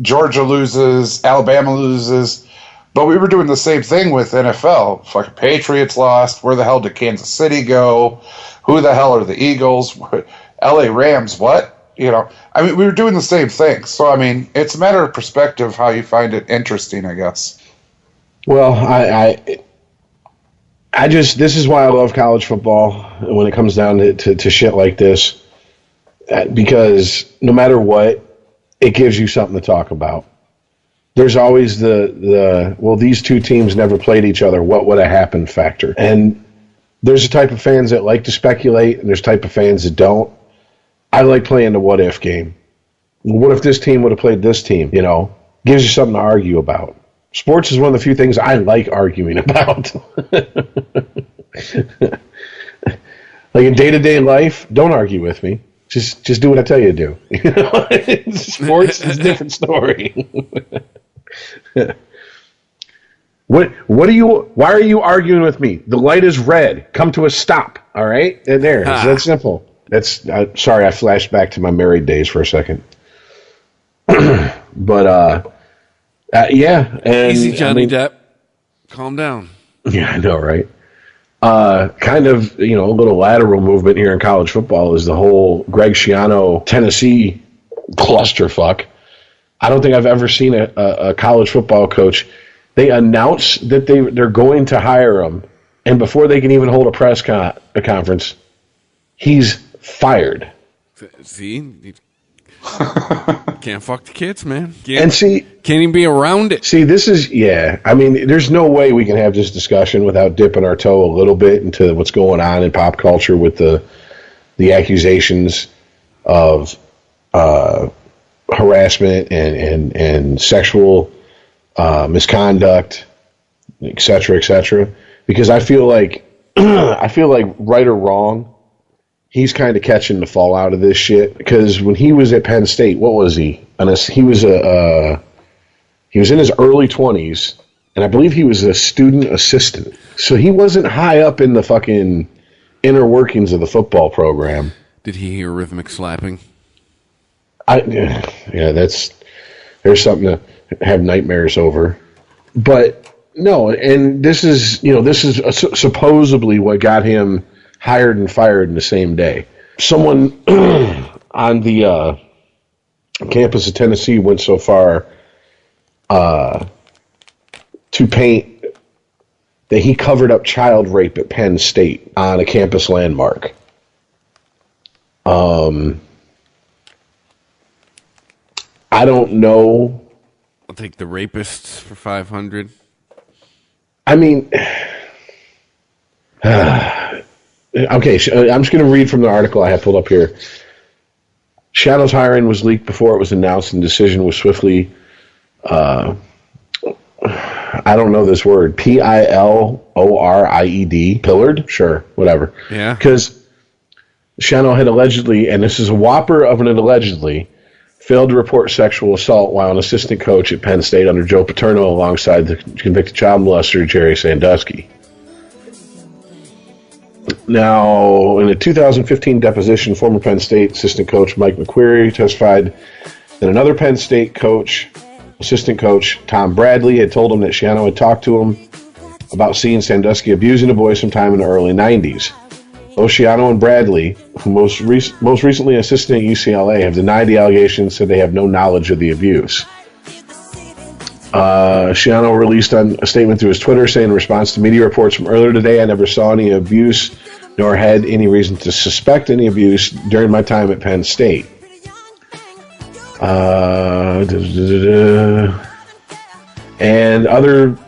Georgia loses, Alabama loses. But we were doing the same thing with NFL. Fucking Patriots lost. Where the hell did Kansas City go? Who the hell are the Eagles? LA Rams, what? I mean, we were doing the same thing. So, I mean, it's a matter of perspective how you find it interesting, I guess. Well, I just, this is why I love college football when it comes down to shit like this. Because no matter what, it gives you something to talk about. There's always well, these two teams never played each other. What would have happened factor? And there's a type of fans that like to speculate, and there's a type of fans that don't. I like playing the what if game. What if this team would have played this team? Gives you something to argue about. Sports is one of the few things I like arguing about. Like in day-to-day life, don't argue with me. Just do what I tell you to do. Sports is a different story. Why are you arguing with me? The light is red. Come to a stop. All right? And there. It's that simple. Sorry, I flashed back to my married days for a second. But yeah. And, easy, Johnny Depp. Calm down. Yeah, I know, right? Kind of, a little lateral movement here in college football is the whole Greg Schiano Tennessee clusterfuck. I don't think I've ever seen a college football coach. They announce that they're going to hire him, and before they can even hold a press conference, he's fired. See? Can't fuck the kids, man. Can't even be around it. See, this is, I mean, there's no way we can have this discussion without dipping our toe a little bit into what's going on in pop culture with the accusations of harassment and sexual misconduct, et cetera, because I feel like right or wrong, he's kind of catching the fallout of this shit. Because when he was at Penn State, what was he? He was in his early 20s, and I believe he was a student assistant. So he wasn't high up in the fucking inner workings of the football program. Did he hear rhythmic slapping? There's something to have nightmares over. But no, and this is supposedly what got him hired and fired in the same day. Someone on the campus of Tennessee went so far to paint that he covered up child rape at Penn State on a campus landmark. I don't know. I'll take the rapists for 500. I mean, okay, I'm just going to read from the article I have pulled up here. Schiano's hiring was leaked before it was announced, and decision was swiftly, I don't know this word, Piloried? Pillared? Sure, whatever. Yeah. Because Schiano had allegedly, and this is a whopper of an allegedly, failed to report sexual assault while an assistant coach at Penn State under Joe Paterno alongside the convicted child molester Jerry Sandusky. Now, in a 2015 deposition, former Penn State assistant coach Mike McQuarrie testified that another Penn State assistant coach, Tom Bradley, had told him that Schiano had talked to him about seeing Sandusky abusing a boy sometime in the early 90s. Both Schiano and Bradley, who most recently assistant at UCLA, have denied the allegations, said they have no knowledge of the abuse. Schiano released a statement through his Twitter saying, in response to media reports from earlier today, I never saw any abuse nor had any reason to suspect any abuse during my time at Penn State. And other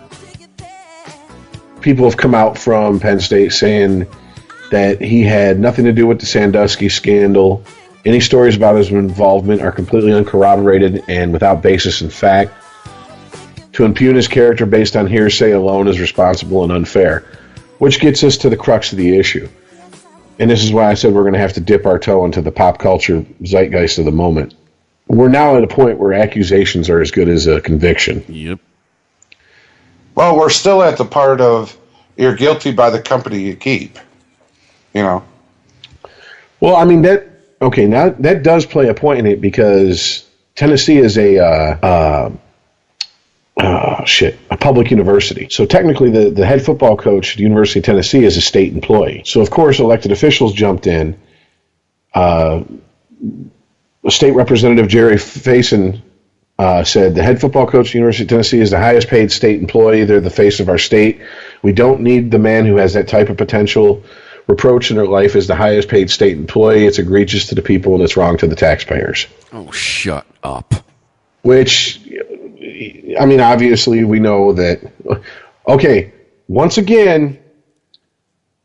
people have come out from Penn State saying that he had nothing to do with the Sandusky scandal. Any stories about his involvement are completely uncorroborated and without basis in fact. To impugn his character based on hearsay alone is responsible and unfair, which gets us to the crux of the issue. And this is why I said we're going to have to dip our toe into the pop culture zeitgeist of the moment. We're now at a point where accusations are as good as a conviction. Yep. Well, we're still at the part of you're guilty by the company you keep. You know. Well, I mean now that does play a point in it because Tennessee is a public university. So technically the head football coach at the University of Tennessee is a state employee. So of course elected officials jumped in. State Representative Jerry Faison said the head football coach at the University of Tennessee is the highest paid state employee. They're the face of our state. We don't need the man who has that type of potential. Reproach in their life is the highest paid state employee. It's egregious to the people and it's wrong to the taxpayers. Oh, shut up. Which, I mean, obviously we know that, okay, once again,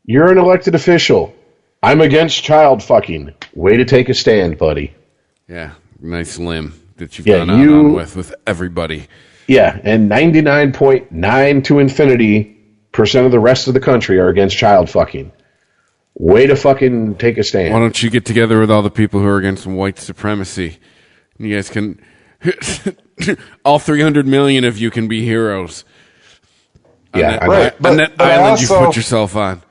you're an elected official. I'm against child fucking. Way to take a stand, buddy. Yeah, nice limb that you've gone out on with everybody. Yeah, and 99.9 to infinity % of the rest of the country are against child fucking. Way to fucking take a stand. Why don't you get together with all the people who are against white supremacy? You guys can... all 300 million of you can be heroes. Yeah, on that island you put yourself on.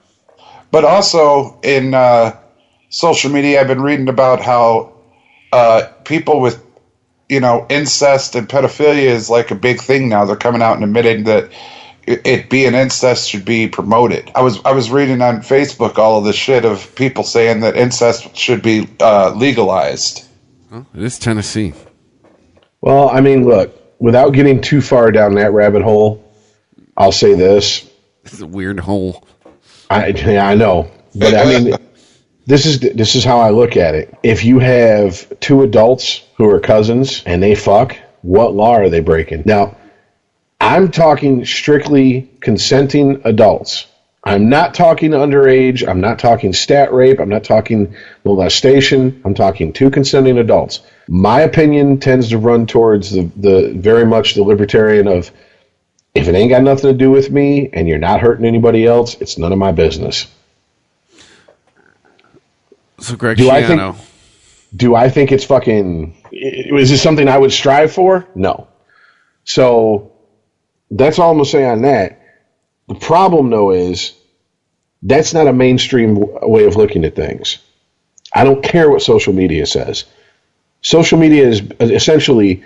But also in social media, I've been reading about how people with, incest and pedophilia is like a big thing now. They're coming out and admitting that it being incest should be promoted. I was reading on Facebook all of this shit of people saying that incest should be legalized. Well, it is Tennessee. Well, I mean, look, without getting too far down that rabbit hole, I'll say this. It's a weird hole. I know. But I mean, this is how I look at it. If you have two adults who are cousins and they fuck, what law are they breaking? Now, I'm talking strictly consenting adults. I'm not talking underage. I'm not talking stat rape. I'm not talking molestation. I'm talking two consenting adults. My opinion tends to run towards the very much the libertarian of, if it ain't got nothing to do with me and you're not hurting anybody else, it's none of my business. So Greg Schiano. Do I think it's fucking... Is this something I would strive for? No. So that's all I'm going to say on that. The problem, though, is that's not a mainstream way of looking at things. I don't care what social media says. Social media is essentially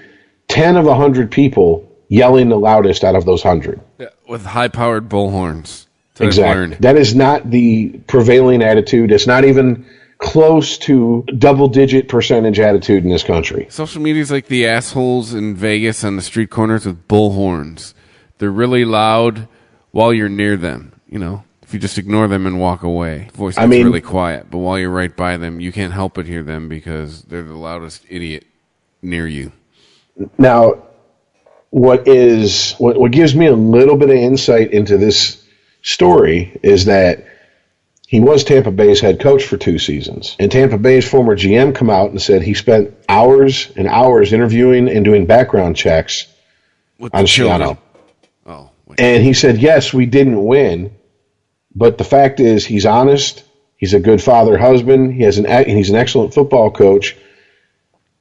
10 of 100 people yelling the loudest out of those 100. Yeah, with high-powered bullhorns. Exactly. That is not the prevailing attitude. It's not even close to double-digit percentage attitude in this country. Social media is like the assholes in Vegas on the street corners with bullhorns. They're really loud while you're near them, If you just ignore them and walk away, voice gets really quiet. But while you're right by them, you can't help but hear them because they're the loudest idiot near you. Now, what gives me a little bit of insight into this story is that he was Tampa Bay's head coach for 2 seasons. And Tampa Bay's former GM come out and said he spent hours and hours interviewing and doing background checks on Schiano. Oh, and he said, yes, we didn't win. But the fact is, he's honest. He's a good father, husband. He's an excellent football coach,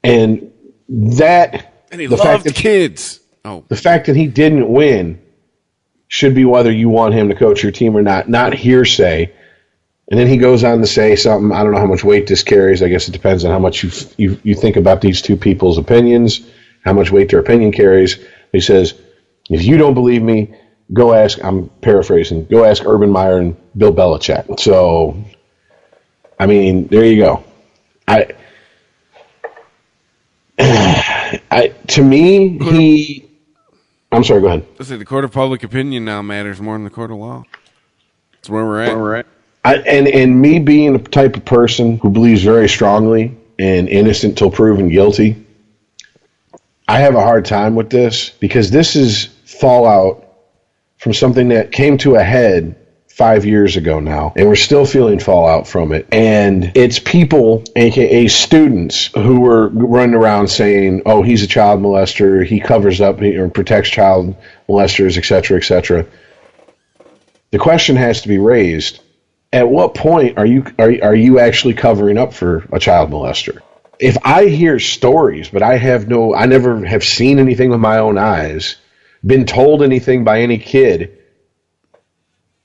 and he loved kids. Oh, the fact that he didn't win should be whether you want him to coach your team or not. Not hearsay. And then he goes on to say something. I don't know how much weight this carries. I guess it depends on how much you think about these two people's opinions, how much weight their opinion carries. He says, if you don't believe me, go ask, I'm paraphrasing, go ask Urban Meyer and Bill Belichick. So, I mean, there you go. To me, I'm sorry, go ahead. I say the court of public opinion now matters more than the court of law. That's where we're at. And me being the type of person who believes very strongly in innocent till proven guilty, I have a hard time with this because this is fallout from something that came to a head 5 years ago now, and we're still feeling fallout from it. And it's people, aka students, who were running around saying, oh, he's a child molester, he covers up or protects child molesters, etc., etc. The question has to be raised, at what point are you actually covering up for a child molester? If I hear stories, but I never have seen anything with my own eyes, been told anything by any kid,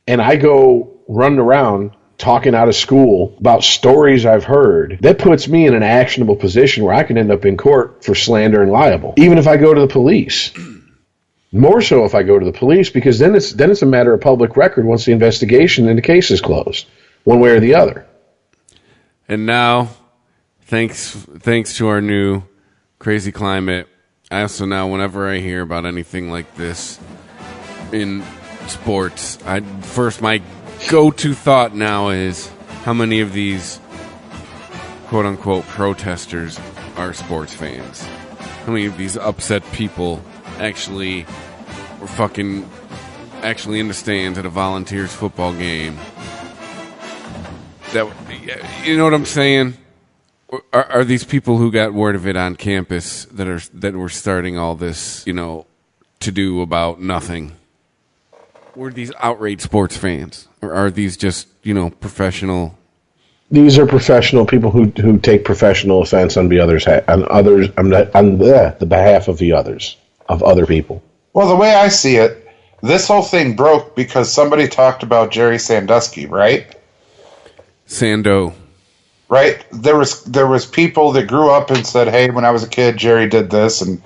and I go running around talking out of school about stories I've heard, that puts me in an actionable position where I can end up in court for slander and libel, even if I go to the police. More so if I go to the police, because then it's a matter of public record once the investigation and the case is closed, one way or the other. And now, thanks to our new crazy climate, I also now, whenever I hear about anything like this in sports, my go-to thought now is how many of these quote-unquote protesters are sports fans? How many of these upset people actually in the stands at a Volunteers football game? That, you know what I'm saying? Are these people who got word of it on campus that were starting all this, to do about nothing? Were these outraged sports fans, or are these just professional? These are professional people who take professional offense on the behalf of other people. Well, the way I see it, this whole thing broke because somebody talked about Jerry Sandusky, right? Sando. Right? There was people that grew up and said, hey, when I was a kid, Jerry did this, and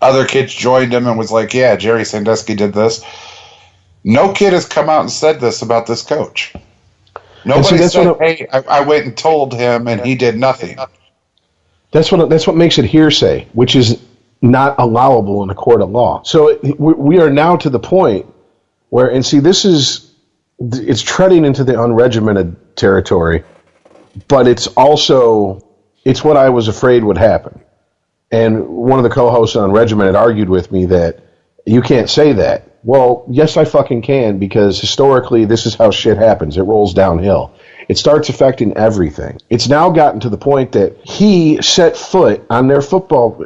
other kids joined him and was like, yeah, Jerry Sandusky did this. No kid has come out and said this about this coach. Nobody said, hey, I went and told him and he did nothing. That's what makes it hearsay, which is not allowable in a court of law. So we are now to the point where, and see, it's treading into the unregimented territory, but it's what I was afraid would happen. And one of the co-hosts on Unregimented argued with me that you can't say that. Well, yes, I fucking can, because historically this is how shit happens. It rolls downhill. It starts affecting everything. It's now gotten to the point that he set foot on their football,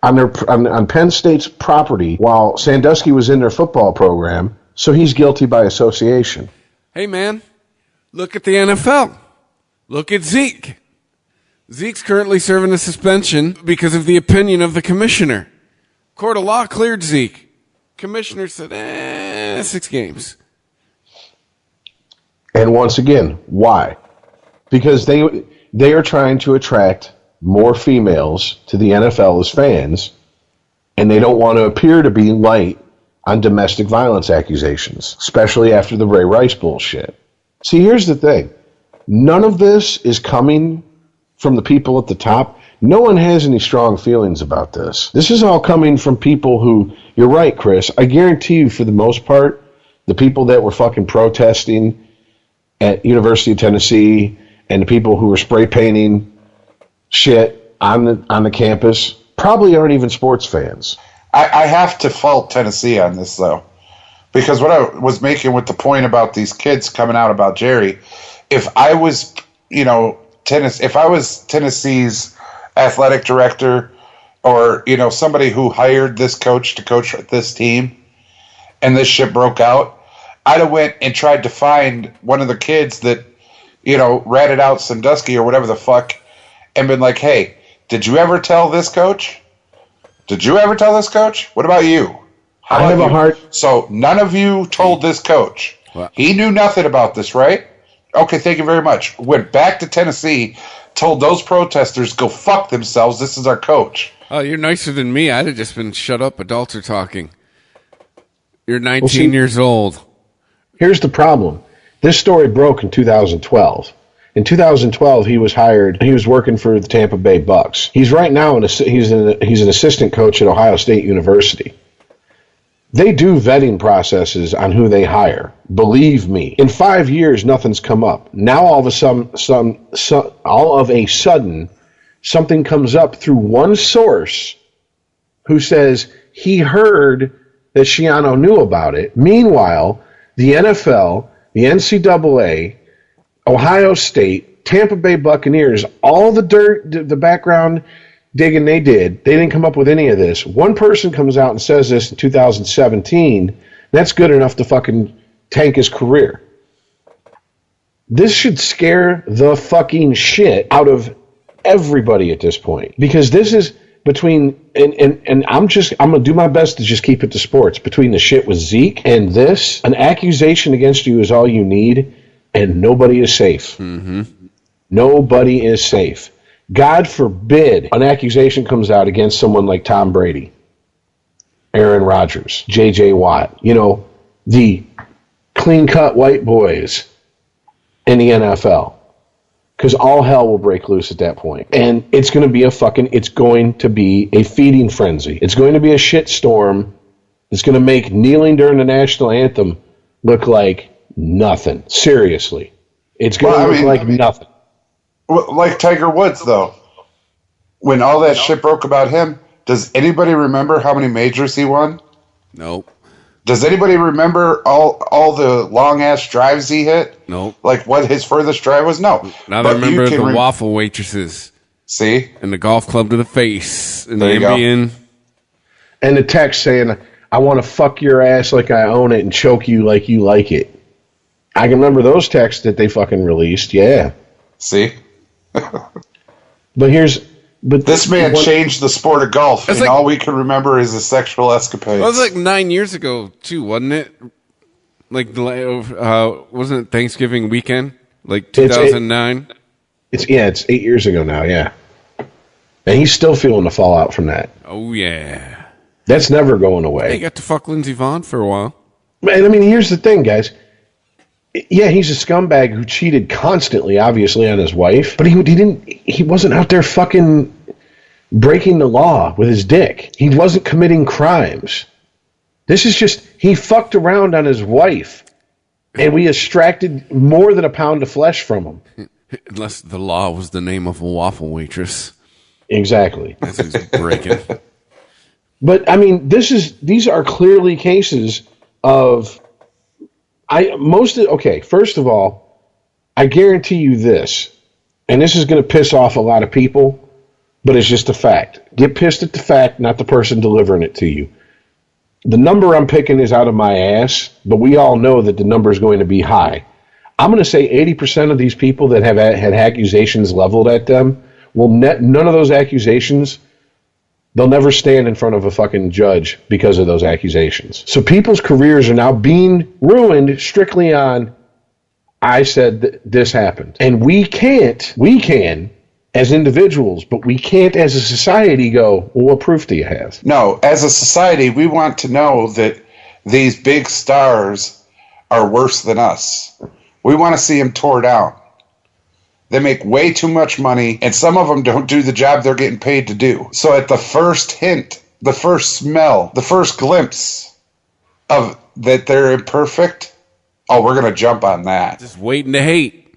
on Penn State's property while Sandusky was in their football program, so he's guilty by association. Hey, man, look at the NFL. Look at Zeke. Zeke's currently serving a suspension because of the opinion of the commissioner. Court of law cleared Zeke. Commissioner said, 6 games. And once again, why? Because they are trying to attract more females to the NFL as fans, and they don't want to appear to be light on domestic violence accusations, especially after the Ray Rice bullshit. See, here's the thing. None of this is coming from the people at the top. No one has any strong feelings about this. This is all coming from people who, you're right, Chris, I guarantee you for the most part, the people that were fucking protesting at University of Tennessee and the people who were spray painting shit on the campus probably aren't even sports fans. I have to fault Tennessee on this, though, because what I was making with the point about these kids coming out about Jerry, if I was, if I was Tennessee's athletic director or, somebody who hired this coach to coach this team and this shit broke out, I'd have went and tried to find one of the kids that, ratted out Sandusky or whatever the fuck and been like, hey, did you ever tell this coach? Did you ever tell this coach? What about you? I have a heart. So none of you told this coach. What? He knew nothing about this, right? Okay, thank you very much. Went back to Tennessee, told those protesters, go fuck themselves. This is our coach. Oh, you're nicer than me. I'd have just been shut up. Adults are talking. You're 19 years old. Here's the problem. This story broke in 2012. In 2012, he was hired. He was working for the Tampa Bay Bucks. He's right now he's an assistant coach at Ohio State University. They do vetting processes on who they hire. Believe me. In 5 years, nothing's come up. Now all of a sudden, something comes up through one source who says he heard that Schiano knew about it. Meanwhile, the NFL, the NCAA, Ohio State, Tampa Bay Buccaneers, all the the background digging they didn't come up with any of this. One person comes out and says this in 2017, that's good enough to fucking tank his career. This should scare the fucking shit out of everybody at this point, because this is between, and I'm going to do my best to just keep it to sports, between the shit with Zeke and this, an accusation against you is all you need, and nobody is safe. Mm-hmm. Nobody is safe. God forbid an accusation comes out against someone like Tom Brady, Aaron Rodgers, J.J. Watt, the clean-cut white boys in the NFL. Because all hell will break loose at that point. And it's going to be a feeding frenzy. It's going to be a shitstorm. It's going to make kneeling during the national anthem look like nothing. Seriously. It's going to look like nothing. Like Tiger Woods, though. When all that shit broke about him, does anybody remember how many majors he won? Nope. Does anybody remember all the long-ass drives he hit? Nope. Like what his furthest drive was? No. Now I remember the waffle waitresses. See? And the golf club to the face. And there the Indian. And the text saying, I want to fuck your ass like I own it and choke you like you like it. I can remember those texts that they fucking released, yeah. See? But this man changed the sport of golf, and all we can remember is his sexual escapades. That was like 9 years ago, too, wasn't it? Like, wasn't it Thanksgiving weekend? Like 2009? It's 8 years ago now, yeah. And he's still feeling the fallout from that. Oh, yeah. That's never going away. He got to fuck Lindsey Vonn for a while. Man, I mean, here's the thing, guys. Yeah, he's a scumbag who cheated constantly, obviously, on his wife, but he wasn't out there fucking breaking the law with his dick. He wasn't committing crimes. This is just, he fucked around on his wife, and we extracted more than a pound of flesh from him. Unless the law was the name of a waffle waitress. Exactly. That's what he's breaking. But, I mean, these are clearly cases of... first of all, I guarantee you this, and this is going to piss off a lot of people, but it's just a fact. Get pissed at the fact, not the person delivering it to you. The number I'm picking is out of my ass, but we all know that the number is going to be high. I'm going to say 80% of these people that have had accusations leveled at them, none of those accusations, they'll never stand in front of a fucking judge because of those accusations. So people's careers are now being ruined strictly on, I said this happened. And we can as individuals, but we can't as a society go, well, what proof do you have? No, as a society, we want to know that these big stars are worse than us. We want to see them tore down. They make way too much money, and some of them don't do the job they're getting paid to do. So at the first hint, the first smell, the first glimpse of that they're imperfect, we're going to jump on that. Just waiting to hate.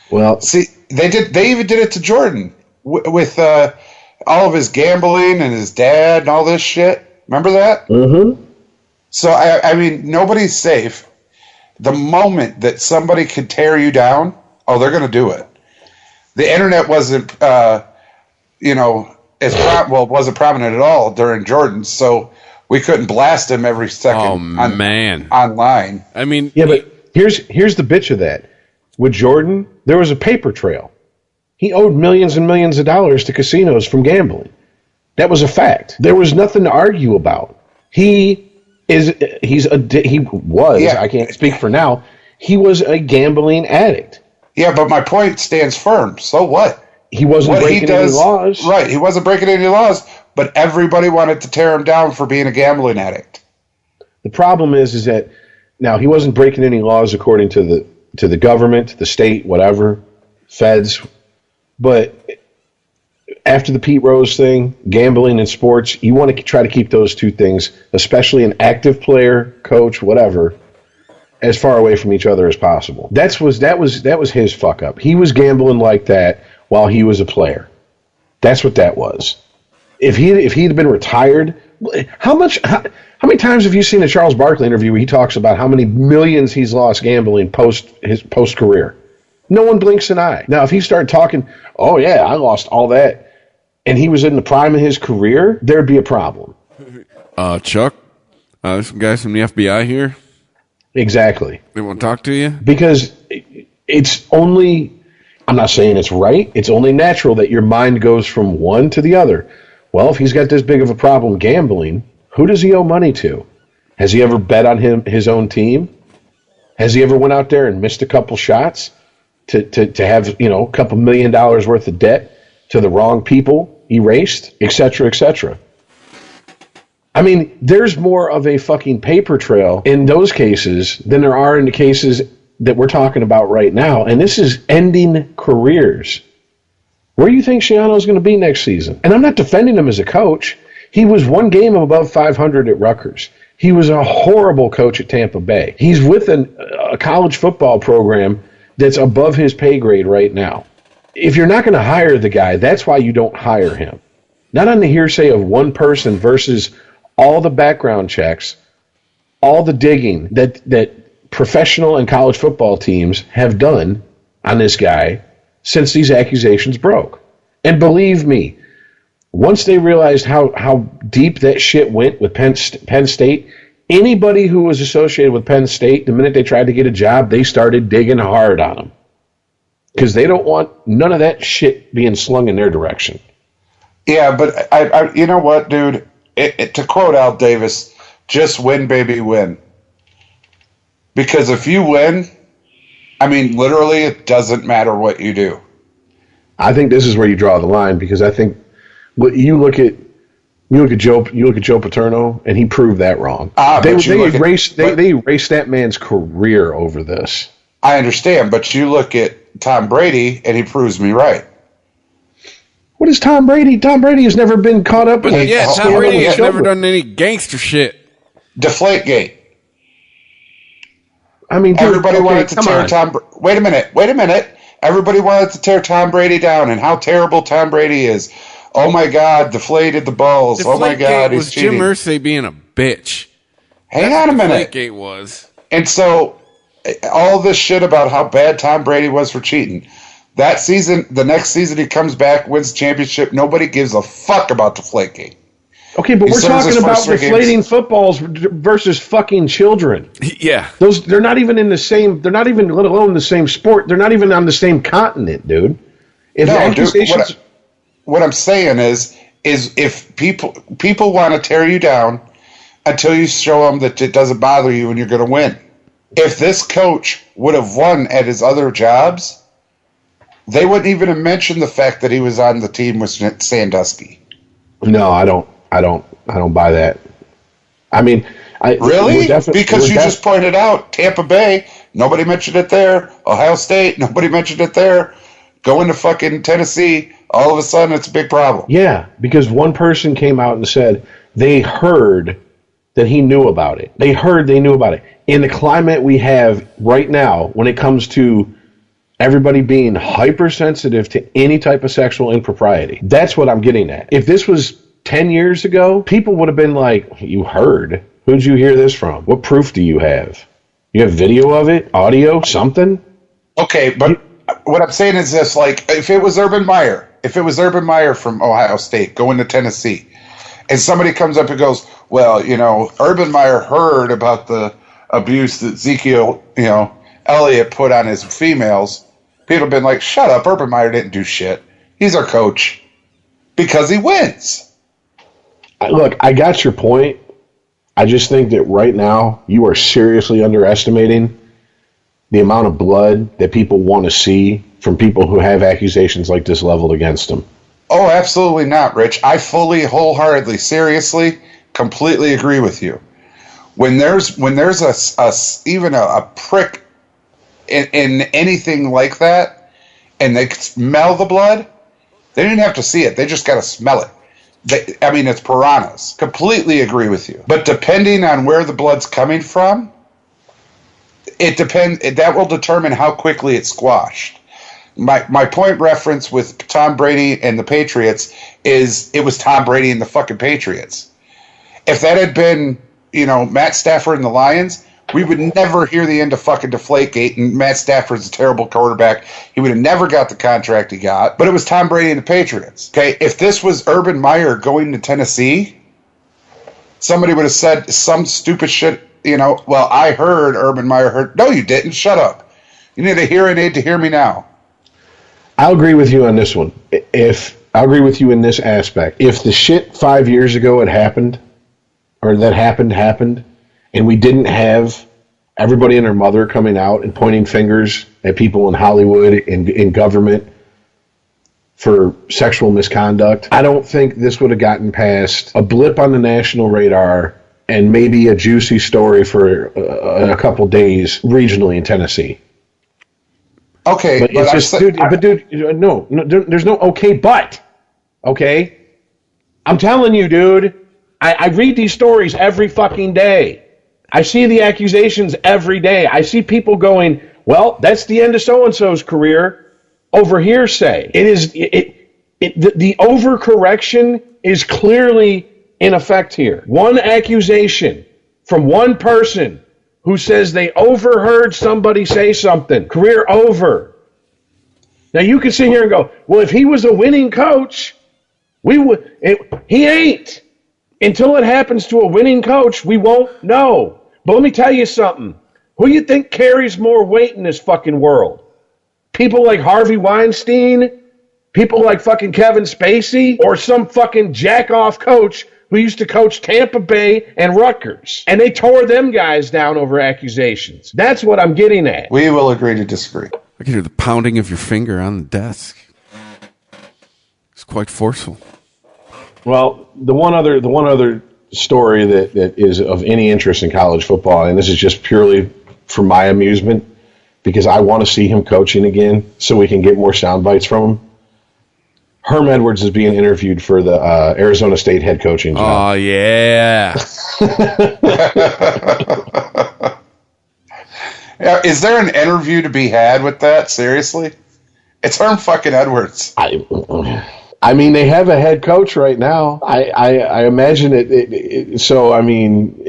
Well, see, they even did it to Jordan with all of his gambling and his dad and all this shit. Remember that? Mm-hmm. So, I mean, nobody's safe. The moment that somebody could tear you down, they're going to do it. The internet wasn't, wasn't prominent at all during Jordan, so we couldn't blast him every second online. I mean... Yeah, but here's the bitch of that. With Jordan, there was a paper trail. He owed millions and millions of dollars to casinos from gambling. That was a fact. There was nothing to argue about. I can't speak for now, he was a gambling addict. Yeah, but my point stands firm. So what? He wasn't breaking any laws. Right, he wasn't breaking any laws, but everybody wanted to tear him down for being a gambling addict. The problem is that now he wasn't breaking any laws according to the government, the state, whatever, feds. But after the Pete Rose thing, gambling and sports, you want to try to keep those two things, especially an active player, coach, whatever, as far away from each other as possible. That was his fuck up. He was gambling like that while he was a player. That's what that was. If he'd been retired how many times have you seen a Charles Barkley interview where he talks about how many millions he's lost gambling post career? No one blinks an eye. Now, if he started talking, oh yeah, I lost all that, and he was in the prime of his career, there'd be a problem. Chuck, there's some guys from the FBI here. Exactly. They want to talk to you? Because it's only, I'm not saying it's right, it's only natural that your mind goes from one to the other. Well, if he's got this big of a problem gambling, who does he owe money to? Has he ever bet on his own team? Has he ever went out there and missed a couple shots to have, a couple $1 million worth of debt to the wrong people erased, et cetera, et cetera? I mean, there's more of a fucking paper trail in those cases than there are in the cases that we're talking about right now. And this is ending careers. Where do you think Schiano is going to be next season? And I'm not defending him as a coach. He was one game above 500 at Rutgers. He was a horrible coach at Tampa Bay. He's with a college football program that's above his pay grade right now. If you're not going to hire the guy, that's why you don't hire him. Not on the hearsay of one person versus all the background checks, all the digging that professional and college football teams have done on this guy since these accusations broke. And believe me, once they realized how deep that shit went with Penn State, anybody who was associated with Penn State, the minute they tried to get a job, they started digging hard on them. Because they don't want none of that shit being slung in their direction. Yeah, but I you know what, dude? To quote Al Davis, just win, baby, win. Because if you win, I mean, literally, it doesn't matter what you do. I think this is where you draw the line, because I think you look at Joe Paterno, and he proved that wrong. They erased that man's career over this. I understand, but you look at Tom Brady, and he proves me right. What is Tom Brady? Tom Brady has never been caught up in Tom Brady has never done any gangster shit. Deflategate. I mean, everybody wanted to tear Tom. Wait a minute. Everybody wanted to tear Tom Brady down, and how terrible Tom Brady is. Oh my God, deflated the balls. Oh my God, he's cheating. Jim Irsay being a bitch. Hang on a minute. Deflategate was. And so, all this shit about how bad Tom Brady was for cheating. That season, the next season, he comes back, wins the championship. Nobody gives a fuck about Deflategate. Okay, but we're talking about deflating footballs versus fucking children. Yeah, they're not even in the same. They're not even, let alone the same sport. They're not even on the same continent, dude. What I'm saying is if people want to tear you down until you show them that it doesn't bother you and you're going to win. If this coach would have won at his other jobs, they wouldn't even have mentioned the fact that he was on the team with Sandusky. No, I don't buy that. I mean, really? Because you just pointed out Tampa Bay, nobody mentioned it there. Ohio State, nobody mentioned it there. Going to fucking Tennessee, all of a sudden it's a big problem. Yeah, because one person came out and said they heard that he knew about it. They knew about it. In the climate we have right now, when it comes to everybody being hypersensitive to any type of sexual impropriety, that's what I'm getting at. If this was 10 years ago, people would have been like, you heard? Who'd you hear this from? What proof do you have? You have video of it? Audio? Something? Okay, but what I'm saying is this, like, if it was Urban Meyer from Ohio State going to Tennessee, and somebody comes up and goes, well, Urban Meyer heard about the abuse that Ezekiel, Elliott put on his females, people have been like, shut up, Urban Meyer didn't do shit. He's our coach. Because he wins. Look, I got your point. I just think that right now you are seriously underestimating the amount of blood that people want to see from people who have accusations like this leveled against them. Oh, absolutely not, Rich. I fully, wholeheartedly, seriously, completely agree with you. When there's even a prick in anything like that, and they smell the blood, they didn't have to see it. They just got to smell it. It's piranhas. Completely agree with you. But depending on where the blood's coming from, it depends. That will determine how quickly it's squashed. My point reference with Tom Brady and the Patriots is it was Tom Brady and the fucking Patriots. if that had been, Matt Stafford and the Lions, we would never hear the end of fucking Deflategate, and Matt Stafford's a terrible quarterback. He would have never got the contract he got, but it was Tom Brady and the Patriots. Okay, if this was Urban Meyer going to Tennessee, somebody would have said some stupid shit, well, I heard Urban Meyer heard. No, you didn't. Shut up. You need a hearing aid to hear me now. I'll agree with you on this one. I'll agree with you in this aspect. If the shit 5 years ago had happened, or that happened, and we didn't have everybody and their mother coming out and pointing fingers at people in Hollywood and in government for sexual misconduct, I don't think this would have gotten past a blip on the national radar and maybe a juicy story for a couple days regionally in Tennessee. Okay, but it's just, dude, no, there's no okay, but, okay? I'm telling you, dude, I read these stories every fucking day. I see the accusations every day. I see people going, well, that's the end of so-and-so's career over hearsay. The overcorrection is clearly in effect here. One accusation from one person who says they overheard somebody say something, career over. Now you can sit here and go, well, if he was a winning coach, he ain't. Until it happens to a winning coach, we won't know. But let me tell you something. Who you think carries more weight in this fucking world? People like Harvey Weinstein? People like fucking Kevin Spacey? Or some fucking jack-off coach who used to coach Tampa Bay and Rutgers? And they tore them guys down over accusations. That's what I'm getting at. We will agree to disagree. I can hear the pounding of your finger on the desk. It's quite forceful. Well, the one other story that is of any interest in college football, and this is just purely for my amusement, because I want to see him coaching again so we can get more sound bites from him. Herm Edwards is being interviewed for the Arizona State head coaching job. Oh, yeah. Is there an interview to be had with that? Seriously? It's Herm fucking Edwards. I mean, they have a head coach right now. I imagine it. So, I mean,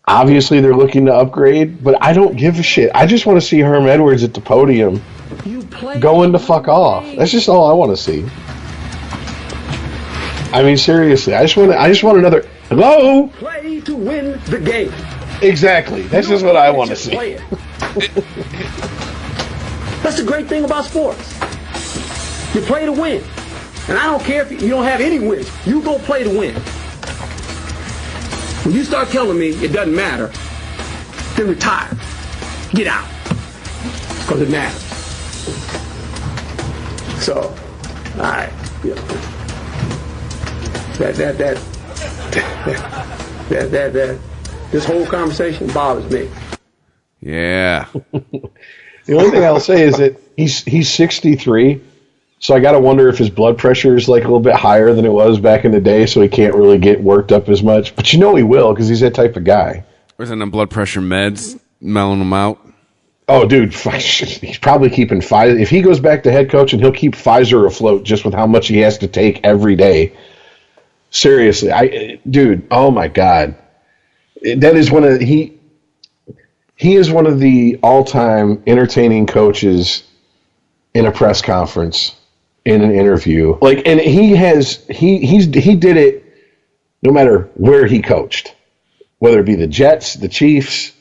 obviously they're looking to upgrade, but I don't give a shit. I just want to see Herm Edwards at the podium going the fuck off. That's just all I want to see. I mean, seriously, I just want another hello. Play to win the game. Exactly. That's just what I want to see. That's the great thing about sports. You play to win. And I don't care if you don't have any wins. You go play to win. When you start telling me it doesn't matter, then retire. Get out. Because it matters. So, all right. This whole conversation bothers me. Yeah. The only thing I'll say is that he's 63. So I got to wonder if his blood pressure is like a little bit higher than it was back in the day, so he can't really get worked up as much. But he will, because he's that type of guy. Or is it on blood pressure meds, mellowing him out? Oh, dude, he's probably keeping Pfizer. If he goes back to head coach, and he'll keep Pfizer afloat just with how much he has to take every day. Seriously, dude, oh my God. That is he is one of the all-time entertaining coaches in a press conference, in an interview. And he did it no matter where he coached, whether it be the Jets, the Chiefs,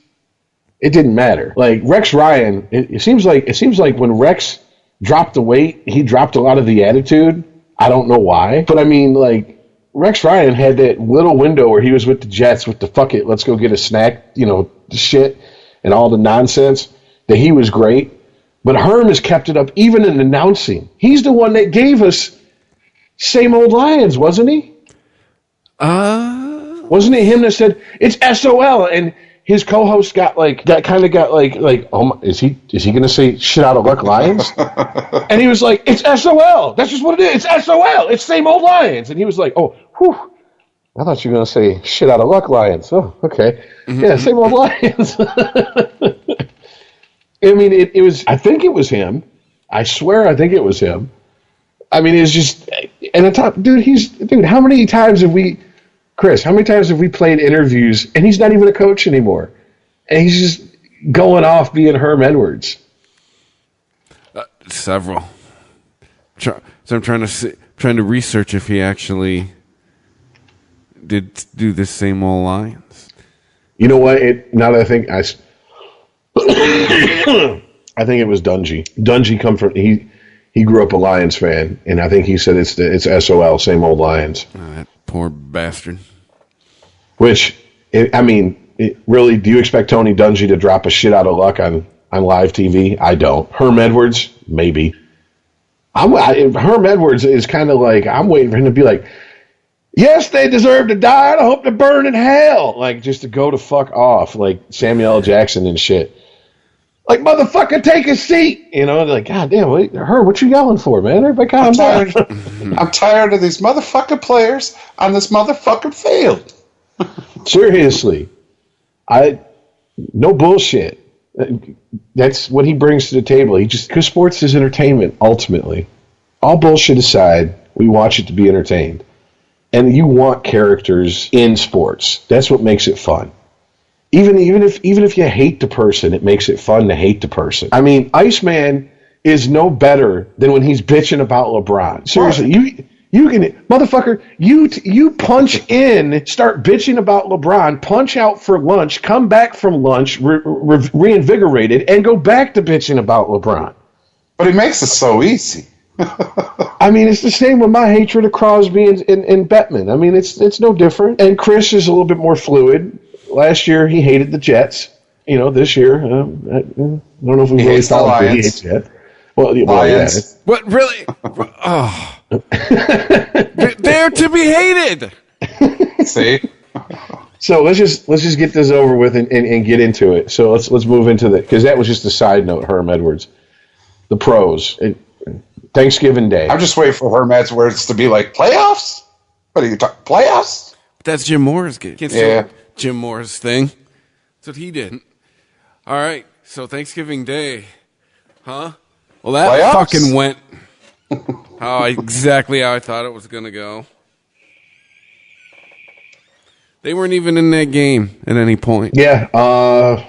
it didn't matter. Like Rex Ryan, it seems like when Rex dropped the weight, he dropped a lot of the attitude. I don't know why, but I mean, like Rex Ryan had that little window where he was with the Jets with the fuck it, let's go get a snack, shit and all the nonsense, that he was great. But Herm has kept it up even in announcing. He's the one that gave us Same Old Lions, wasn't he? Wasn't it him that said it's SOL, and his co-host got like, oh, is he going to say shit out of luck Lions? And he was like, it's SOL. That's just what it is. It's SOL. It's Same Old Lions. And he was like, oh, whew. I thought you were going to say shit out of luck Lions. Oh, okay. Mm-hmm. Yeah, Same Old Lions. I mean, it was, I think it was him. I swear I think it was him. I mean, it's just, and on top, dude, how many times have we Chris, how many times have we played interviews and he's not even a coach anymore? And he's just going off being Herm Edwards. Several. So I'm trying to research if he actually did do the same old Lions. You know what? Now that I think I think it was Dungy. Dungy come from he grew up a Lions fan, and I think he said it's SOL, same old Lions. Oh, that poor bastard. Which really, do you expect Tony Dungy to drop a shit out of luck on live TV? I don't. Herm Edwards, maybe. Herm Edwards is kind of like, I'm waiting for him to be like, yes, they deserve to die, and I hope to burn in hell. Like, just to go to fuck off, like Samuel L. Jackson and shit. Like, motherfucker, take a seat. You know, like, God damn, Herm, what you yelling for, man? Everybody calm down. I'm tired of these motherfucking players on this motherfucking field. Seriously. No bullshit. That's what he brings to the table. Because sports is entertainment, ultimately. All bullshit aside, we watch it to be entertained. And you want characters in sports. That's what makes it fun. Even if you hate the person, it makes it fun to hate the person. I mean, ICEman is no better than when he's bitching about LeBron. Seriously, you can, motherfucker, you punch in, start bitching about LeBron, punch out for lunch, come back from lunch, reinvigorated, and go back to bitching about LeBron. But he makes it so easy. I mean, it's the same with my hatred of Crosby and Bettman. I mean, it's no different. And Chris is a little bit more fluid. Last year, he hated the Jets. You know, this year, I don't know if we really thought he hates Jets. Well, yeah. What, really? Oh. They're to be hated. See? So let's just get this over with and get into it. So let's move into that, because that was just a side note, Herm Edwards. The pros. Thanksgiving Day. I'm just waiting for Herm Edwards to be like, playoffs? What are you talking, playoffs? That's Jim Moore's game. Yeah. Jim Moore's thing. That's what he did. All right, so Thanksgiving Day. Huh? Well, that playoffs? Fucking went exactly how I thought it was going to go. They weren't even in that game at any point. Yeah. Do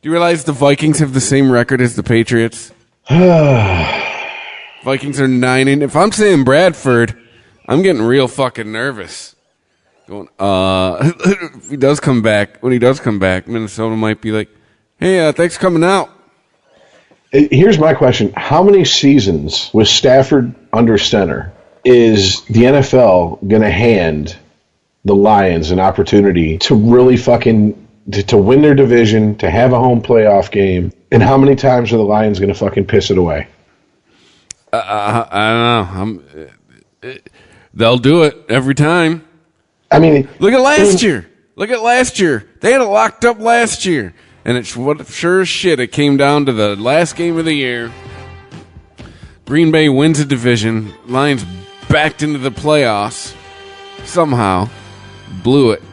you realize the Vikings have the same record as the Patriots? Vikings are 9-0. If I'm saying Bradford, I'm getting real fucking nervous. Going, if he does come back, Minnesota might be like, hey, thanks for coming out. Here's my question. How many seasons with Stafford under center is the NFL going to hand the Lions an opportunity to really fucking to win their division, to have a home playoff game? And how many times are the Lions going to fucking piss it away? I don't know. They'll do it every time. I mean, look at last year. They had it locked up last year. And it's sure as shit, it came down to the last game of the year. Green Bay wins the division. Lions backed into the playoffs. Somehow. Blew it.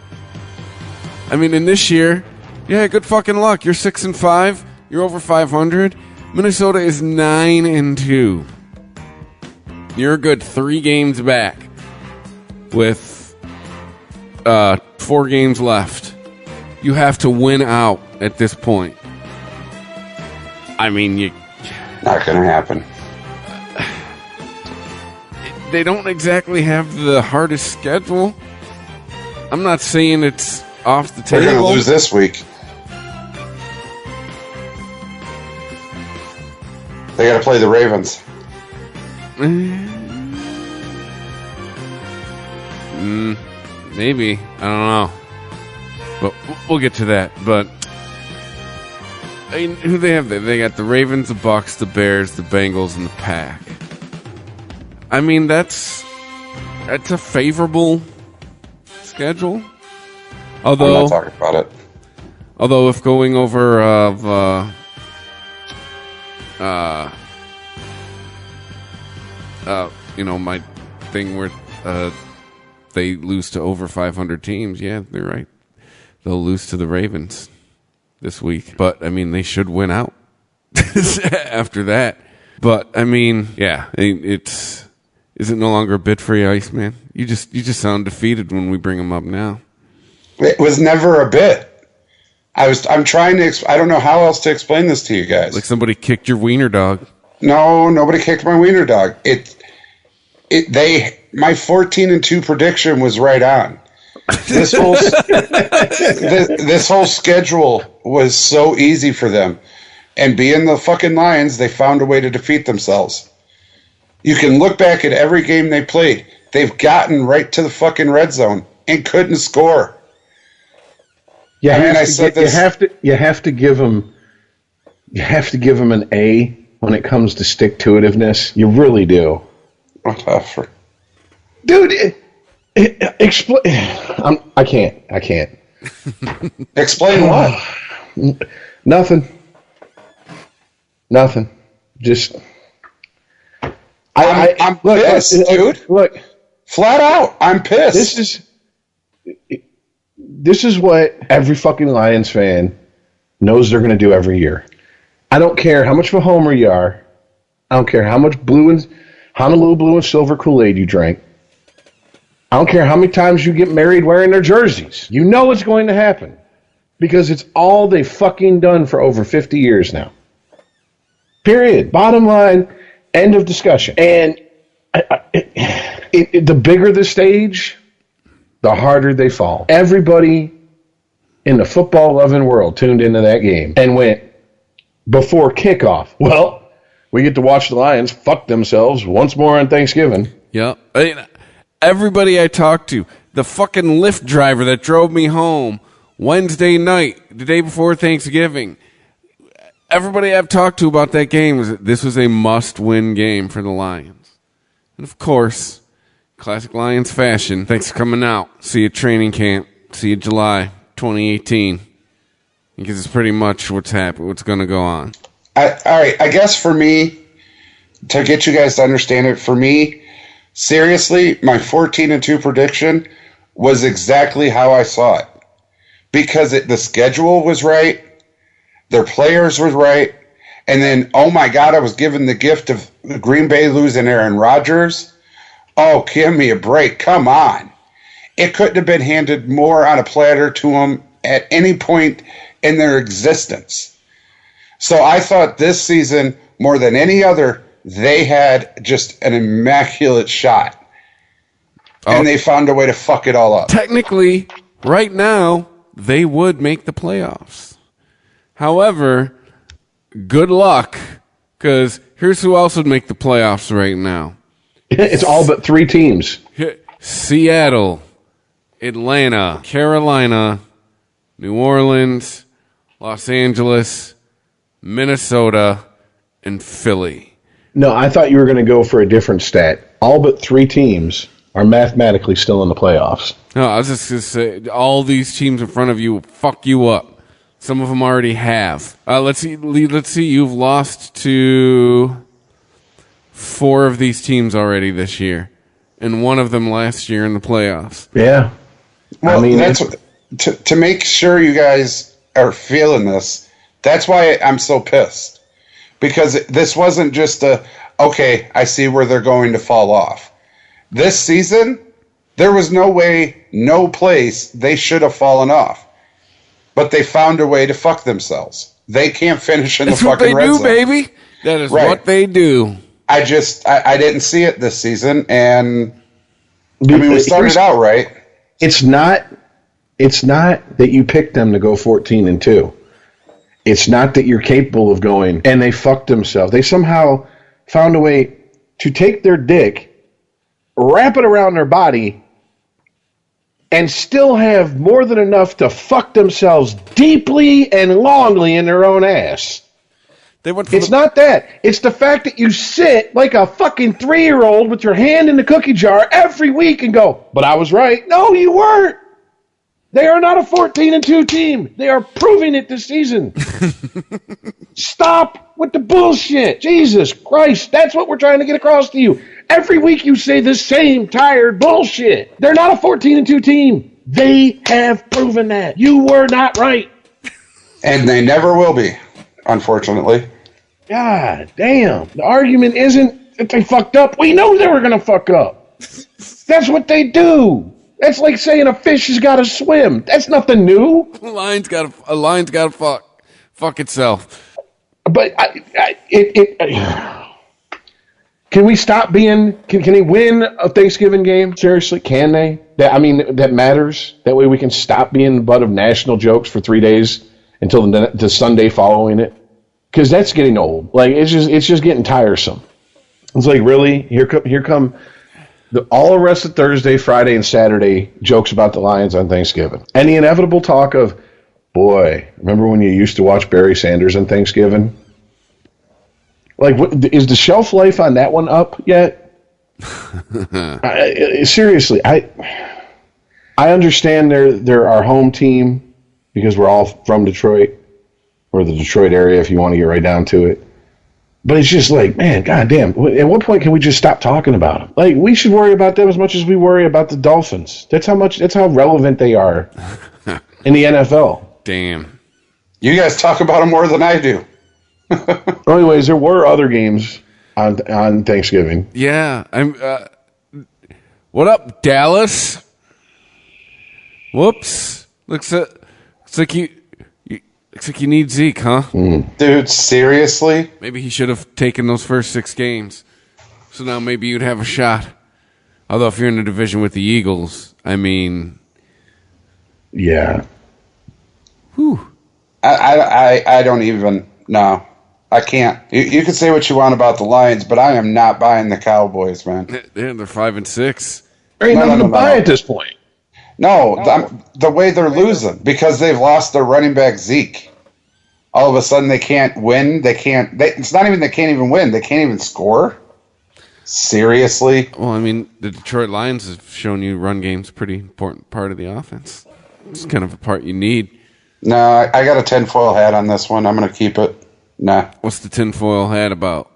I mean, in this year, yeah, good fucking luck. You're 6-5. You're over 500. Minnesota is 9-2. You're a good 3 games back with 4 games left. You have to win out at this point. I mean, not going to happen. They don't exactly have the hardest schedule. I'm not saying it's off the table. They're going to lose this week. They got to play the Ravens. Maybe. I don't know. But we'll get to that. But I mean, who they have there? They got the Ravens, the Bucks, the Bears, the Bengals, and the Pack. I mean, that's a favorable schedule. Although I'm not talking about it. Although if going over my thing where they lose to over 500 teams, yeah, they're right. They'll lose to the Ravens this week. But, I mean, they should win out it's after that. But, I mean, yeah, it's Is it no longer a bit for you, Iceman? You just sound defeated when we bring him up now. It was never a bit. I'm trying to. I don't know how else to explain this to you guys. Like somebody kicked your wiener dog. No, nobody kicked my wiener dog. My 14-2 prediction was right on. This whole this whole schedule was so easy for them, and being the fucking Lions, they found a way to defeat themselves. You can look back at every game they played. They've gotten right to the fucking red zone and couldn't score. You have to give them an A when it comes to stick-to-itiveness. You really do. Whatever. Dude, explain. I can't. Explain what? Nothing. Just. I'm pissed, dude. Look, flat out, I'm pissed. This is what every fucking Lions fan knows they're going to do every year. I don't care how much of a homer you are. I don't care how much Honolulu blue and silver Kool-Aid you drank. I don't care how many times you get married wearing their jerseys. You know it's going to happen because it's all they've fucking done for over 50 years now. Period. Bottom line, end of discussion. And the bigger the stage, the harder they fall. Everybody in the football-loving world tuned into that game and went, before kickoff, well, we get to watch the Lions fuck themselves once more on Thanksgiving. Yeah. Everybody I talked to, the fucking Lyft driver that drove me home Wednesday night, the day before Thanksgiving, everybody I've talked to about that game this was a must-win game for the Lions. And of course, classic Lions fashion, thanks for coming out. See you at training camp. See you July 2018. Because it's pretty much what's going to go on. All right, I guess for me, to get you guys to understand it, for me, seriously, my 14-2 prediction was exactly how I saw it. Because the schedule was right, their players were right, and then, oh my God, I was given the gift of Green Bay losing Aaron Rodgers. Oh, give me a break. Come on. It couldn't have been handed more on a platter to them at any point in their existence. So I thought this season, more than any other, they had just an immaculate shot. And they found a way to fuck it all up. Technically, right now, they would make the playoffs. However, good luck, because here's who else would make the playoffs right now. It's all but 3 teams. Seattle, Atlanta, Carolina, New Orleans, Los Angeles, Minnesota, and Philly. No, I thought you were going to go for a different stat. All but 3 teams are mathematically still in the playoffs. No, I was just going to say, all these teams in front of you fuck you up. Some of them already have. Let's see. You've lost to 4 of these teams already this year, and one of them last year in the playoffs. Yeah. Well, that's to make sure you guys are feeling this. That's why I'm so pissed, because this wasn't just okay, I see where they're going to fall off. This season, there was no way, no place they should have fallen off. But they found a way to fuck themselves. They can't finish in the fucking red zone. That's what they do, baby. That is what they do. I didn't see it this season, and we started out right. It's not that you picked them to go 14-2. It's not that you're capable of going, and they fucked themselves. They somehow found a way to take their dick, wrap it around their body, and still have more than enough to fuck themselves deeply and longly in their own ass. It's not that. It's the fact that you sit like a fucking 3-year-old with your hand in the cookie jar every week and go, but I was right. No, you weren't. They are not a 14-2 team. They are proving it this season. Stop with the bullshit. Jesus Christ. That's what we're trying to get across to you. Every week you say the same tired bullshit. They're not a 14-2 team. They have proven that. You were not right. And they never will be, unfortunately. God damn. The argument isn't that they fucked up. We knew they were going to fuck up. That's what they do. That's like saying a fish has got to swim. That's nothing new. A lion's got to fuck itself. But can we stop being? Can they win a Thanksgiving game? Seriously, can they? That matters. That way we can stop being the butt of national jokes for 3 days until the Sunday following it. Because that's getting old. Like it's just getting tiresome. It's like, really? Here come all the rest of Thursday, Friday, and Saturday jokes about the Lions on Thanksgiving. And the inevitable talk of, boy, remember when you used to watch Barry Sanders on Thanksgiving? Like, is the shelf life on that one up yet? Seriously, I understand they're our home team because we're all from Detroit or the Detroit area if you want to get right down to it. But it's just like, man, goddamn. At what point can we just stop talking about them? Like, we should worry about them as much as we worry about the Dolphins. That's how relevant they are in the NFL. Damn. You guys talk about them more than I do. Anyways, there were other games on Thanksgiving. Yeah, what up, Dallas? Whoops. Looks like you need Zeke, huh? Dude, seriously? Maybe he should have taken those first 6 games. So now maybe you'd have a shot. Although if you're in a division with the Eagles, yeah. Whew. I don't even. No, I can't. You can say what you want about the Lions, but I am not buying the Cowboys, man. Yeah, they're 5-6. There ain't nothing to buy at this point. No, the way they're losing because they've lost their running back Zeke. All of a sudden they can't win. It's not even they can't even win. They can't even score. Seriously? Well, the Detroit Lions have shown you run game's a pretty important part of the offense. It's kind of a part you need. No, I got a tinfoil hat on this one. I'm going to keep it. Nah. What's the tinfoil hat about?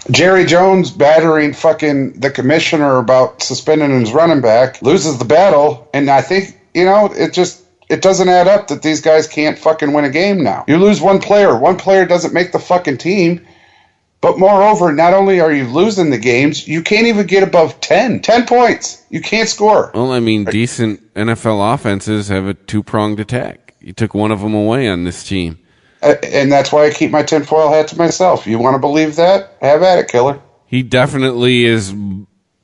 Jerry Jones battering fucking the commissioner about suspending his running back, loses the battle, and I think, it doesn't add up that these guys can't fucking win a game now. You lose one player doesn't make the fucking team, but moreover, not only are you losing the games, you can't even get above 10 points. You can't score. Well, decent NFL offenses have a 2-pronged attack. You took one of them away on this team. And that's why I keep my tinfoil hat to myself. You want to believe that? Have at it, killer. He definitely is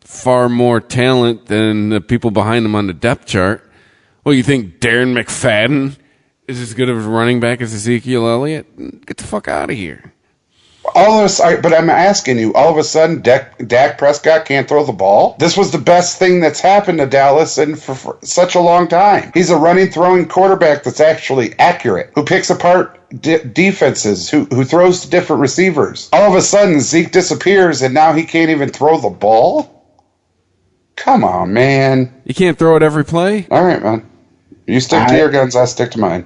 far more talent than the people behind him on the depth chart. Well, you think Darren McFadden is as good of a running back as Ezekiel Elliott? Get the fuck out of here. But I'm asking you, all of a sudden, Dak Prescott can't throw the ball? This was the best thing that's happened to Dallas for such a long time. He's a running, throwing quarterback that's actually accurate, who picks apart defenses, who throws to different receivers. All of a sudden, Zeke disappears, and now he can't even throw the ball? Come on, man. You can't throw it every play? All right, man. You stick to your guns, I stick to mine.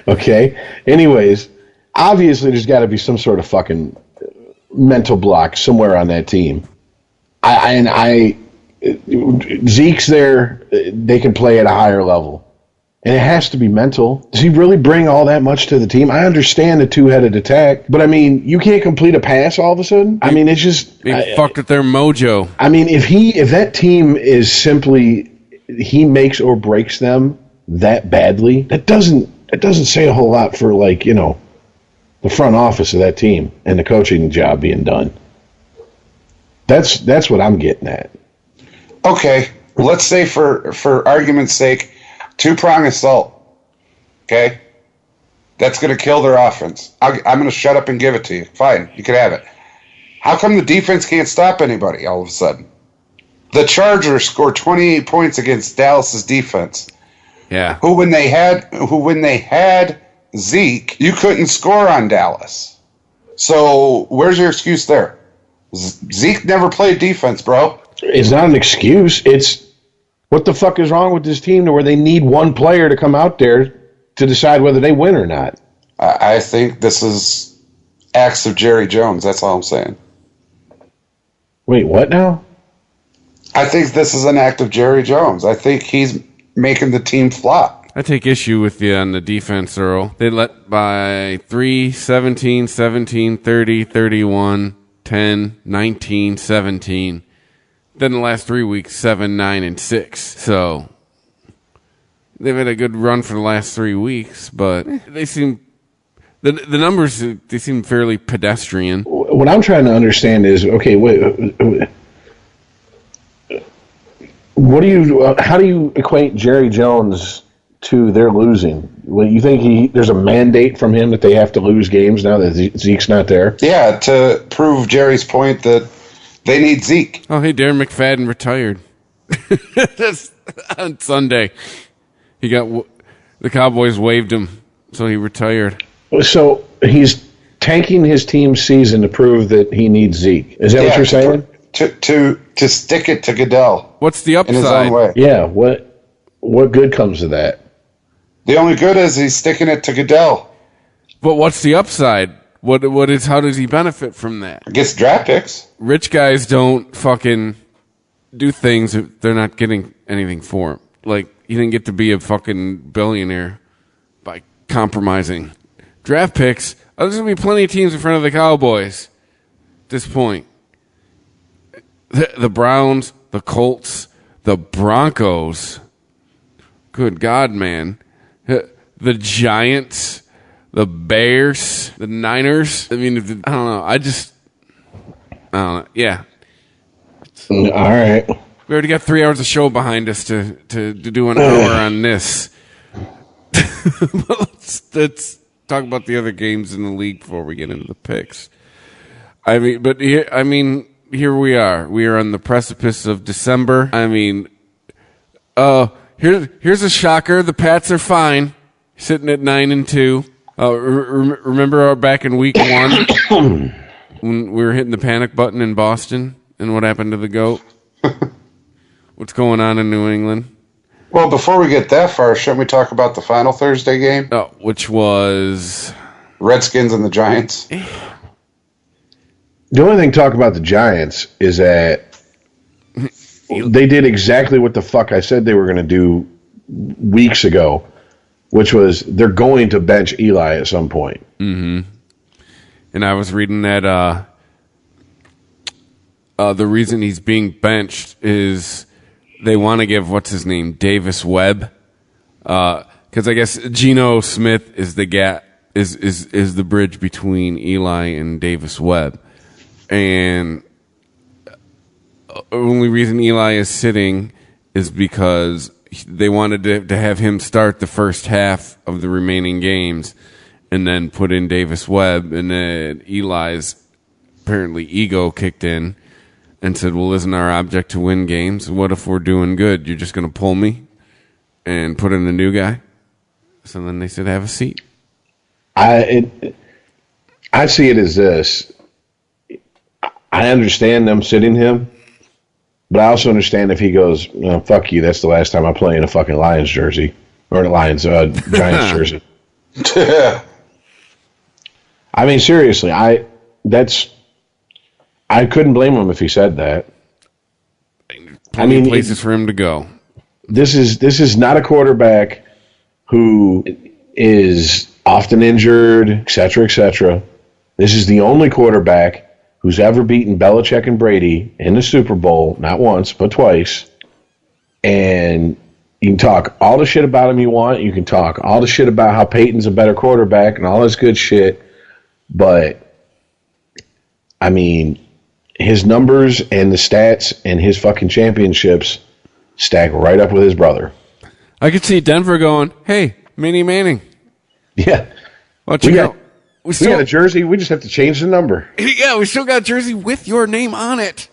Okay. Anyways, obviously there's got to be some sort of fucking mental block somewhere on that team. Zeke's there. They can play at a higher level. And it has to be mental. Does he really bring all that much to the team? I understand the 2-headed attack, but you can't complete a pass all of a sudden. It's just they fucked with their mojo. If that team is simply he makes or breaks them that badly, that doesn't say a whole lot for the front office of that team and the coaching job being done. That's what I'm getting at. Okay, let's say for argument's sake, 2-prong assault. Okay, that's going to kill their offense. I'm going to shut up and give it to you. Fine, you can have it. How come the defense can't stop anybody all of a sudden? The Chargers scored 28 points against Dallas's defense. Yeah. Who when they had Zeke, you couldn't score on Dallas. So where's your excuse there? Zeke never played defense, bro. It's not an excuse. It's what the fuck is wrong with this team to where they need one player to come out there to decide whether they win or not. I think this is acts of Jerry Jones. That's all I'm saying. Wait, what now? I think this is an act of Jerry Jones. I think he's making the team flop. I take issue with you on the defense, Earl. They let by 3, 17, 17, 30, 31, 10, 19, 17. Then the last 3 weeks, 7, 9, and 6. So they've had a good run for the last 3 weeks, but they seem the numbers, they seem fairly pedestrian. What I'm trying to understand is, okay, how do you equate Jerry Jones to their losing? Well, you think there's a mandate from him that they have to lose games now that Zeke's not there? Yeah, to prove Jerry's point that they need Zeke. Oh, hey, Darren McFadden retired. That's on Sunday. The Cowboys waived him, so he retired. So he's tanking his team's season to prove that he needs Zeke. Is that what you're saying? To stick it to Goodell. What's the upside? In his own way. Yeah, what good comes of that? The only good is he's sticking it to Goodell. But what's the upside? How does he benefit from that? I guess draft picks. Rich guys don't fucking do things if they're not getting anything for him. Like, he didn't get to be a fucking billionaire by compromising. Draft picks, there's going to be plenty of teams in front of the Cowboys at this point. The Browns, the Colts, the Broncos. Good God, man. The Giants, the Bears, the Niners. I mean, I don't know. I don't know. Yeah. All right. We already got 3 hours of show behind us to do an hour on this. Let's talk about the other games in the league before we get into the picks. I mean, here we are. We are on the precipice of December. I mean, here's a shocker. The Pats are fine, sitting at 9-2. Remember back in week 1 when we were hitting the panic button in Boston and what happened to the GOAT? What's going on in New England? Well, before we get that far, shouldn't we talk about the final Thursday game? Oh, which was Redskins and the Giants. The only thing to talk about the Giants is that they did exactly what the fuck I said they were going to do weeks ago, which was they're going to bench Eli at some point. Mm-hmm. And I was reading that the reason he's being benched is they want to give Davis Webb, because I guess Geno Smith is the gap is the bridge between Eli and Davis Webb, and the only reason Eli is sitting is because they wanted to have him start the first half of the remaining games and then put in Davis Webb, and then Eli's apparently ego kicked in and said, well, isn't our object to win games? What if we're doing good? You're just going to pull me and put in a new guy? So then they said, have a seat. I see it as this. I understand them sitting him, but I also understand if he goes, oh, fuck you, that's the last time I play in a fucking Lions jersey. Or a Lions, Giants jersey. I mean, seriously, I couldn't blame him if he said that. Plenty of places for him to go. This is not a quarterback who is often injured, et cetera, et cetera. This is the only quarterback who's ever beaten Belichick and Brady in the Super Bowl, not once, but twice. And you can talk all the shit about him you want. You can talk all the shit about how Peyton's a better quarterback and all this good shit. But, I mean, his numbers and the stats and his fucking championships stack right up with his brother. I could see Denver going, hey, Minnie Manning. Yeah. We got a jersey. We just have to change the number. Yeah, we still got a jersey with your name on it.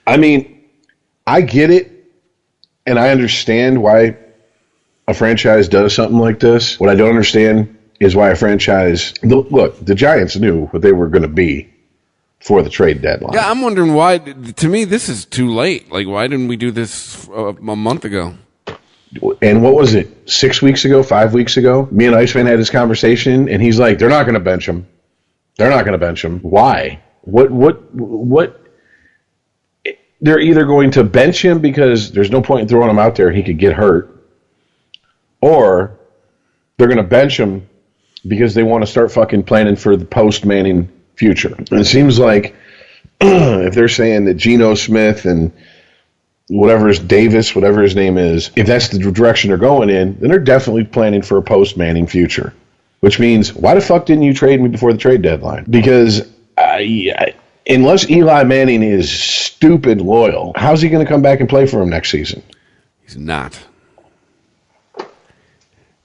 I mean, I get it, and I understand why a franchise does something like this. What I don't understand is why a franchise... Look, the Giants knew what they were going to be for the trade deadline. Yeah, I'm wondering why. To me, this is too late. Like, why didn't we do this a month ago? And what was it, 6 weeks ago, 5 weeks ago? Me and ICEman had this conversation, and he's like, they're not going to bench him. They're not going to bench him. Why? What? They're either going to bench him because there's no point in throwing him out there. He could get hurt. or they're going to bench him because they want to start fucking planning for the post-Manning future. And it seems like if they're saying that Geno Smith and whatever his name is, if that's the direction they're going in, then they're definitely planning for a post-Manning future. Which means, why the fuck didn't you trade me before the trade deadline? Because unless Eli Manning is stupid loyal, how's he going to come back and play for him next season? He's not.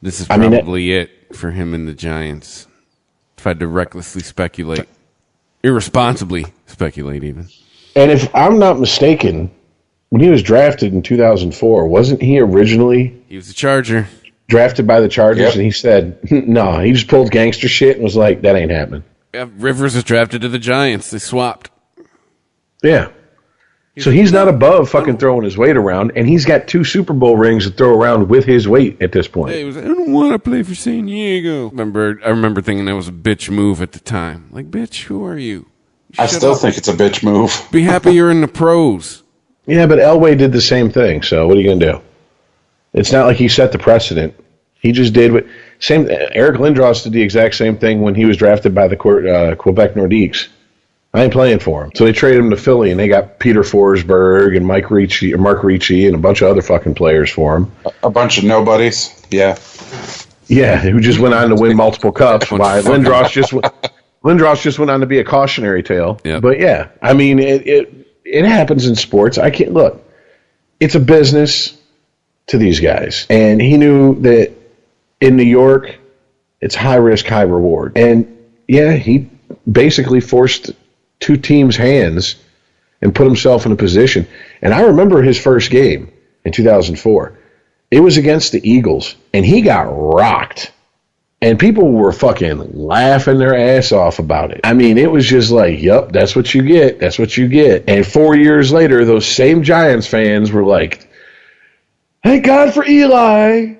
This is probably it for him and the Giants. If I had to recklessly speculate. Irresponsibly speculate, even. And if I'm not mistaken, when he was drafted in 2004, wasn't he originally... He was a Charger. Drafted by the Chargers, and he said, no, he just pulled gangster shit and was like, that ain't happening. Yeah, Rivers was drafted to the Giants. They swapped. Yeah. So he's not above fucking throwing his weight around, and he's got 2 Super Bowl rings to throw around with his weight at this point. He was like, I don't want to play for San Diego. I remember thinking that was a bitch move at the time. Like, bitch, who are you? I still think it's a bitch move. Be happy you're in the pros. Yeah, but Elway did the same thing, so what are you going to do? It's not like he set the precedent. He just did what... Eric Lindros did the exact same thing when he was drafted by the Quebec Nordiques. I ain't playing for him. So they traded him to Philly, and they got Peter Forsberg and Mark Ricci and a bunch of other fucking players for him. A bunch of nobodies, yeah. Yeah, who just went on to win multiple cups. Why Lindros just went on to be a cautionary tale. Yep. But yeah, I mean, it happens in sports. I can't look. It's a business to these guys, and he knew that in New York, it's high risk, high reward. And yeah, he basically forced 2 teams' hands and put himself in a position. And I remember his first game in 2004. It was against the Eagles, and he got rocked. And people were fucking laughing their ass off about it. I mean, it was just like, yep, that's what you get. That's what you get. And 4 years later, those same Giants fans were like, thank God for Eli.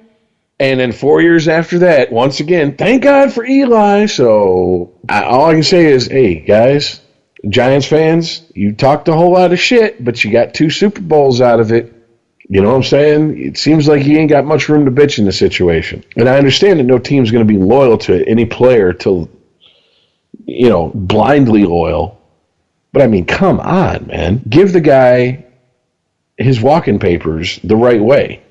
And then 4 years after that, once again, thank God for Eli. So all I can say is, hey, guys, Giants fans, you talked a whole lot of shit, but you got 2 Super Bowls out of it. You know what I'm saying? It seems like you ain't got much room to bitch in the situation. And I understand that no team's going to be loyal to any player till, blindly loyal. But I mean, come on, man. Give the guy his walking papers the right way.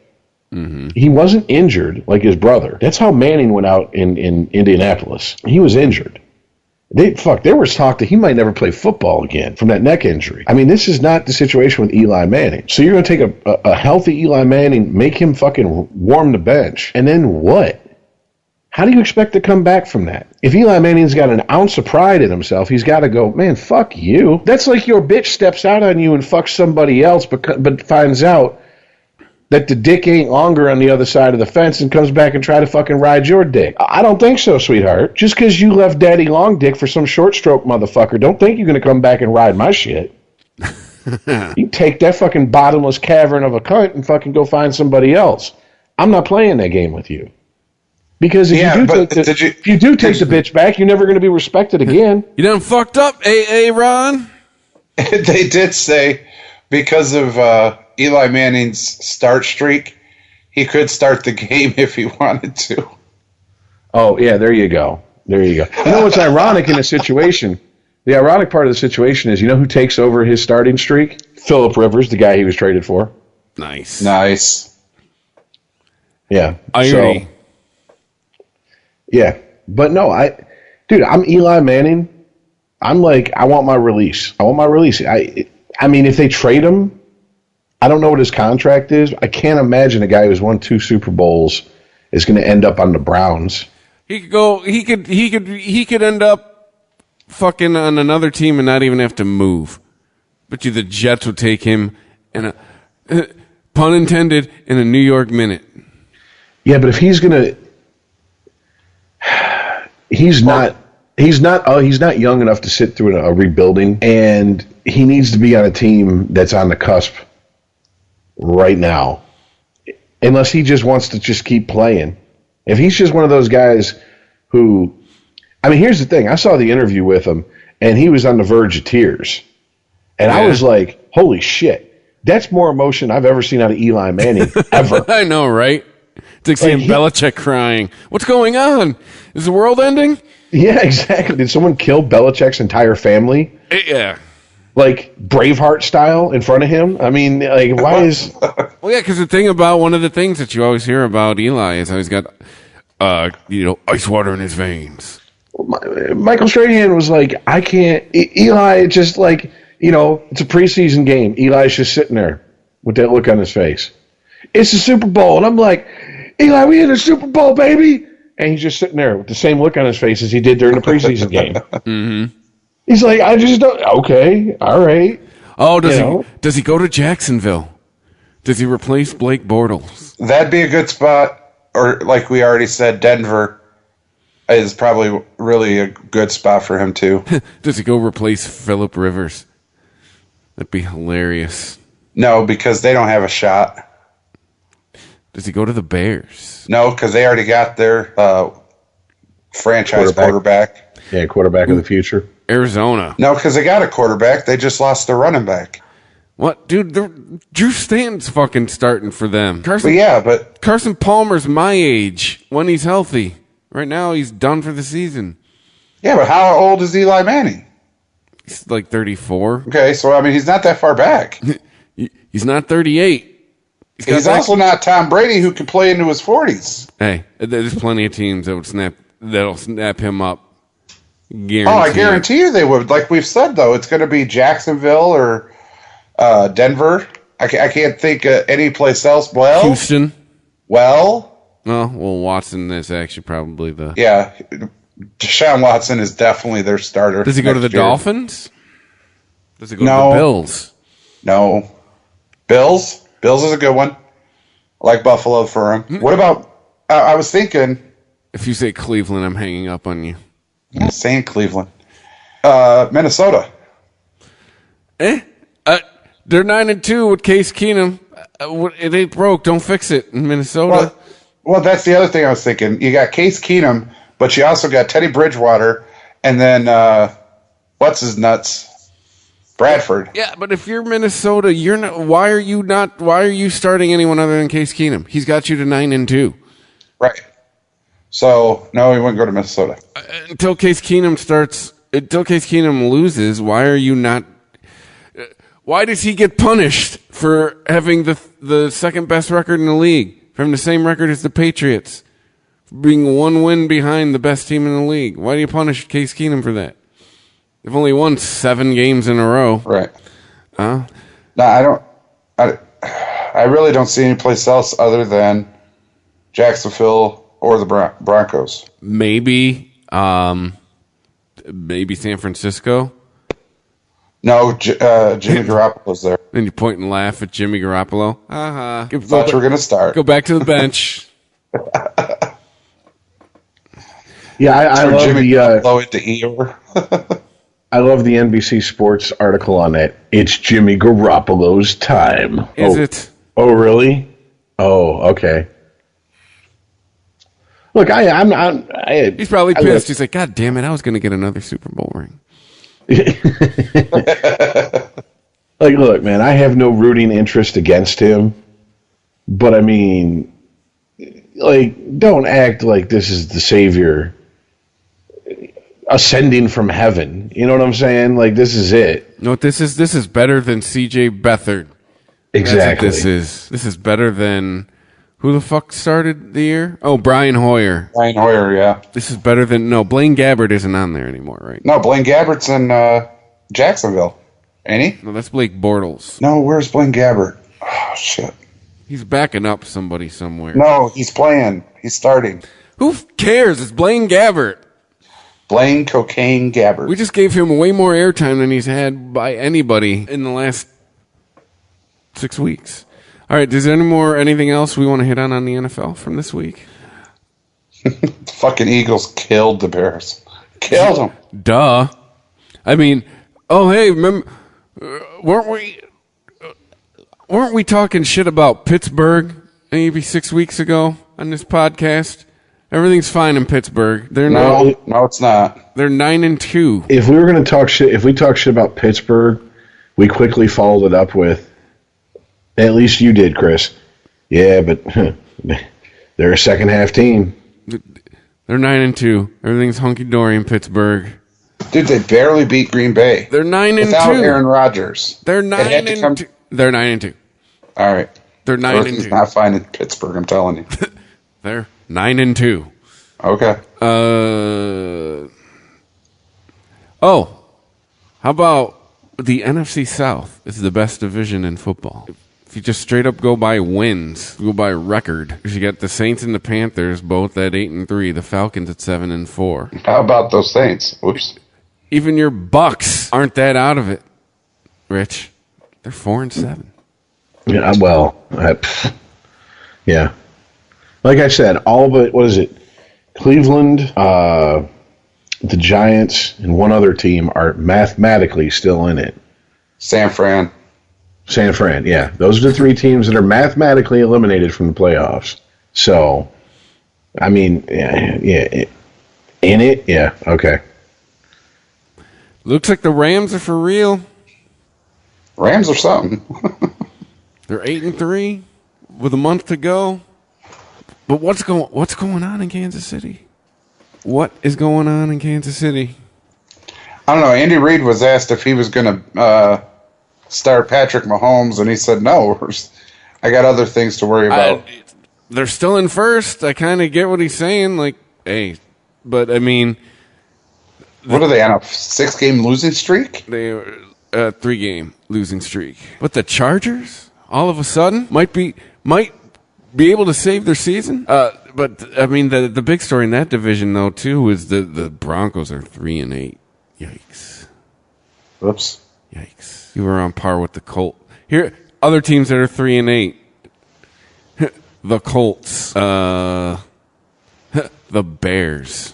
Mm-hmm. He wasn't injured like his brother. That's how Manning went out in Indianapolis. He was injured. There was talk that he might never play football again from that neck injury. I mean, this is not the situation with Eli Manning. So you're going to take a healthy Eli Manning, make him fucking warm the bench, and then what? How do you expect to come back from that? If Eli Manning's got an ounce of pride in himself, he's got to go, man, fuck you. That's like your bitch steps out on you and fucks somebody else, but finds out that the dick ain't longer on the other side of the fence and comes back and try to fucking ride your dick. I don't think so, sweetheart. Just because you left Daddy Long Dick for some short stroke motherfucker, don't think you're going to come back and ride my shit. You take that fucking bottomless cavern of a cunt and fucking go find somebody else. I'm not playing that game with you. Because if you do take the bitch back, you're never going to be respected again. You done fucked up, Ron? They did say because of Eli Manning's start streak, he could start the game if he wanted to. Oh, yeah, there you go. You know what's ironic in the situation? The ironic part of the situation is, you know who takes over his starting streak? Phillip Rivers, the guy he was traded for. Nice. Yeah. Irony. So, yeah. But no, I'm Eli Manning. I'm like, I want my release. I mean, if they trade him, I don't know what his contract is. I can't imagine a guy who's won 2 Super Bowls is going to end up on the Browns. He could go. He could end up fucking on another team and not even have to move. But the Jets would take him in a pun intended in a New York minute. Yeah, but if he's gonna, he's not young enough to sit through a rebuilding, and he needs to be on a team that's on the cusp right now, unless he just wants to just keep playing. If he's just one of those guys who, I mean, here's the thing. I saw the interview with him, and he was on the verge of tears. And I was like, holy shit. That's more emotion I've ever seen out of Eli Manning, ever. I know, right? Dixie and Belichick crying. What's going on? Is the world ending? Yeah, exactly. Did someone kill Belichick's entire family? Yeah. Like Braveheart style in front of him? I mean, like, why is... Well, yeah, because the thing about one of the things that you always hear about Eli is how he's got, ice water in his veins. Michael Strahan was like, I can't... Eli just like, it's a preseason game. Eli's just sitting there with that look on his face. It's the Super Bowl. And I'm like, Eli, we in the Super Bowl, baby. And he's just sitting there with the same look on his face as he did during the preseason game. Mm-hmm. He's like, I just don't... Okay, all right. Oh, does he go to Jacksonville? Does he replace Blake Bortles? That'd be a good spot. Or, like we already said, Denver is probably really a good spot for him, too. Does he go replace Phillip Rivers? That'd be hilarious. No, because they don't have a shot. Does he go to the Bears? No, because they already got their franchise quarterback. Yeah, quarterback of the future. Arizona. No, because they got a quarterback. They just lost their running back. What? Dude, Drew Stanton's fucking starting for them. Carson Palmer's my age when he's healthy. Right now, he's done for the season. Yeah, but how old is Eli Manning? He's like 34. Okay, so, I mean, he's not that far back. He's not 38. He's also not Tom Brady, who can play into his 40s. Hey, there's plenty of teams that'll snap him up. Guaranteed. Oh, I guarantee you they would. Like we've said, though, it's going to be Jacksonville or Denver. I can't think of any place else. Well, Houston. Well, Watson is actually probably the... Yeah, Deshaun Watson is definitely their starter. Does he go to the Dolphins? Does he go to the Bills? No. Bills? Bills is a good one. I like Buffalo for him. What about... I was thinking... If you say Cleveland, I'm hanging up on you. I'm saying Cleveland. Minnesota. They're 9-2 with Case Keenum. It ain't broke. Don't fix it in Minnesota. Well, that's the other thing I was thinking. You got Case Keenum, but you also got Teddy Bridgewater, and then what's his nuts? Bradford. Yeah, but if you're Minnesota, you're not. Why are you starting anyone other than Case Keenum? He's got you to 9-2. Right. So no, he wouldn't go to Minnesota until Case Keenum starts. Until Case Keenum loses, why are you not? Why does he get punished for having the second best record in the league, from the same record as the Patriots, being one win behind the best team in the league? Why do you punish Case Keenum for that? They've only won 7 games in a row. Right. No, I don't. I really don't see any place else other than Jacksonville or the Broncos. Maybe San Francisco. No, Jimmy Garoppolo's there. And you point and laugh at Jimmy Garoppolo. Thought you were going to start. Go back to the bench. Yeah, I love Jimmy Garoppolo into Eeyore. I love the NBC Sports article on that. It's Jimmy Garoppolo's time. Is it? Oh, really? Oh, okay. Look, he's probably pissed. He's like, God damn it, I was going to get another Super Bowl ring. Like, look, man, I have no rooting interest against him, but I mean, like, don't act like this is the savior ascending from heaven. You know what I'm saying? Like, this is it. No, this is better than C.J. Beathard. Exactly. This is better than... Who the fuck started the year? Oh, Brian Hoyer. Brian Hoyer, yeah. This is better than... No, Blaine Gabbert isn't on there anymore, right? No, Blaine Gabbert's in Jacksonville. Ain't he? No, that's Blake Bortles. No, where's Blaine Gabbert? Oh, shit. He's backing up somebody somewhere. No, he's playing. He's starting. Who cares? It's Blaine Gabbert. Blaine Cocaine Gabbert. We just gave him way more airtime than he's had by anybody in the last 6 weeks. All right, is there anything else we want to hit on the NFL from this week? The fucking Eagles killed the Bears. Killed them. Duh. I mean, oh, hey, remember, weren't we talking shit about Pittsburgh maybe 6 weeks ago on this podcast? Everything's fine in Pittsburgh. No, it's not. They're 9-2. If we were going to talk shit, if we talk shit about Pittsburgh, we quickly followed it up with, at least you did, Chris. Yeah, but They're a second half team. They're 9-2. Everything's hunky dory in Pittsburgh. Dude, they barely beat Green Bay. They're 9-2 without Aaron Rodgers. They're 9-2. They're 9-2. All right. They're 9-2. Not fine in Pittsburgh, I'm telling you. They're 9-2. Okay. How about the NFC South is the best division in football? If you just straight up go by wins, go by record, you got the Saints and the Panthers both at 8-3, the Falcons at 7-4. How about those Saints? Whoops. Even your Bucks aren't that out of it, Rich. They're 4-7. Yeah, well, yeah. Like I said, all but, what is it? Cleveland, the Giants, and one other team are mathematically still in it. San Fran, yeah. Those are the three teams that are mathematically eliminated from the playoffs. So, I mean, yeah. In it? Yeah, okay. Looks like the Rams are for real. Rams are something. They're 8-3 with a month to go. But what's going on in Kansas City? What is going on in Kansas City? I don't know. Andy Reid was asked if he was going to start Patrick Mahomes, and he said, no, I got other things to worry about. They're still in first. I kind of get what he's saying. Like, hey, but I mean... What are they on, a 6-game losing streak? They are a 3-game losing streak. But the Chargers, all of a sudden, might be able to save their season. But I mean, the big story in that division, though, too, is the Broncos are 3-8. Yikes! Whoops! Yikes! You were on par with the Colts. Here, other teams that are 3-8. The Colts, the Bears.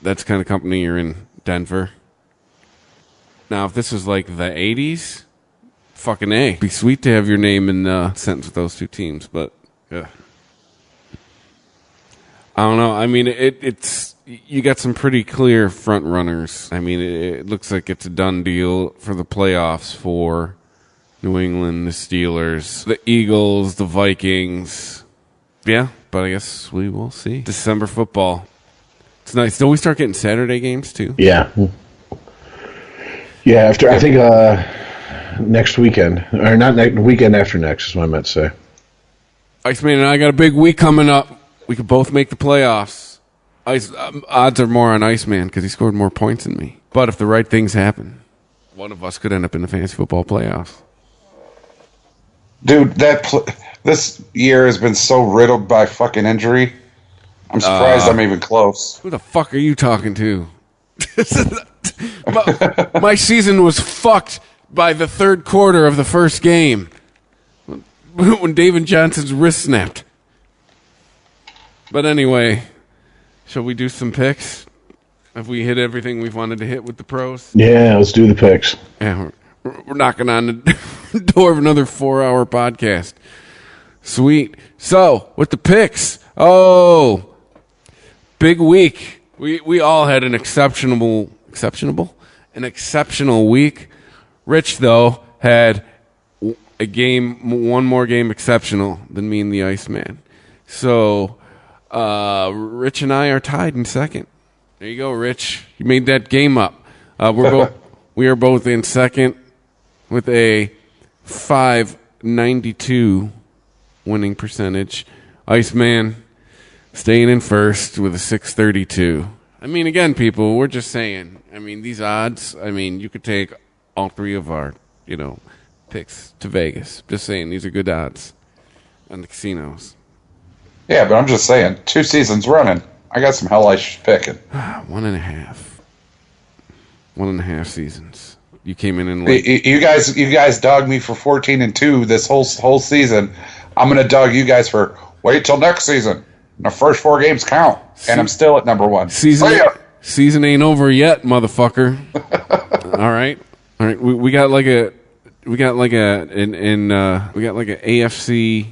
That's the kind of company you're in, Denver. Now, if this was like the 80s, fucking A. It'd be sweet to have your name in the sentence with those two teams, but yeah. I don't know. I mean, it's you got some pretty clear front runners. I mean, it looks like it's a done deal for the playoffs for New England, the Steelers, the Eagles, the Vikings. Yeah, but I guess we will see. December football. It's nice. Don't we start getting Saturday games too? Yeah. Yeah, after I think next weekend, or not weekend after next is what I meant to say. ICEman and I got a big week coming up. We could both make the playoffs. Odds are more on ICEman because he scored more points than me. But if the right things happen, one of us could end up in the fantasy football playoffs. Dude, this year has been so riddled by fucking injury. I'm surprised I'm even close. Who the fuck are you talking to? My season was fucked by the third quarter of the first game when David Johnson's wrist snapped. But anyway, shall we do some picks? Have we hit everything we've wanted to hit with the pros? Yeah, let's do the picks. Yeah, we're knocking on the door of another 4-hour podcast. Sweet. So, with the picks, big week. We all had an exceptional week. Rich, though, had one more game exceptional than me and the ICEman. So, Rich and I are tied in second. There you go, Rich. You made that game up. We are both in second with a 592 winning percentage. ICEman staying in first with a 632. I mean, again, people, we're just saying. I mean, these odds, you could take all three of our, picks to Vegas. Just saying, these are good odds on the casinos. Yeah, but I'm just saying, 2 seasons running, I got some hellish picking. 1.5. 1.5 seasons. You came in late. You guys dogged me for 14-2 this whole season. I'm going to dog you guys for wait till next season. The first 4 games count, and I'm still at number 1. Season ain't over yet, motherfucker. All right. We got like a AFC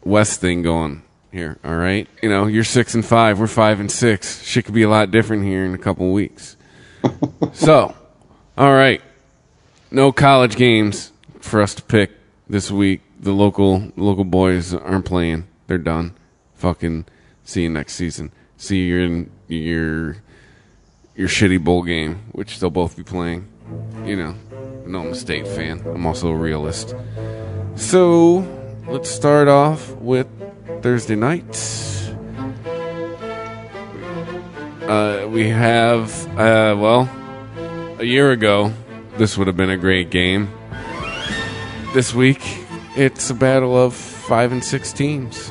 West thing going here. All right. You're 6-5. We're 5-6. Shit could be a lot different here in a couple of weeks. So, all right. No college games for us to pick this week. The local boys aren't playing. They're done. fucking see you next season. See you in your shitty bowl game, which they'll both be playing. You know, no, I'm a State fan. I'm also a realist. So, let's start off with Thursday night. We have, a year ago, this would have been a great game. This week, it's a battle of 5 and 6 teams.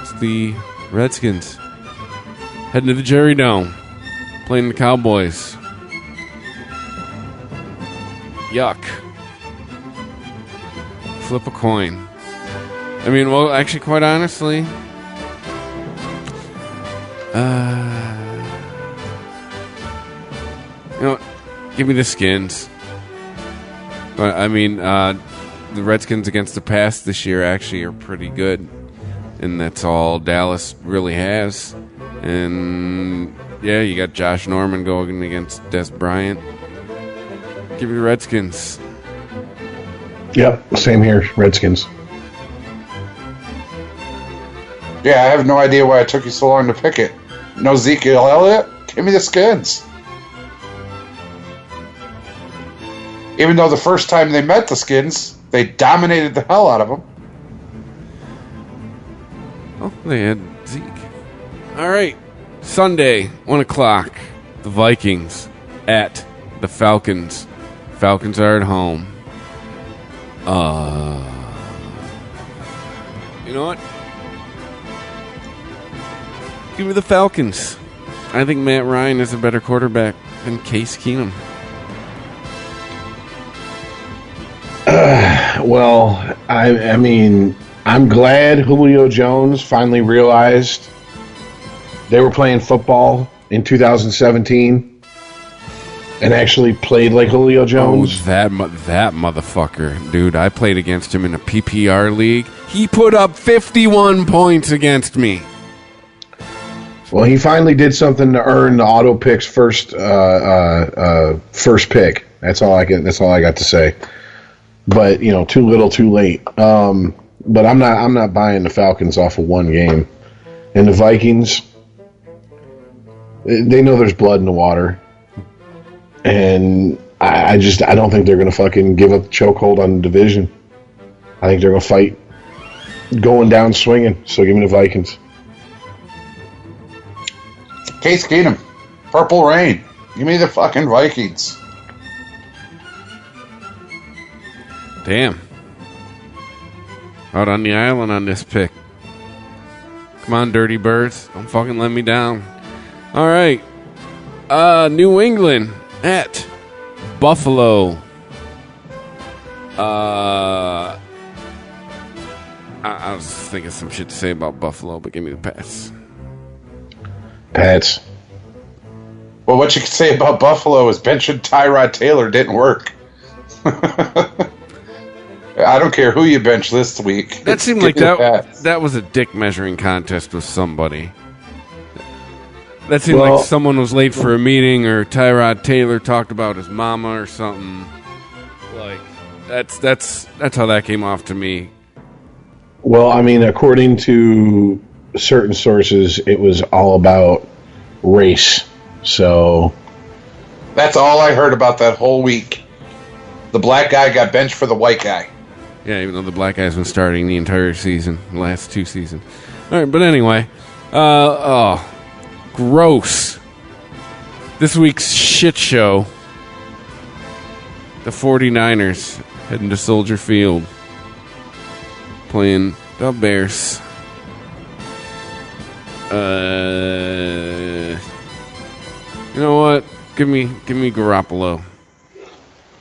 It's the Redskins heading to the Jerry Dome, playing the Cowboys. Yuck. Flip a coin. I mean, well, actually, quite honestly, you know, give me the Skins. But I mean, the Redskins against the pass this year actually are pretty good, and that's all Dallas really has. And yeah, you got Josh Norman going against Des Bryant. Give me the Redskins. Yep, same here, Redskins. Yeah, I have no idea why it took you so long to pick it. No Ezekiel Elliott? Give me the Skins. Even though the first time they met the Skins, they dominated the hell out of them. Oh, they had Zeke. All right, Sunday, 1 o'clock, the Vikings at the Falcons. Falcons are at home. You know what? Give me the Falcons. I think Matt Ryan is a better quarterback than Case Keenum. Well, I mean, I'm glad Julio Jones finally realized they were playing football in 2017 and actually played like Julio Jones. Oh, that motherfucker. Dude, I played against him in a PPR league. He put up 51 points against me. Well, he finally did something to earn the Auto Pick's first pick. That's all I got to say. But you know, too little, too late. But I'm not buying the Falcons off of one game. And the Vikings, they know there's blood in the water, and I don't think they're gonna fucking give up the chokehold on the division. I think they're gonna fight, going down swinging. So give me the Vikings. Case Keenum, Purple Rain. Give me the fucking Vikings. Damn. Out on the island on this pick. Come on, Dirty Birds. Don't fucking let me down. All right. New England at Buffalo. I was thinking some shit to say about Buffalo, but give me the pass. Pats. Well, what you could say about Buffalo is benching Tyrod Taylor didn't work. I don't care who you bench this week. That seemed like that was a dick measuring contest with somebody. That seemed like someone was late for a meeting, or Tyrod Taylor talked about his mama or something. Like that's how that came off to me. Well, I mean, according to certain sources, it was all about race. So that's all I heard about that whole week. The black guy got benched for the white guy. Yeah, even though the black guy's been starting the entire season, the last 2 seasons. All right, but anyway, gross. This week's shit show. The 49ers heading to Soldier Field, playing the Bears. You know what? Give me Garoppolo.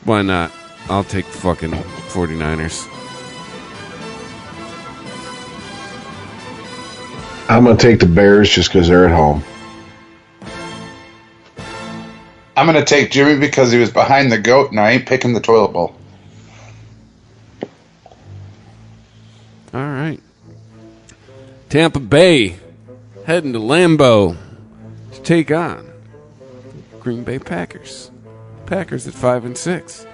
Why not? I'll take the fucking 49ers. I'm going to take the Bears just because they're at home. I'm going to take Jimmy because he was behind the goat, and I ain't picking the toilet bowl. All right. Tampa Bay heading to Lambeau to take on Green Bay Packers. Packers at 5 and 6.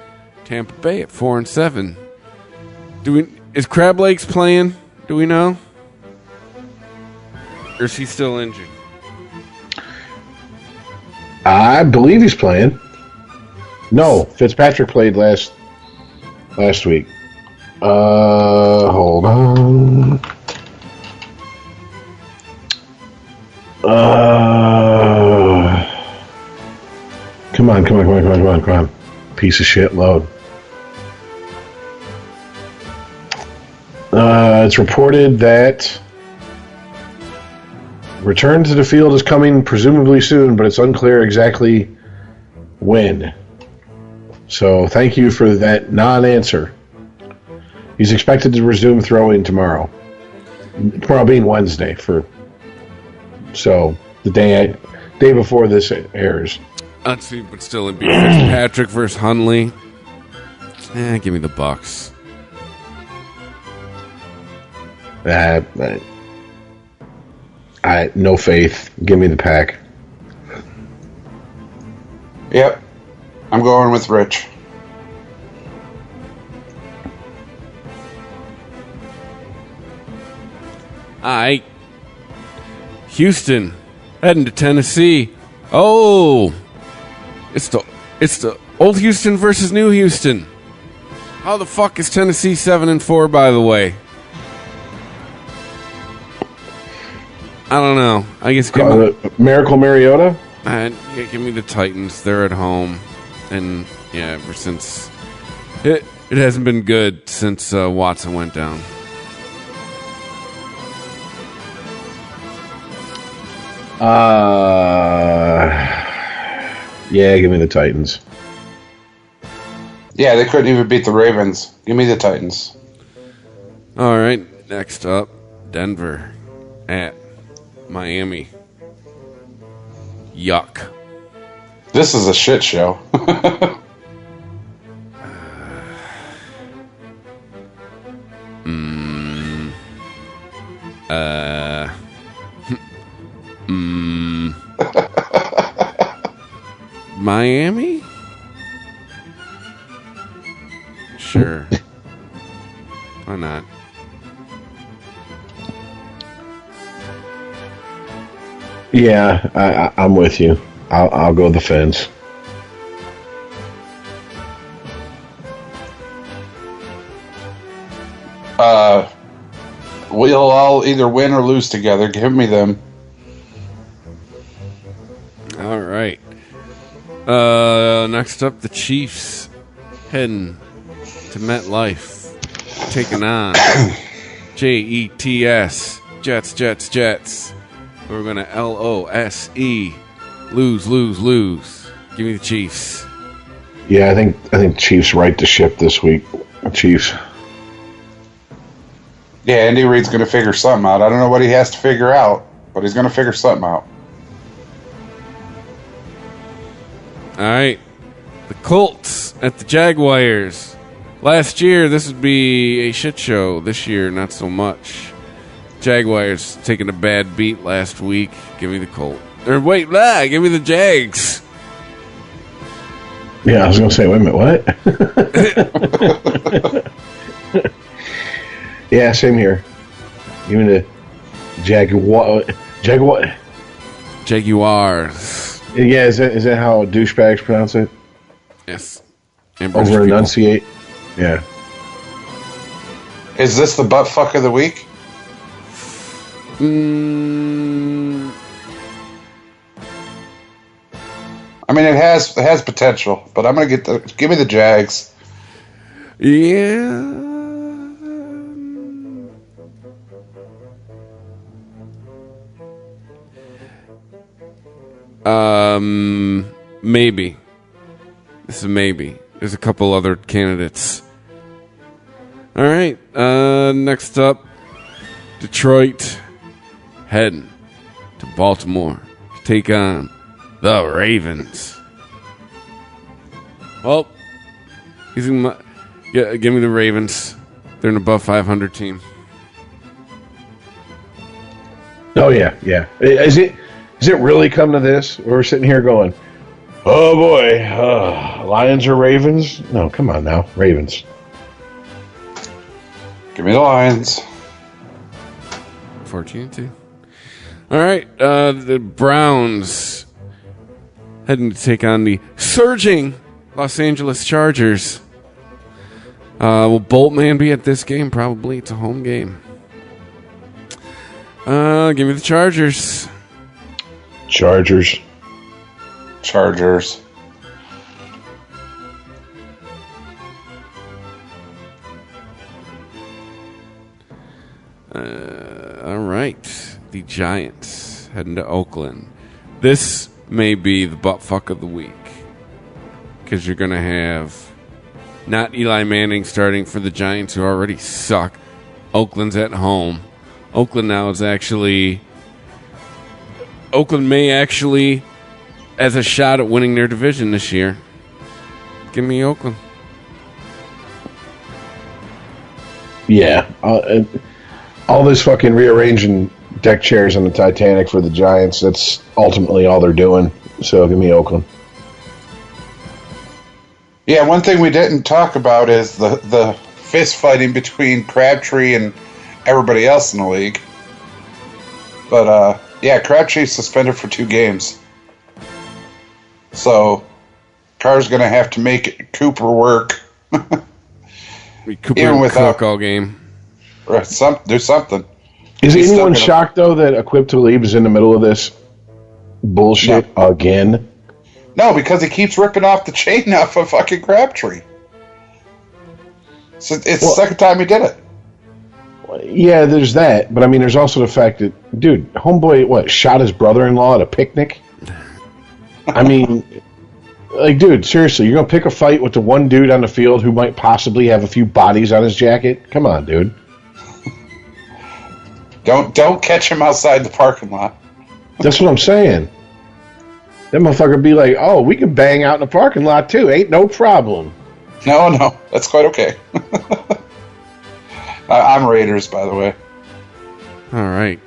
Tampa Bay at 4 and 7. Is Crab Lakes playing? Do we know? Or is he still injured? I believe he's playing. No, Fitzpatrick played last week. Hold on. Come on. Piece of shit load. It's reported that return to the field is coming presumably soon, but it's unclear exactly when. So thank you for that non-answer. He's expected to resume throwing tomorrow. Tomorrow being Wednesday, so the day before this airs. Let's see, but still it'd be Fitzpatrick versus Hundley. Give me the Bucks. I no faith. Give me the Pack. Yep. I'm going with Rich. Alright. Houston heading to Tennessee. Oh, it's the old Houston versus new Houston. How the fuck is Tennessee 7-4? By the way, I don't know. I guess Miracle Mariota. Give me the Titans. They're at home, and yeah, ever since it hasn't been good since Watson went down. Yeah, give me the Titans. Yeah, they couldn't even beat the Ravens. Give me the Titans. All right, next up, Denver at Miami. Yuck. This is a shit show. Miami? Sure. Why not? Yeah, I'm with you. I'll go the fence. We'll all either win or lose together. Give me them. All right. Next up, the Chiefs heading to MetLife, taking on Jets. Jets. We're gonna LOSE. Lose. Give me the Chiefs. Yeah, I think Chiefs right to ship this week. Chiefs. Yeah, Andy Reid's going to figure something out. I don't know what he has to figure out, but he's going to figure something out. All right. The Colts at the Jaguars. Last year, this would be a shit show. This year, not so much. Jaguars taking a bad beat last week. Give me the Colts. Or wait, give me the Jags. Yeah, I was going to say, wait a minute, what? Yeah, same here. Give me the Jaguars. Yeah, is that how douchebags pronounce it? Yes. Over enunciate. Yeah. Is this the butt fuck of the week? I mean, it has potential, but I'm gonna give me the Jags. Yeah. Maybe. This is a maybe. There's a couple other candidates. All right. Next up, Detroit heading to Baltimore to take on the Ravens. Well, give me the Ravens. They're an above 500 team. Oh yeah. Is it really come to this? We're sitting here going, oh boy, Lions or Ravens? No, come on now, Ravens. Give me the Lions. 14-2. All right, the Browns heading to take on the surging Los Angeles Chargers. Will Boltman be at this game? Probably. It's a home game. Give me the Chargers. Chargers. All right. The Giants heading to Oakland. This may be the buttfuck of the week because you're going to have not Eli Manning starting for the Giants, who already suck. Oakland's at home. Oakland may actually has a shot at winning their division this year. Give me Oakland. Yeah. All this fucking rearranging deck chairs on the Titanic for the Giants, that's ultimately all they're doing. So give me Oakland. Yeah, one thing we didn't talk about is the fist fighting between Crabtree and everybody else in the league. But, yeah, Crabtree's suspended for 2 games. So, Carr's going to have to make Cooper work. Cooper Even without cook all game. Do something. Is anyone shocked, though, that Aqib Talib is in the middle of this bullshit again? No, because he keeps ripping off the chain off of fucking Crabtree. So it's the second time he did it. Yeah, there's that. But, I mean, there's also the fact that, dude, homeboy, shot his brother-in-law at a picnic? I mean, like, dude, seriously, you're going to pick a fight with the one dude on the field who might possibly have a few bodies on his jacket? Come on, dude. Don't catch him outside the parking lot. That's what I'm saying. That motherfucker be like, oh, we can bang out in the parking lot, too. Ain't no problem. No, that's quite okay. I'm Raiders, by the way. All right.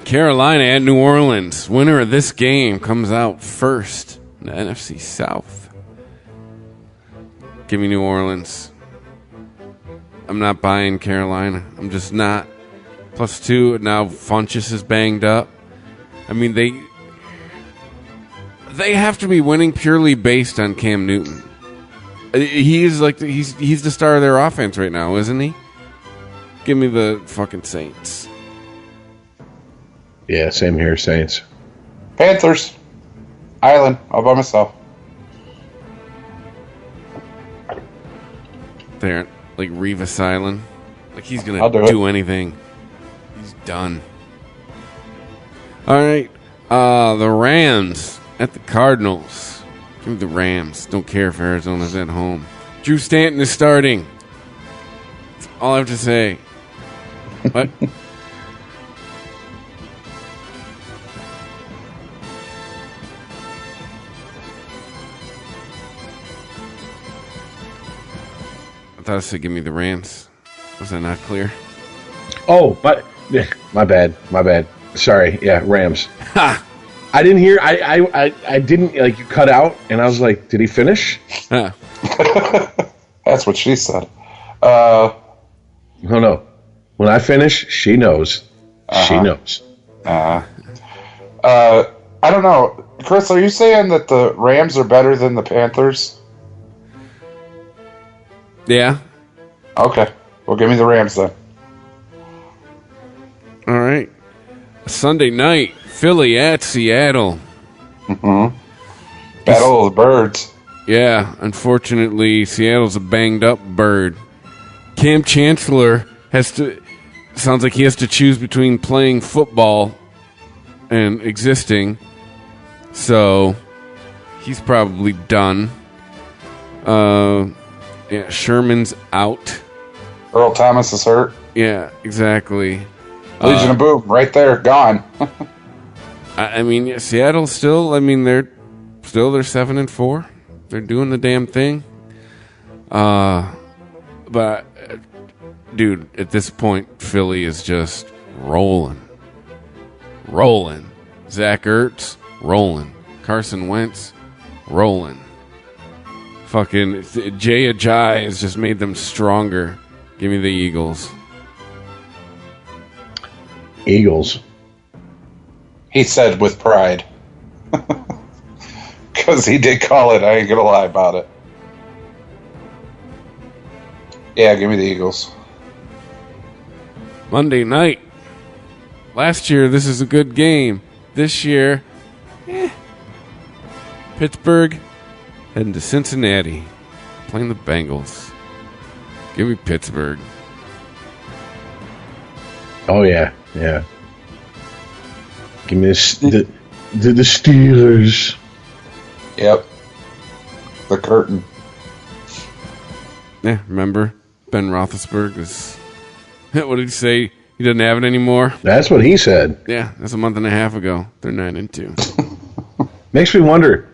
Carolina at New Orleans. Winner of this game comes out first in the NFC South. Give me New Orleans. I'm not buying Carolina. I'm just not. +2. Now Funchess is banged up. I mean, they have to be winning purely based on Cam Newton. He's the star of their offense right now, isn't he? Give me the fucking Saints. Yeah, same here, Saints. Panthers. Island, all by myself. There, like Revis Island. Like he's going to do anything. He's done. All right. The Rams at the Cardinals. Give me the Rams. Don't care if Arizona's at home. Drew Stanton is starting. That's all I have to say. What? I thought I said give me the Rams. Was that not clear? Oh, my bad. Sorry. Yeah, Rams. Ha! I didn't hear. I didn't, like, you cut out, and I was like, did he finish? Huh. That's what she said. No. When I finish, she knows. She knows. I don't know. Chris, are you saying that the Rams are better than the Panthers? Yeah. Okay. Well, give me the Rams then. All right. Sunday night, Philly at Seattle. Mm-hmm. Battle of the Birds. Yeah, unfortunately, Seattle's a banged-up bird. Cam Chancellor sounds like he has to choose between playing football and existing. So, he's probably done. Yeah, Sherman's out. Earl Thomas is hurt. Yeah, exactly. Legion of Boom, right there, gone. I mean, yeah, Seattle still. I mean, they're 7-4. They're doing the damn thing. But, dude, at this point, Philly is just rolling. Zach Ertz, rolling. Carson Wentz, rolling. Fucking Jay Ajayi has just made them stronger. Give me the Eagles. Eagles. He said with pride. Because he did call it. I ain't going to lie about it. Yeah, give me the Eagles. Monday night. Last year, this is a good game. This year, Pittsburgh heading to Cincinnati, playing the Bengals. Give me Pittsburgh. Oh, yeah. Yeah. Give me the Steelers. Yep. The curtain. Yeah, remember? Ben Roethlisberger is... What did he say? He doesn't have it anymore? That's what he said. Yeah, that's a month and a half ago. They're 9-2. Makes me wonder.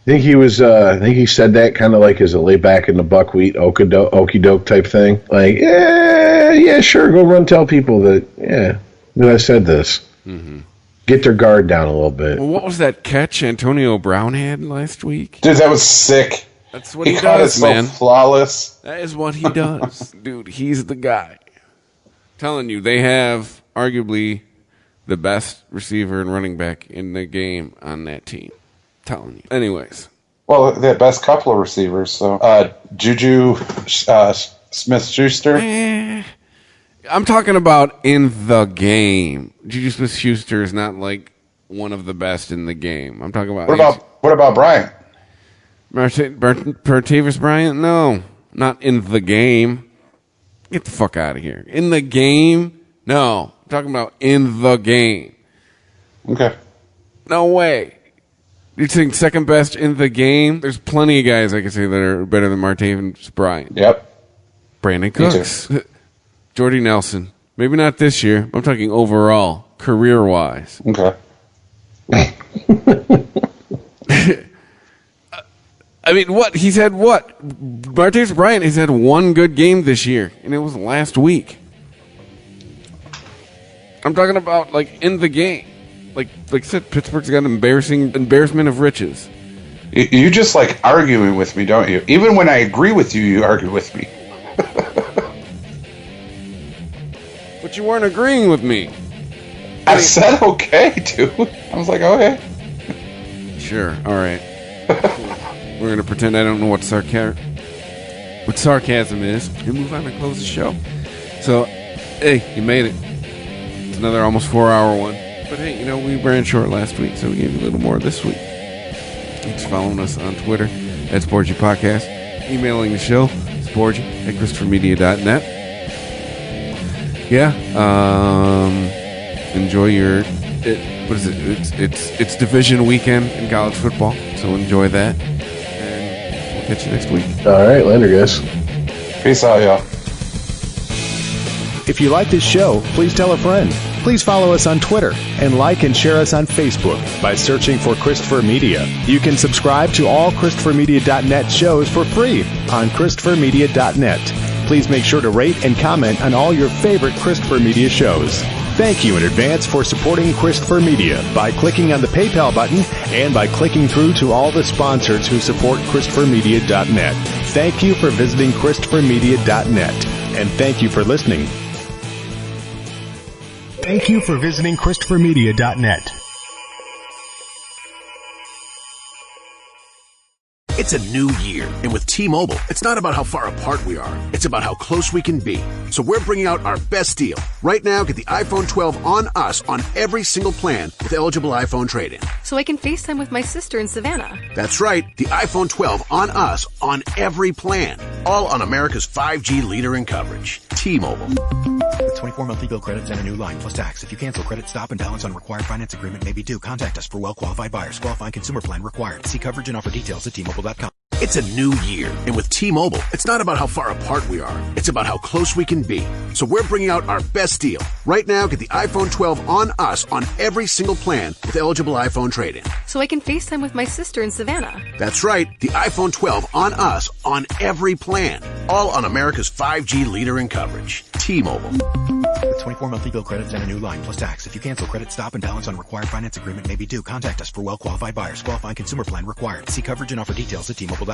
I think he said that kind of like as a lay back in the buckwheat okey doke type thing. Like, yeah, sure, go run tell people that I said this. Mm-hmm. Get their guard down a little bit. Well, what was that catch Antonio Brown had last week? Dude, that was sick. That's what he caught does, it so man. Flawless. That is what he does. Dude, he's the guy. Telling you, they have arguably the best receiver and running back in the game on that team. Telling you. Anyways. Well, they have best couple of receivers. So Juju Smith-Schuster. I'm talking about in the game. Juju Smith-Schuster is not like one of the best in the game. I'm talking about... What about Bryant? Martavis Bryant? No. Not in the game. Get the fuck out of here. In the game? No. I'm talking about in the game. Okay. No way. You're saying second best in the game? There's plenty of guys I can say that are better than Martavis Bryant. Yep. Brandon Cooks. Jordy Nelson. Maybe not this year, but I'm talking overall, career-wise. Okay. I mean, what? He's had what? Martavis Bryant has had one good game this year, and it was last week. I'm talking about, like, in the game. Like I said, Pittsburgh's got embarrassment of riches. You just like arguing with me, don't you? Even when I agree with you, you argue with me. But you weren't agreeing with me. I said okay, dude. I was like, okay. Sure, all right. We're going to pretend I don't know what sarcasm is and move on and close the show. So, hey, you made it. It's another almost 4-hour one. But hey, we ran short last week, so we gave you a little more this week. Thanks for following us on Twitter at Sporgy Podcast. Emailing the show, Sporgy at ChristopherMedia.net. Yeah, enjoy your... It's division weekend in college football, so enjoy that. And we'll catch you next week. All right, later, guys. Peace out, y'all. If you like this show, please tell a friend. Please follow us on Twitter and like and share us on Facebook by searching for Christopher Media. You can subscribe to all ChristopherMedia.net shows for free on ChristopherMedia.net. Please make sure to rate and comment on all your favorite Christopher Media shows. Thank you in advance for supporting Christopher Media by clicking on the PayPal button and by clicking through to all the sponsors who support ChristopherMedia.net. Thank you for visiting ChristopherMedia.net, and thank you for listening. Thank you for visiting ChristopherMedia.net. It's a new year, and with T-Mobile, it's not about how far apart we are. It's about how close we can be. So we're bringing out our best deal. Right now, get the iPhone 12 on us on every single plan with eligible iPhone trade-in. So I can FaceTime with my sister in Savannah. That's right, the iPhone 12 on us on every plan. All on America's 5G leader in coverage. T-Mobile. With 24 monthly bill credits and a new line plus tax. If you cancel, credit stop and balance on required finance agreement may be due. Contact us for well-qualified buyers. Qualifying consumer plan required. See coverage and offer details at T-Mobile.com. It's a new year, and with T-Mobile, it's not about how far apart we are. It's about how close we can be. So we're bringing out our best deal. Right now, get the iPhone 12 on us on every single plan with eligible iPhone trade-in. So I can FaceTime with my sister in Savannah. That's right, the iPhone 12 on us on every plan. All on America's 5G leader in coverage. T-Mobile. With 24 monthly bill credits and a new line plus tax. If you cancel, credit stop and balance on required finance agreement may be due. Contact us for well-qualified buyers. Qualifying consumer plan required. See coverage and offer details at T-Mobile.com.